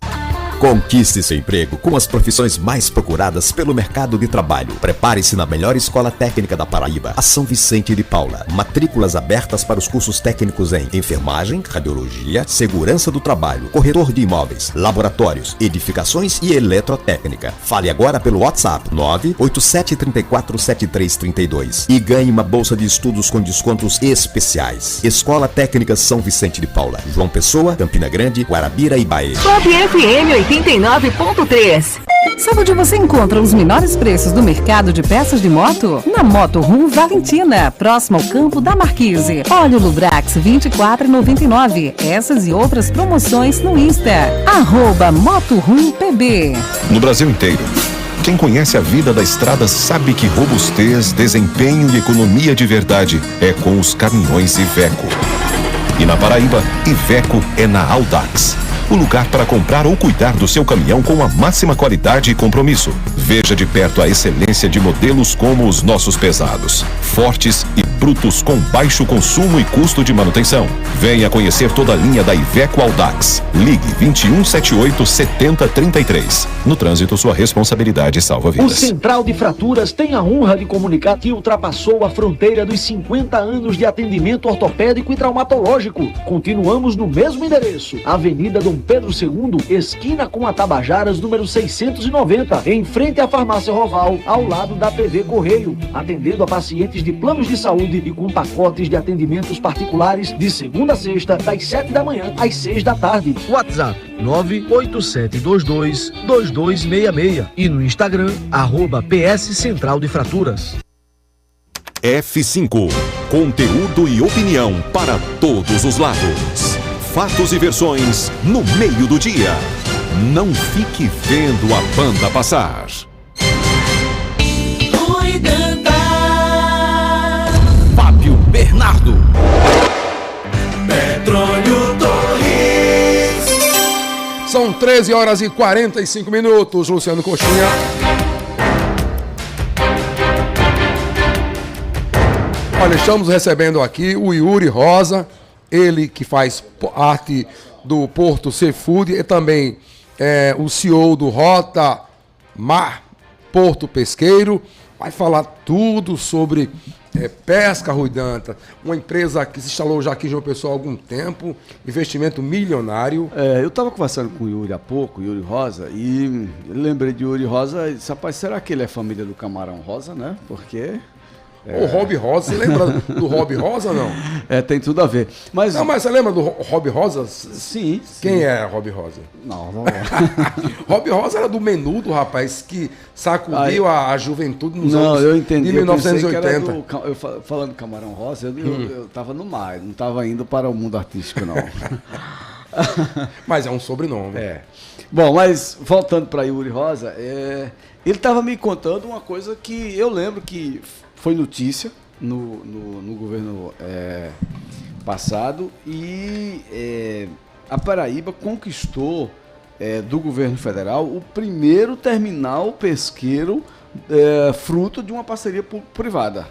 Conquiste seu emprego com as profissões mais procuradas pelo mercado de trabalho. Prepare-se na melhor escola técnica da Paraíba, a São Vicente de Paula. Matrículas abertas para os cursos técnicos em enfermagem, radiologia, segurança do trabalho, corretor de imóveis, laboratórios, edificações e eletrotécnica. Fale agora pelo WhatsApp 987347332 e ganhe uma bolsa de estudos com descontos especiais. Escola Técnica São Vicente de Paula, João Pessoa, Campina Grande, Guarabira e Bahia. Pop FM 89.3. Sabe onde você encontra os menores preços do mercado de peças de moto? Na Motorhome Valentina, próximo ao campo da Marquise. Óleo Lubrax 24,99. Essas e outras promoções no Insta. @MotorhomePB. No Brasil inteiro, quem conhece a vida da estrada sabe que robustez, desempenho e economia de verdade é com os caminhões Iveco. E na Paraíba, Iveco é na Audax. O lugar para comprar ou cuidar do seu caminhão com a máxima qualidade e compromisso. Veja de perto a excelência de modelos como os nossos pesados, fortes e brutos com baixo consumo e custo de manutenção. Venha conhecer toda a linha da Iveco Audax. Ligue 2178-7033. No trânsito, sua responsabilidade salva O vidas. Central de Fraturas tem a honra de comunicar que ultrapassou a fronteira dos 50 anos de atendimento ortopédico e traumatológico. Continuamos no mesmo endereço, Avenida Dom Pedro II, esquina com a Tabajaras, número 690, em frente à Farmácia Roval, ao lado da TV Correio, atendendo a pacientes de planos de saúde e com pacotes de atendimentos particulares de segunda a sexta, das 7 da manhã às 6 da tarde. WhatsApp 987222266 e no Instagram @PS Central de Fraturas. F5. Conteúdo e opinião para todos os lados. Fatos e versões no meio do dia. Não fique vendo a banda passar. Fábio Bernardo. Petróleo Torres. São 13h45, Luciano Coxinha. Olha, estamos recebendo aqui o Yuri Rosa, ele que faz parte do Porto Seafood e também é o CEO do Rota Mar Porto Pesqueiro. Vai falar tudo sobre pesca, Rui Dantas, uma empresa que se instalou já aqui em João Pessoa há algum tempo, investimento milionário. Eu estava conversando com o Yuri há pouco, Yuri Rosa, e lembrei de Yuri Rosa e disse, rapaz, será que ele é família do Camarão Rosa, né? Porque... O Rob Rosa, você lembra do Rob Rosa, não? Tem tudo a ver. Mas você lembra do Rob Rosa? Sim. Quem é Rob Rosa? Não. Rob Rosa era do Menudo, rapaz, que sacudiu a juventude nos anos eu entendi, de 1980. Eu falando do Camarão Rosa, eu estava no mar, não estava indo para o mundo artístico, não. Mas é um sobrenome. Bom, mas voltando para Yuri Rosa, ele estava me contando uma coisa que eu lembro que foi notícia no governo passado e a Paraíba conquistou do governo federal o primeiro terminal pesqueiro fruto de uma parceria privada.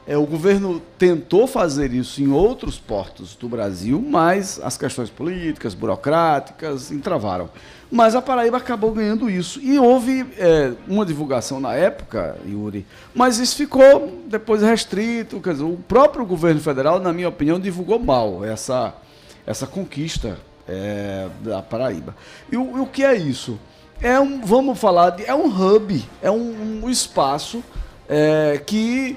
O governo tentou fazer isso em outros portos do Brasil, mas as questões políticas, burocráticas, entravaram. Mas a Paraíba acabou ganhando isso. E houve uma divulgação na época, Yuri, mas isso ficou depois restrito. Quer dizer, o próprio governo federal, na minha opinião, divulgou mal essa conquista da Paraíba. E o que é isso? É um hub, é um espaço que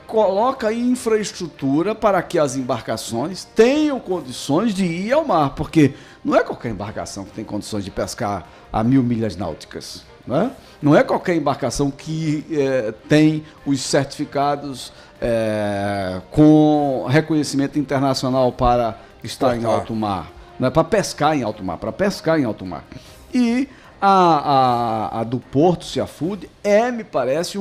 coloca infraestrutura para que as embarcações tenham condições de ir ao mar, porque não é qualquer embarcação que tem condições de pescar a 1000 milhas náuticas, né? Não é qualquer embarcação que tem os certificados com reconhecimento internacional para estar em alto mar, não é para pescar em alto mar, para pescar em alto mar. E a do Porto Seafood me parece,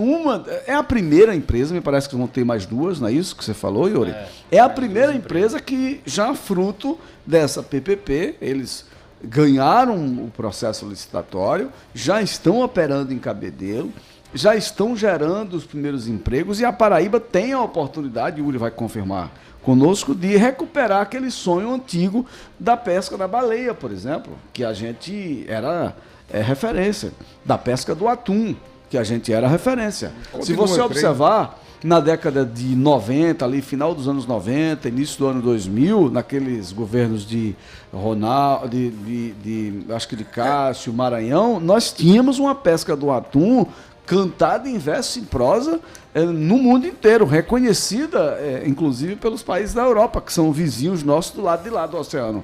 é a primeira empresa, me parece que vão ter mais duas, não é isso que você falou, Yuri? É a primeira empresa que já fruto dessa PPP, eles ganharam o processo licitatório, já estão operando em Cabedelo, já estão gerando os primeiros empregos e a Paraíba tem a oportunidade, Yuri vai confirmar conosco, de recuperar aquele sonho antigo da pesca da baleia, por exemplo, que a gente era referência, da pesca do atum, que a gente era referência. Se você observar, na década de 90, ali final dos anos 90, início do ano 2000, naqueles governos de Ronaldo, acho que de Cássio, Maranhão, nós tínhamos uma pesca do atum cantada em verso e prosa no mundo inteiro, reconhecida inclusive pelos países da Europa, que são vizinhos nossos do lado de lá do oceano.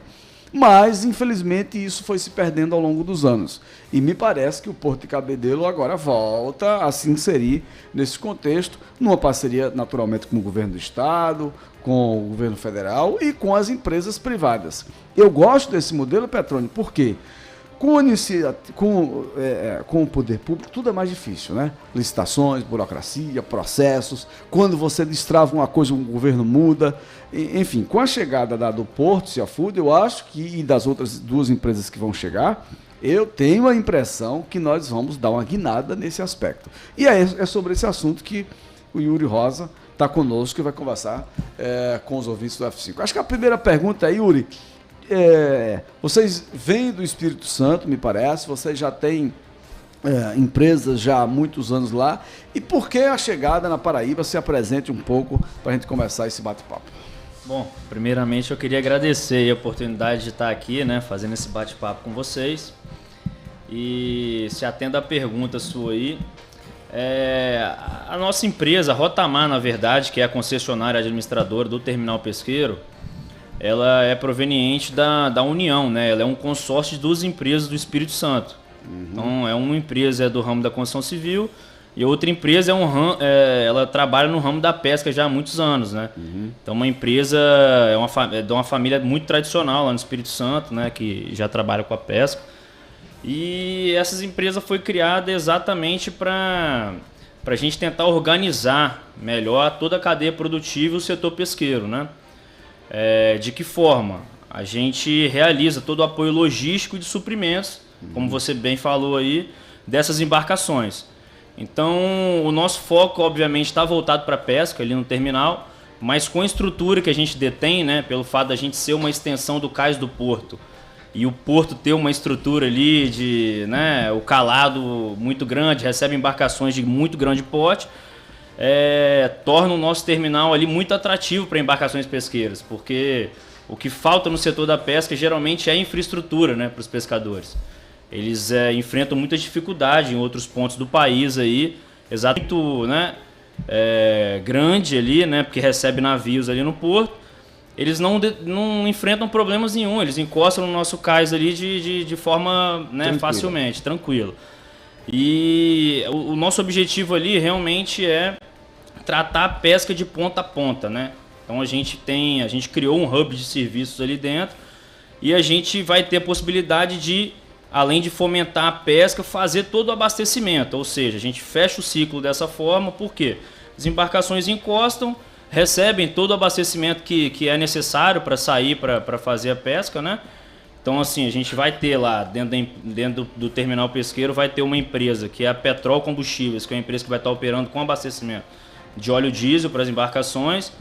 Mas, infelizmente, isso foi se perdendo ao longo dos anos. E me parece que o Porto de Cabedelo agora volta a se inserir nesse contexto, numa parceria, naturalmente, com o governo do Estado, com o governo federal e com as empresas privadas. Eu gosto desse modelo, Petrônio, por quê? Com o poder público, tudo é mais difícil, né? Licitações, burocracia, processos. Quando você destrava uma coisa, o governo muda. Enfim, com a chegada do Porto Seafood, eu acho que, e das outras duas empresas que vão chegar, eu tenho a impressão que nós vamos dar uma guinada nesse aspecto. E é sobre esse assunto que o Yuri Rosa está conosco e vai conversar com os ouvintes do F5. Acho que a primeira pergunta é, Yuri, vocês vêm do Espírito Santo, me parece, vocês já têm empresas já há muitos anos lá, e por que a chegada na Paraíba? Se apresente um pouco para a gente começar esse bate-papo. Bom, primeiramente eu queria agradecer a oportunidade de estar aqui, né, fazendo esse bate-papo com vocês, e se atenda à pergunta sua aí, a nossa empresa, a Rotamar, na verdade, que é a concessionária administradora do terminal pesqueiro, ela é proveniente da União, né? Ela é um consórcio de duas empresas do Espírito Santo. Então, uma empresa é do ramo da construção civil e outra empresa ela trabalha no ramo da pesca já há muitos anos, né? Então, uma empresa é de uma família muito tradicional lá no Espírito Santo, né? Que já trabalha com a pesca. E essas empresas foi criada exatamente para a gente tentar organizar melhor toda a cadeia produtiva e o setor pesqueiro, né? De que forma? A gente realiza todo o apoio logístico e de suprimentos, como você bem falou aí, dessas embarcações. Então, o nosso foco, obviamente, está voltado para a pesca ali no terminal, mas com a estrutura que a gente detém, né, pelo fato da gente ser uma extensão do cais do porto, e o porto ter uma estrutura ali de, né, o calado muito grande, recebe embarcações de muito grande porte, torna o nosso terminal ali muito atrativo para embarcações pesqueiras, porque o que falta no setor da pesca geralmente é infraestrutura, né, para os pescadores. Eles enfrentam muita dificuldade em outros pontos do país aí, muito, né, grande ali, né, porque recebe navios ali no porto. Eles não enfrentam problemas nenhum, eles encostam no nosso cais ali de forma, né, facilmente, tranquilo. E o nosso objetivo ali realmente é tratar a pesca de ponta a ponta, né? Então a gente criou um hub de serviços ali dentro e a gente vai ter a possibilidade de, além de fomentar a pesca, fazer todo o abastecimento, ou seja, a gente fecha o ciclo dessa forma, porque as embarcações encostam, recebem todo o abastecimento que é necessário para sair, para fazer a pesca, né? Então, assim, a gente vai ter lá, dentro do terminal pesqueiro, vai ter uma empresa que é a Petrol Combustíveis, que é uma empresa que vai estar operando com abastecimento de óleo diesel para as embarcações.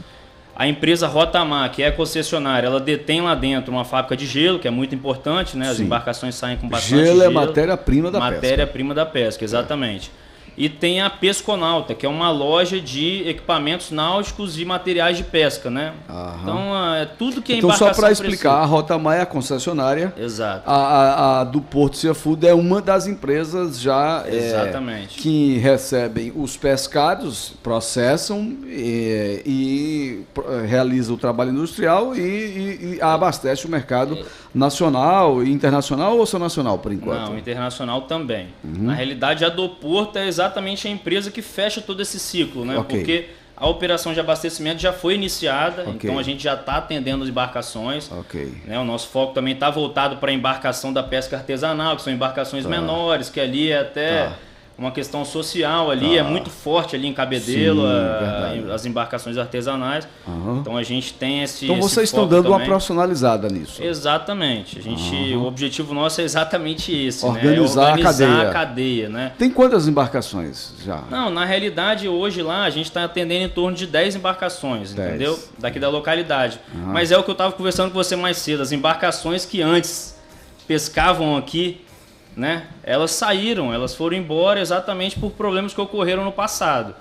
A empresa Rotamar, que é a concessionária, ela detém lá dentro uma fábrica de gelo, que é muito importante, né? As embarcações saem com bastante gelo. Gelo é matéria-prima da pesca. Matéria-prima da pesca, exatamente. E tem a Pesconauta, que é uma loja de equipamentos náuticos e materiais de pesca, né? Então, é tudo que é embarcação Então, só para explicar, a Rota Mar é a concessionária. Exato. A do Porto Seafood é uma das empresas já Exatamente. Que recebem os pescados, processam e realizam o trabalho industrial e abastece o mercado nacional e internacional ou só nacional, por enquanto? Não, internacional também. Na realidade, a do Porto é exatamente a empresa que fecha todo esse ciclo, né? Ok. Porque a operação de abastecimento já foi iniciada, então a gente já está atendendo as embarcações. Né? O nosso foco também está voltado para a embarcação da pesca artesanal, que são embarcações menores, que ali é até uma questão social ali, é muito forte ali em Cabedelo, as embarcações artesanais. Então a gente tem esse Então vocês foco estão dando também. uma profissionalizada nisso. Exatamente. O objetivo nosso é exatamente esse, Organizar, né? a cadeia, né? Tem quantas embarcações já? Não, na realidade, hoje lá a gente está atendendo em torno de 10 embarcações, entendeu? Daqui da localidade. Mas é o que eu estava conversando com você mais cedo. As embarcações que antes pescavam aqui, né? Elas saíram, elas foram embora exatamente por problemas que ocorreram no passado.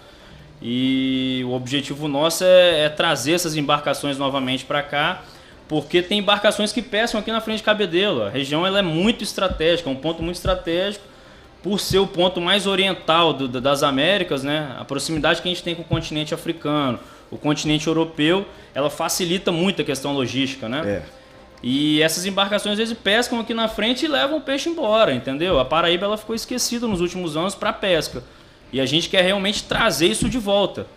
E o objetivo nosso é trazer essas embarcações novamente para cá, porque tem embarcações que pescam aqui na frente de Cabedelo. A região ela é muito estratégica, é um ponto muito estratégico, por ser o ponto mais oriental das Américas, né? A proximidade que a gente tem com o continente africano, o continente europeu, ela facilita muito a questão logística, né? E essas embarcações às vezes pescam aqui na frente e levam o peixe embora, entendeu? A Paraíba ela ficou esquecida nos últimos anos para pesca. E a gente quer realmente trazer isso de volta.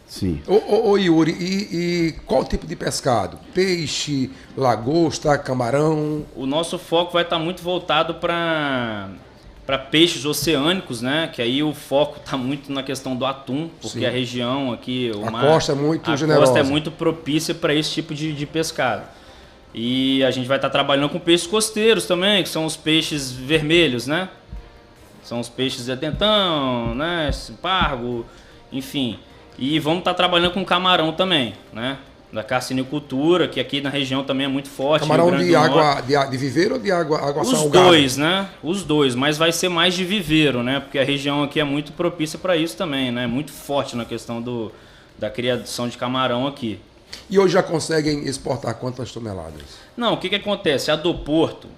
Sim. Ô Yuri, e qual tipo de pescado? Peixe, lagosta, camarão? O nosso foco vai estar muito voltado para peixes oceânicos, né? Que aí o foco está muito na questão do atum, porque Sim. a região aqui, costa é muito generosa. A costa é muito propícia para esse tipo de pescado. E a gente vai estar trabalhando com peixes costeiros também, que são os peixes vermelhos, né? São os peixes de dentão, né? Pargo, enfim. E vamos estar trabalhando com camarão também, né? Da carcinicultura, que aqui na região também é muito forte. Camarão de água de viveiro ou de água salgada? Os dois, né? Os dois, mas vai ser mais de viveiro, né? Porque a região aqui é muito propícia para isso também, né? Muito forte na questão da criação de camarão aqui. E hoje já conseguem exportar quantas toneladas? Não, o que acontece? A do Porto,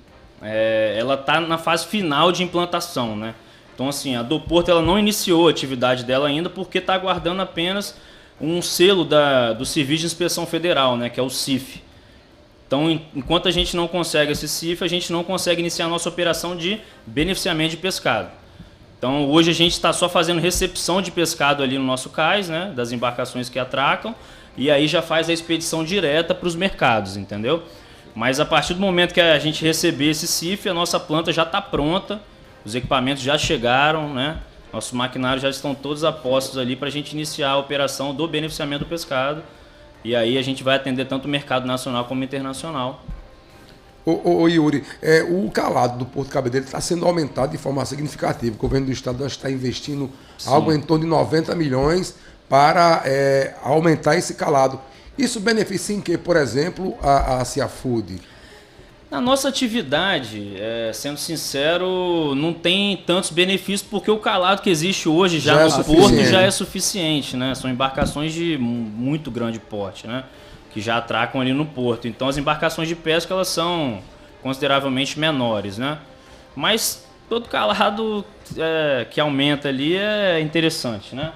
ela está na fase final de implantação, né? Então, assim, a do Porto ela não iniciou a atividade dela ainda porque está aguardando apenas um selo do Serviço de Inspeção Federal, né? Que é o CIF. Então, enquanto a gente não consegue esse CIF, a gente não consegue iniciar a nossa operação de beneficiamento de pescado. Então, hoje a gente está só fazendo recepção de pescado ali no nosso cais, né? Das embarcações que atracam. E aí já faz a expedição direta para os mercados, entendeu? Mas a partir do momento que a gente receber esse CIF, a nossa planta já está pronta, os equipamentos já chegaram, né? Nossos maquinários já estão todos a postos ali para a gente iniciar a operação do beneficiamento do pescado. E aí a gente vai atender tanto o mercado nacional como internacional. Ô Yuri, o calado do Porto Cabedelo está sendo aumentado de forma significativa. O governo do estado está investindo algo em torno de 90 milhões para aumentar esse calado. Isso beneficia em que, por exemplo, a Seafood? Na nossa atividade, sendo sincero, não tem tantos benefícios porque o calado que existe hoje já no porto já é suficiente, né? São embarcações de muito grande porte, né? Que já atracam ali no porto. Então as embarcações de pesca elas são consideravelmente menores, né? Mas todo calado que aumenta ali é interessante, né?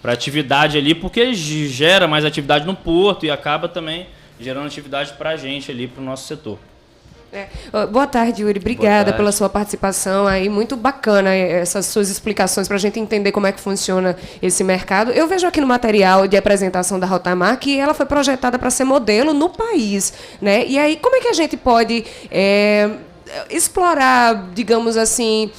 Para atividade ali, porque gera mais atividade no porto e acaba também gerando atividade para a gente ali, para o nosso setor. Boa tarde, Yuri. Obrigada pela sua participação aí. Muito bacana essas suas explicações para a gente entender como é que funciona esse mercado. Eu vejo aqui no material de apresentação da Rota Mar que ela foi projetada para ser modelo no país, né? E aí, como é que a gente pode explorar, digamos assim,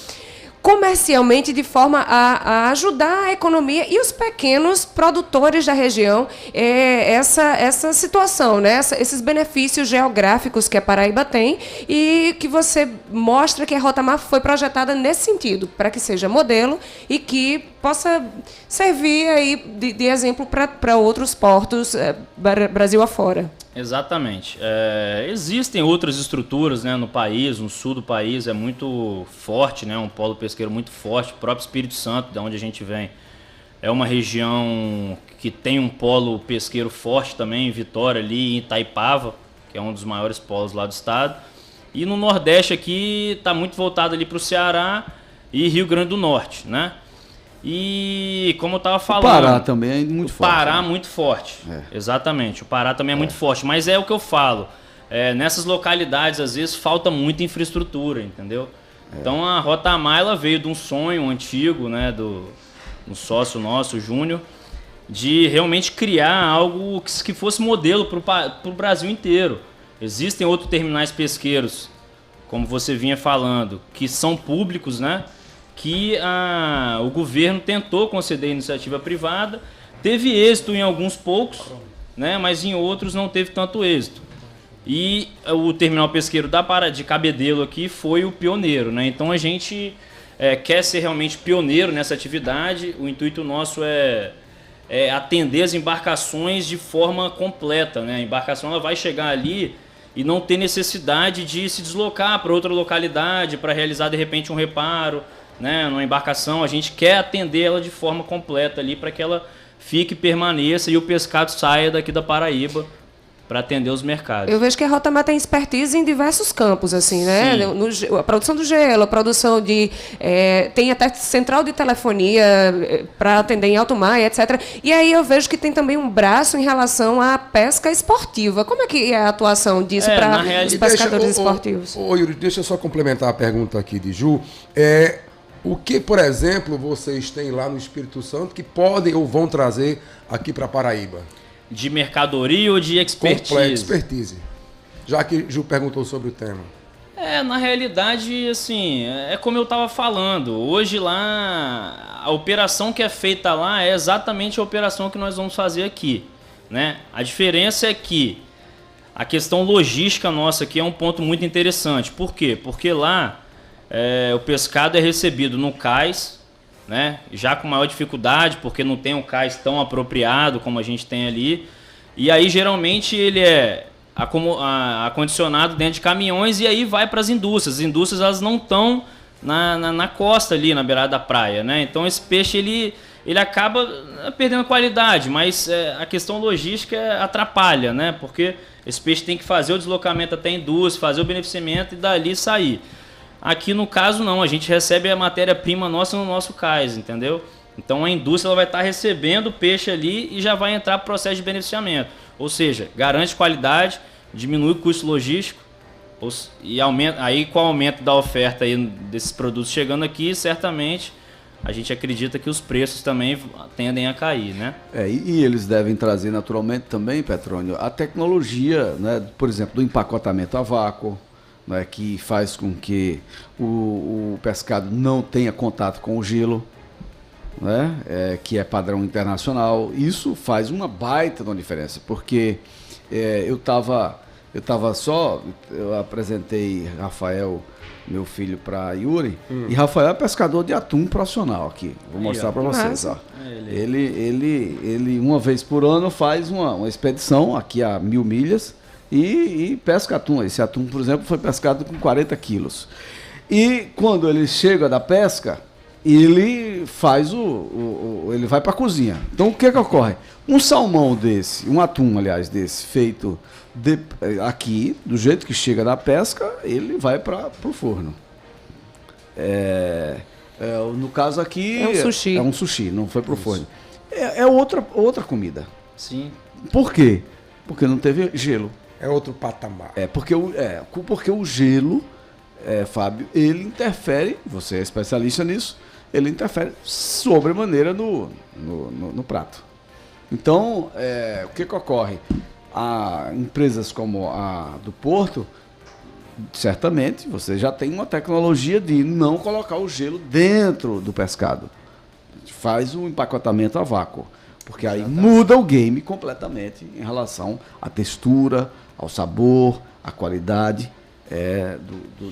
comercialmente, de forma a ajudar a economia e os pequenos produtores da região, essa situação, né? Esses benefícios geográficos que a Paraíba tem e que você mostra que a Rota Mar foi projetada nesse sentido, para que seja modelo e que possa servir aí de exemplo para outros portos Brasil afora. Exatamente. Existem outras estruturas, né, no país, no sul do país é muito forte, né, um polo pesqueiro muito forte. O próprio Espírito Santo, de onde a gente vem, é uma região que tem um polo pesqueiro forte também, em Vitória, ali em Itaipava, que é um dos maiores polos lá do estado. E no Nordeste aqui está muito voltado ali para o Ceará e Rio Grande do Norte, né? E como eu estava falando... O Pará também é muito forte. O Pará muito forte, exatamente. O Pará também é muito forte, mas é o que eu falo. Nessas localidades, às vezes, falta muita infraestrutura, entendeu? Então a Rota Amar, ela veio de um sonho antigo, né, um sócio nosso, o Júnior, de realmente criar algo que fosse modelo para o Brasil inteiro. Existem outros terminais pesqueiros, como você vinha falando, que são públicos, né? Que o governo tentou conceder iniciativa privada, teve êxito em alguns poucos, né, mas em outros não teve tanto êxito. E o terminal pesqueiro de Cabedelo aqui foi o pioneiro, né? Então a gente quer ser realmente pioneiro nessa atividade. O intuito nosso é atender as embarcações de forma completa, né? A embarcação ela vai chegar ali e não ter necessidade de se deslocar para outra localidade para realizar de repente um reparo, né, numa embarcação. A gente quer atender ela de forma completa ali para que ela fique, permaneça e o pescado saia daqui da Paraíba para atender os mercados. Eu vejo que a Rota Amar tem expertise em diversos campos, assim, né? A produção do gelo, a produção de... tem até central de telefonia para atender em alto mar, etc. E aí eu vejo que tem também um braço em relação à pesca esportiva. Como é que é a atuação disso para os pescadores esportivos? Yuri, deixa eu só complementar a pergunta aqui de Ju. O que, por exemplo, vocês têm lá no Espírito Santo que podem ou vão trazer aqui para Paraíba? De mercadoria ou de expertise? Expertise. Já que Ju perguntou sobre o tema. Na realidade, assim, é como eu estava falando. Hoje lá, a operação que é feita lá é exatamente a operação que nós vamos fazer aqui, né? A diferença é que a questão logística nossa aqui é um ponto muito interessante. Por quê? Porque lá o pescado é recebido no cais, né? Já com maior dificuldade, porque não tem um cais tão apropriado como a gente tem ali. E aí, geralmente, ele é acondicionado dentro de caminhões e aí vai para as indústrias. As indústrias elas não estão na costa ali, na beirada da praia, né? Então, esse peixe ele acaba perdendo qualidade, mas a questão logística atrapalha, né? Porque esse peixe tem que fazer o deslocamento até a indústria, fazer o beneficiamento e dali sair. Aqui no caso não, a gente recebe a matéria-prima nossa no nosso cais, entendeu? Então a indústria ela vai estar recebendo o peixe ali e já vai entrar para o processo de beneficiamento. Ou seja, garante qualidade, diminui o custo logístico e aumenta, aí com o aumento da oferta aí desses produtos chegando aqui, certamente a gente acredita que os preços também tendem a cair, né? E eles devem trazer naturalmente também, Petrônio, a tecnologia, né, por exemplo, do empacotamento a vácuo, né, que faz com que o pescado não tenha contato com o gelo, né, que é padrão internacional. Isso faz uma baita de uma diferença, porque eu apresentei Rafael, meu filho, para Yuri, e Rafael é pescador de atum profissional aqui. Vou mostrar para vocês. Ó. Ele uma vez por ano faz uma expedição aqui a 1.000 milhas, e pesca atum. Esse atum, por exemplo, foi pescado com 40 quilos. E quando ele chega da pesca, ele faz ele vai para a cozinha. Então o que ocorre? Um salmão desse, um atum, aliás, desse, feito aqui, do jeito que chega da pesca, ele vai para o forno. No caso aqui... É um sushi. É um sushi, não foi para o forno. É outra comida. Sim. Por quê? Porque não teve gelo. É outro patamar. Porque o gelo, Fábio, ele interfere, você é especialista nisso, ele interfere sobremaneira no prato. Então, o que ocorre? Empresas como a do Porto, certamente, você já tem uma tecnologia de não colocar o gelo dentro do pescado. Faz o empacotamento a vácuo. Porque aí muda o game completamente em relação à textura, ao sabor, à qualidade.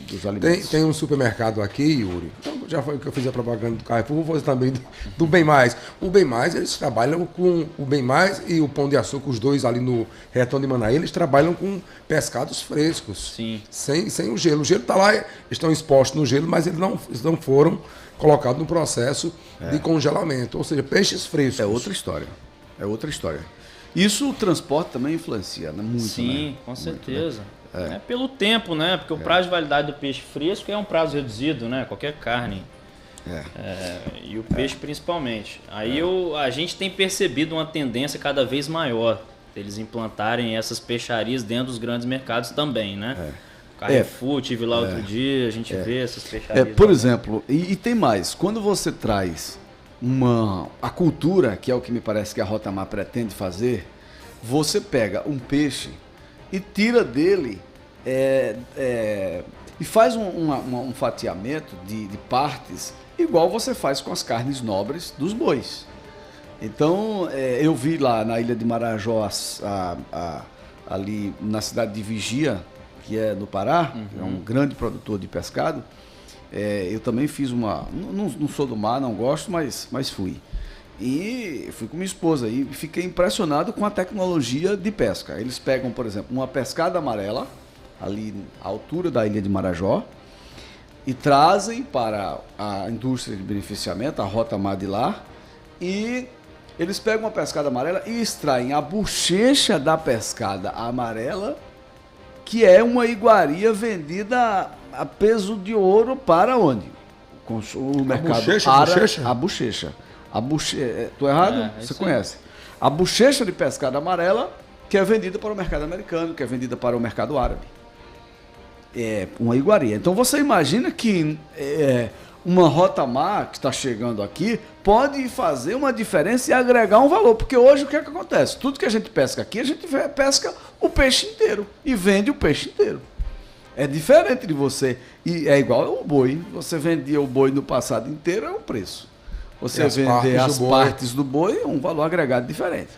dos alimentos. Tem um supermercado aqui, Yuri, então, já foi que eu fiz a propaganda do Carrefour, vou fazer também do Bem Mais. O Bem Mais, eles trabalham com o Bem Mais e o Pão de Açúcar, os dois ali no Retão de Manaí, eles trabalham com pescados frescos. Sim. Sem o gelo. O gelo está lá, estão expostos no gelo, mas eles não foram colocados no processo de congelamento, ou seja, peixes frescos. É outra história. Isso o transporte também influencia, né? Muito, Sim, né? com Muito, certeza. né? É pelo tempo, né? Porque o prazo de validade do peixe fresco é um prazo reduzido, né? Qualquer carne. E o peixe principalmente. Aí a gente tem percebido uma tendência cada vez maior deles implantarem essas peixarias dentro dos grandes mercados também, né? Carrefour, tive lá outro dia, a gente vê essas peixarias. Por exemplo, e tem mais, quando você traz a cultura, que é o que me parece que a Rota Mar pretende fazer, você pega um peixe e tira dele e faz um fatiamento de partes, igual você faz com as carnes nobres dos bois. Então, eu vi lá na Ilha de Marajó, ali na cidade de Vigia, que é no Pará, é um grande produtor de pescado. Eu também fiz não sou do mar, não gosto, mas fui. E fui com minha esposa e fiquei impressionado com a tecnologia de pesca. Eles pegam, por exemplo, uma pescada amarela, ali à altura da Ilha de Marajó, e trazem para a indústria de beneficiamento, a Rota Mar de lá, e eles pegam uma pescada amarela e extraem a bochecha da pescada amarela, que é uma iguaria vendida a peso de ouro para onde? O mercado a bochecha. Tô errado? Você conhece? A bochecha de pescada amarela, que é vendida para o mercado americano, que é vendida para o mercado árabe. É uma iguaria. Então você imagina que uma Rota Mar que está chegando aqui pode fazer uma diferença e agregar um valor. Porque hoje o que é que acontece? Tudo que a gente pesca aqui, a gente pesca o peixe inteiro e vende o peixe inteiro. É diferente de você. E é igual o boi. Você vendia o boi no passado inteiro, é o preço. Você vender as partes do boi é um valor agregado diferente.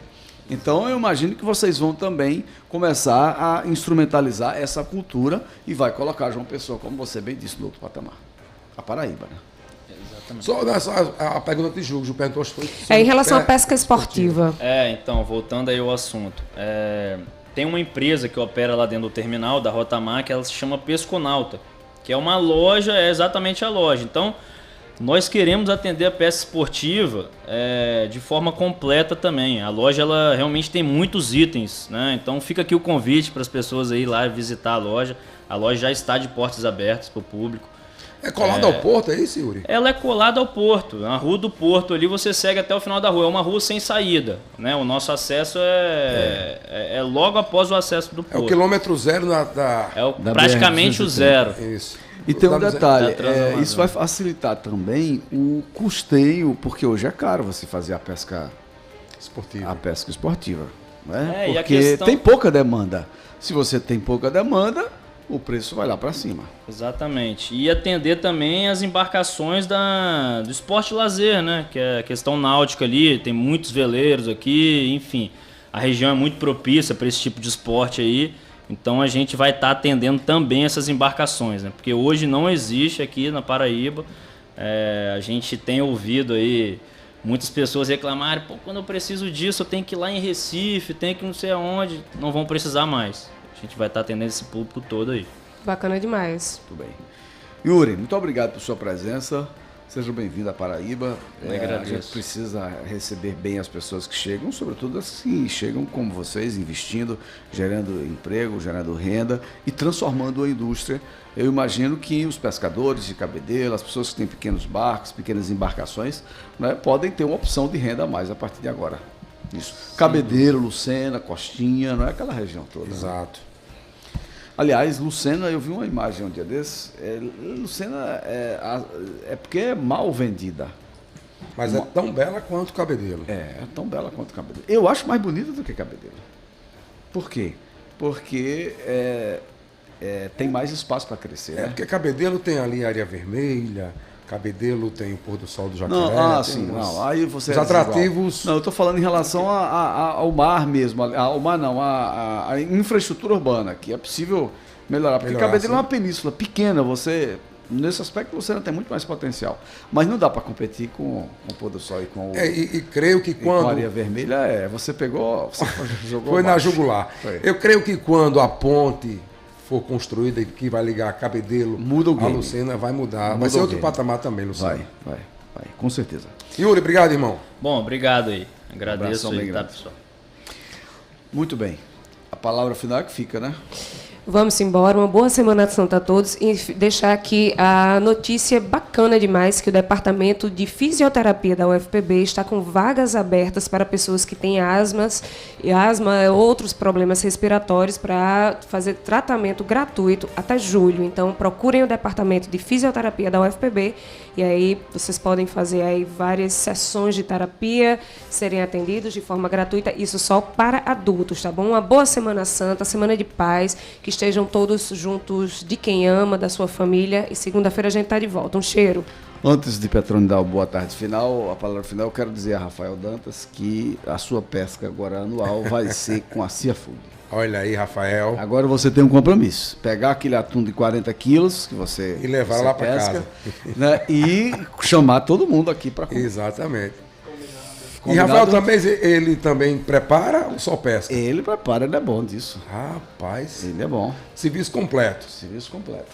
Então eu imagino que vocês vão também começar a instrumentalizar essa cultura e vai colocar João Pessoa, como você bem disse, no outro patamar. A Paraíba, né? Exatamente. Só a pergunta de Ju perguntou se foi... em relação à pesca esportiva. Então, voltando aí ao assunto. Tem uma empresa que opera lá dentro do terminal da Rota Mar, que ela se chama Pesconauta, que é uma loja, é exatamente a loja. Então, nós queremos atender a pesca esportiva de forma completa também. A loja ela realmente tem muitos itens, né? Então fica aqui o convite para as pessoas aí lá visitar a loja. A loja já está de portas abertas para o público. É colada ao porto, é isso, Yuri? Ela é colada ao porto. Na rua do porto ali você segue até o final da rua. É uma rua sem saída, né? O nosso acesso é logo após o acesso do porto. É o quilômetro zero praticamente o zero. Isso. E tem um detalhe, isso vai facilitar também o custeio, porque hoje é caro você fazer a pesca esportiva. Né? Porque tem pouca demanda. Se você tem pouca demanda, o preço vai lá para cima. Exatamente. E atender também as embarcações do esporte lazer, né? Que é a questão náutica ali, tem muitos veleiros aqui, enfim. A região é muito propícia para esse tipo de esporte aí. Então a gente vai estar atendendo também essas embarcações, né? Porque hoje não existe aqui na Paraíba. A gente tem ouvido aí muitas pessoas reclamarem, quando eu preciso disso eu tenho que ir lá em Recife, tenho que não sei aonde. Não vão precisar mais. A gente vai estar atendendo esse público todo aí. Bacana demais. Muito bem. Yuri, muito obrigado por sua presença. Seja bem-vindo à Paraíba. A gente precisa receber bem as pessoas que chegam, sobretudo as que chegam como vocês, investindo, gerando emprego, gerando renda e transformando a indústria. Eu imagino que os pescadores de Cabedelo, as pessoas que têm pequenos barcos, pequenas embarcações, né, podem ter uma opção de renda a mais a partir de agora. Isso. Cabedelo, Lucena, Costinha, não é aquela região toda. Exato. Né? Aliás, Lucena, eu vi uma imagem um dia desses. Lucena é porque é mal vendida. Mas é tão bela quanto Cabedelo. É tão bela quanto Cabedelo. Eu acho mais bonita do que Cabedelo. Por quê? Porque tem mais espaço para crescer. Porque Cabedelo tem ali área vermelha, Cabedelo, tem o pôr do sol do Jacaré. Não, sim, não. Aí você os atrativos. Não, eu estou falando em relação ao mar mesmo. Ao mar não, a infraestrutura urbana, que é possível melhorar. Porque Cabedelo é uma península pequena, nesse aspecto você não tem muito mais potencial. Mas não dá para competir com o pôr do sol e com o. E creio que quando. Com a areia vermelha, você pegou. Você jogou. Foi na jugular. Foi. Eu creio que quando a ponte for construída e que vai ligar Cabedelo a Lucena, vai mudar. Vai ser outro patamar também, Lucena. Vai, com certeza. Yuri, obrigado, irmão. Bom, obrigado aí. Agradeço aí, tá, pessoal? Muito bem. A palavra final é que fica, né? Vamos embora, uma boa Semana Santa a todos e deixar aqui a notícia bacana demais que o Departamento de Fisioterapia da UFPB está com vagas abertas para pessoas que têm asma e outros problemas respiratórios para fazer tratamento gratuito até julho. Então, procurem o Departamento de Fisioterapia da UFPB e aí vocês podem fazer aí várias sessões de terapia, serem atendidos de forma gratuita, isso só para adultos, tá bom? Uma boa Semana Santa, semana de paz, que estejam todos juntos de quem ama, da sua família. E segunda-feira a gente está de volta. Um cheiro. Antes de Petrone dar o boa tarde final, a palavra final, eu quero dizer a Rafael Dantas que a sua pesca agora anual vai ser com a Cia Food. Olha aí, Rafael. Agora você tem um compromisso. Pegar aquele atum de 40 quilos que você e levar lá para casa. Né, e chamar todo mundo aqui para comer. Exatamente. Combinado. E Rafael também, ele também prepara ou só pesca? Ele prepara, ele é bom disso. Rapaz. Ele é bom. Serviço completo. Serviço completo.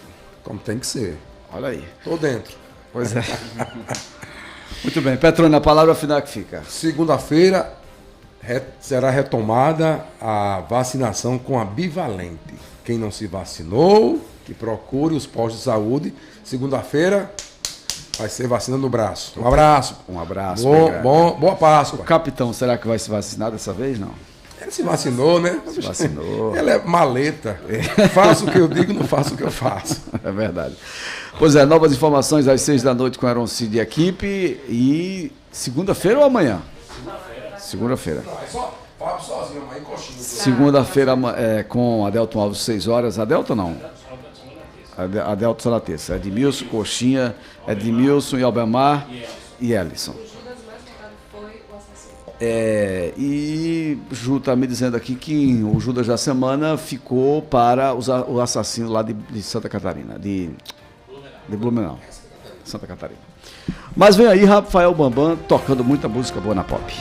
Como tem que ser. Olha aí. Tô dentro. Pois é. Muito bem. Petrone, a palavra final que fica. Segunda-feira será retomada a vacinação com a bivalente. Quem não se vacinou, que procure os postos de saúde. Segunda-feira vai ser vacina no braço. Um abraço. Um abraço. Boa Páscoa. O capitão, será que vai se vacinar dessa vez? Não. Ele se vacinou, né? Se vacinou. Ele é maleta. Faço o que eu digo, não faço o que eu faço. É verdade. Pois é, novas informações às 6 da noite com Aaron Cid e equipe. E segunda-feira ou amanhã? Segunda-feira. Não, é só Fábio sozinho, amanhã coxinha. Segunda-feira com Adelton Alves, 6 horas. Adelton não? Adelton só na terça. Edmilson, Coxinha, Edmilson e Albemar e Ellison. E Ju está me dizendo aqui que o Judas da semana ficou para o assassino lá de Santa Catarina, de Blumenau, Santa Catarina. Mas vem aí Rafael Bambam tocando muita música boa na pop.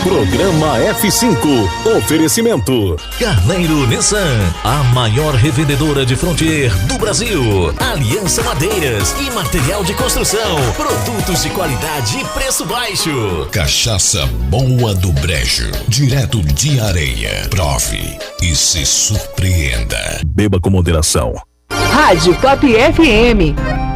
Programa F5. Oferecimento. Carneiro Nissan, a maior revendedora de Frontier do Brasil. Aliança Madeiras e material de construção. Produtos de qualidade e preço baixo. Cachaça Boa do Brejo. Direto de Areia. Prove e se surpreenda. Beba com moderação. Rádio Pop FM.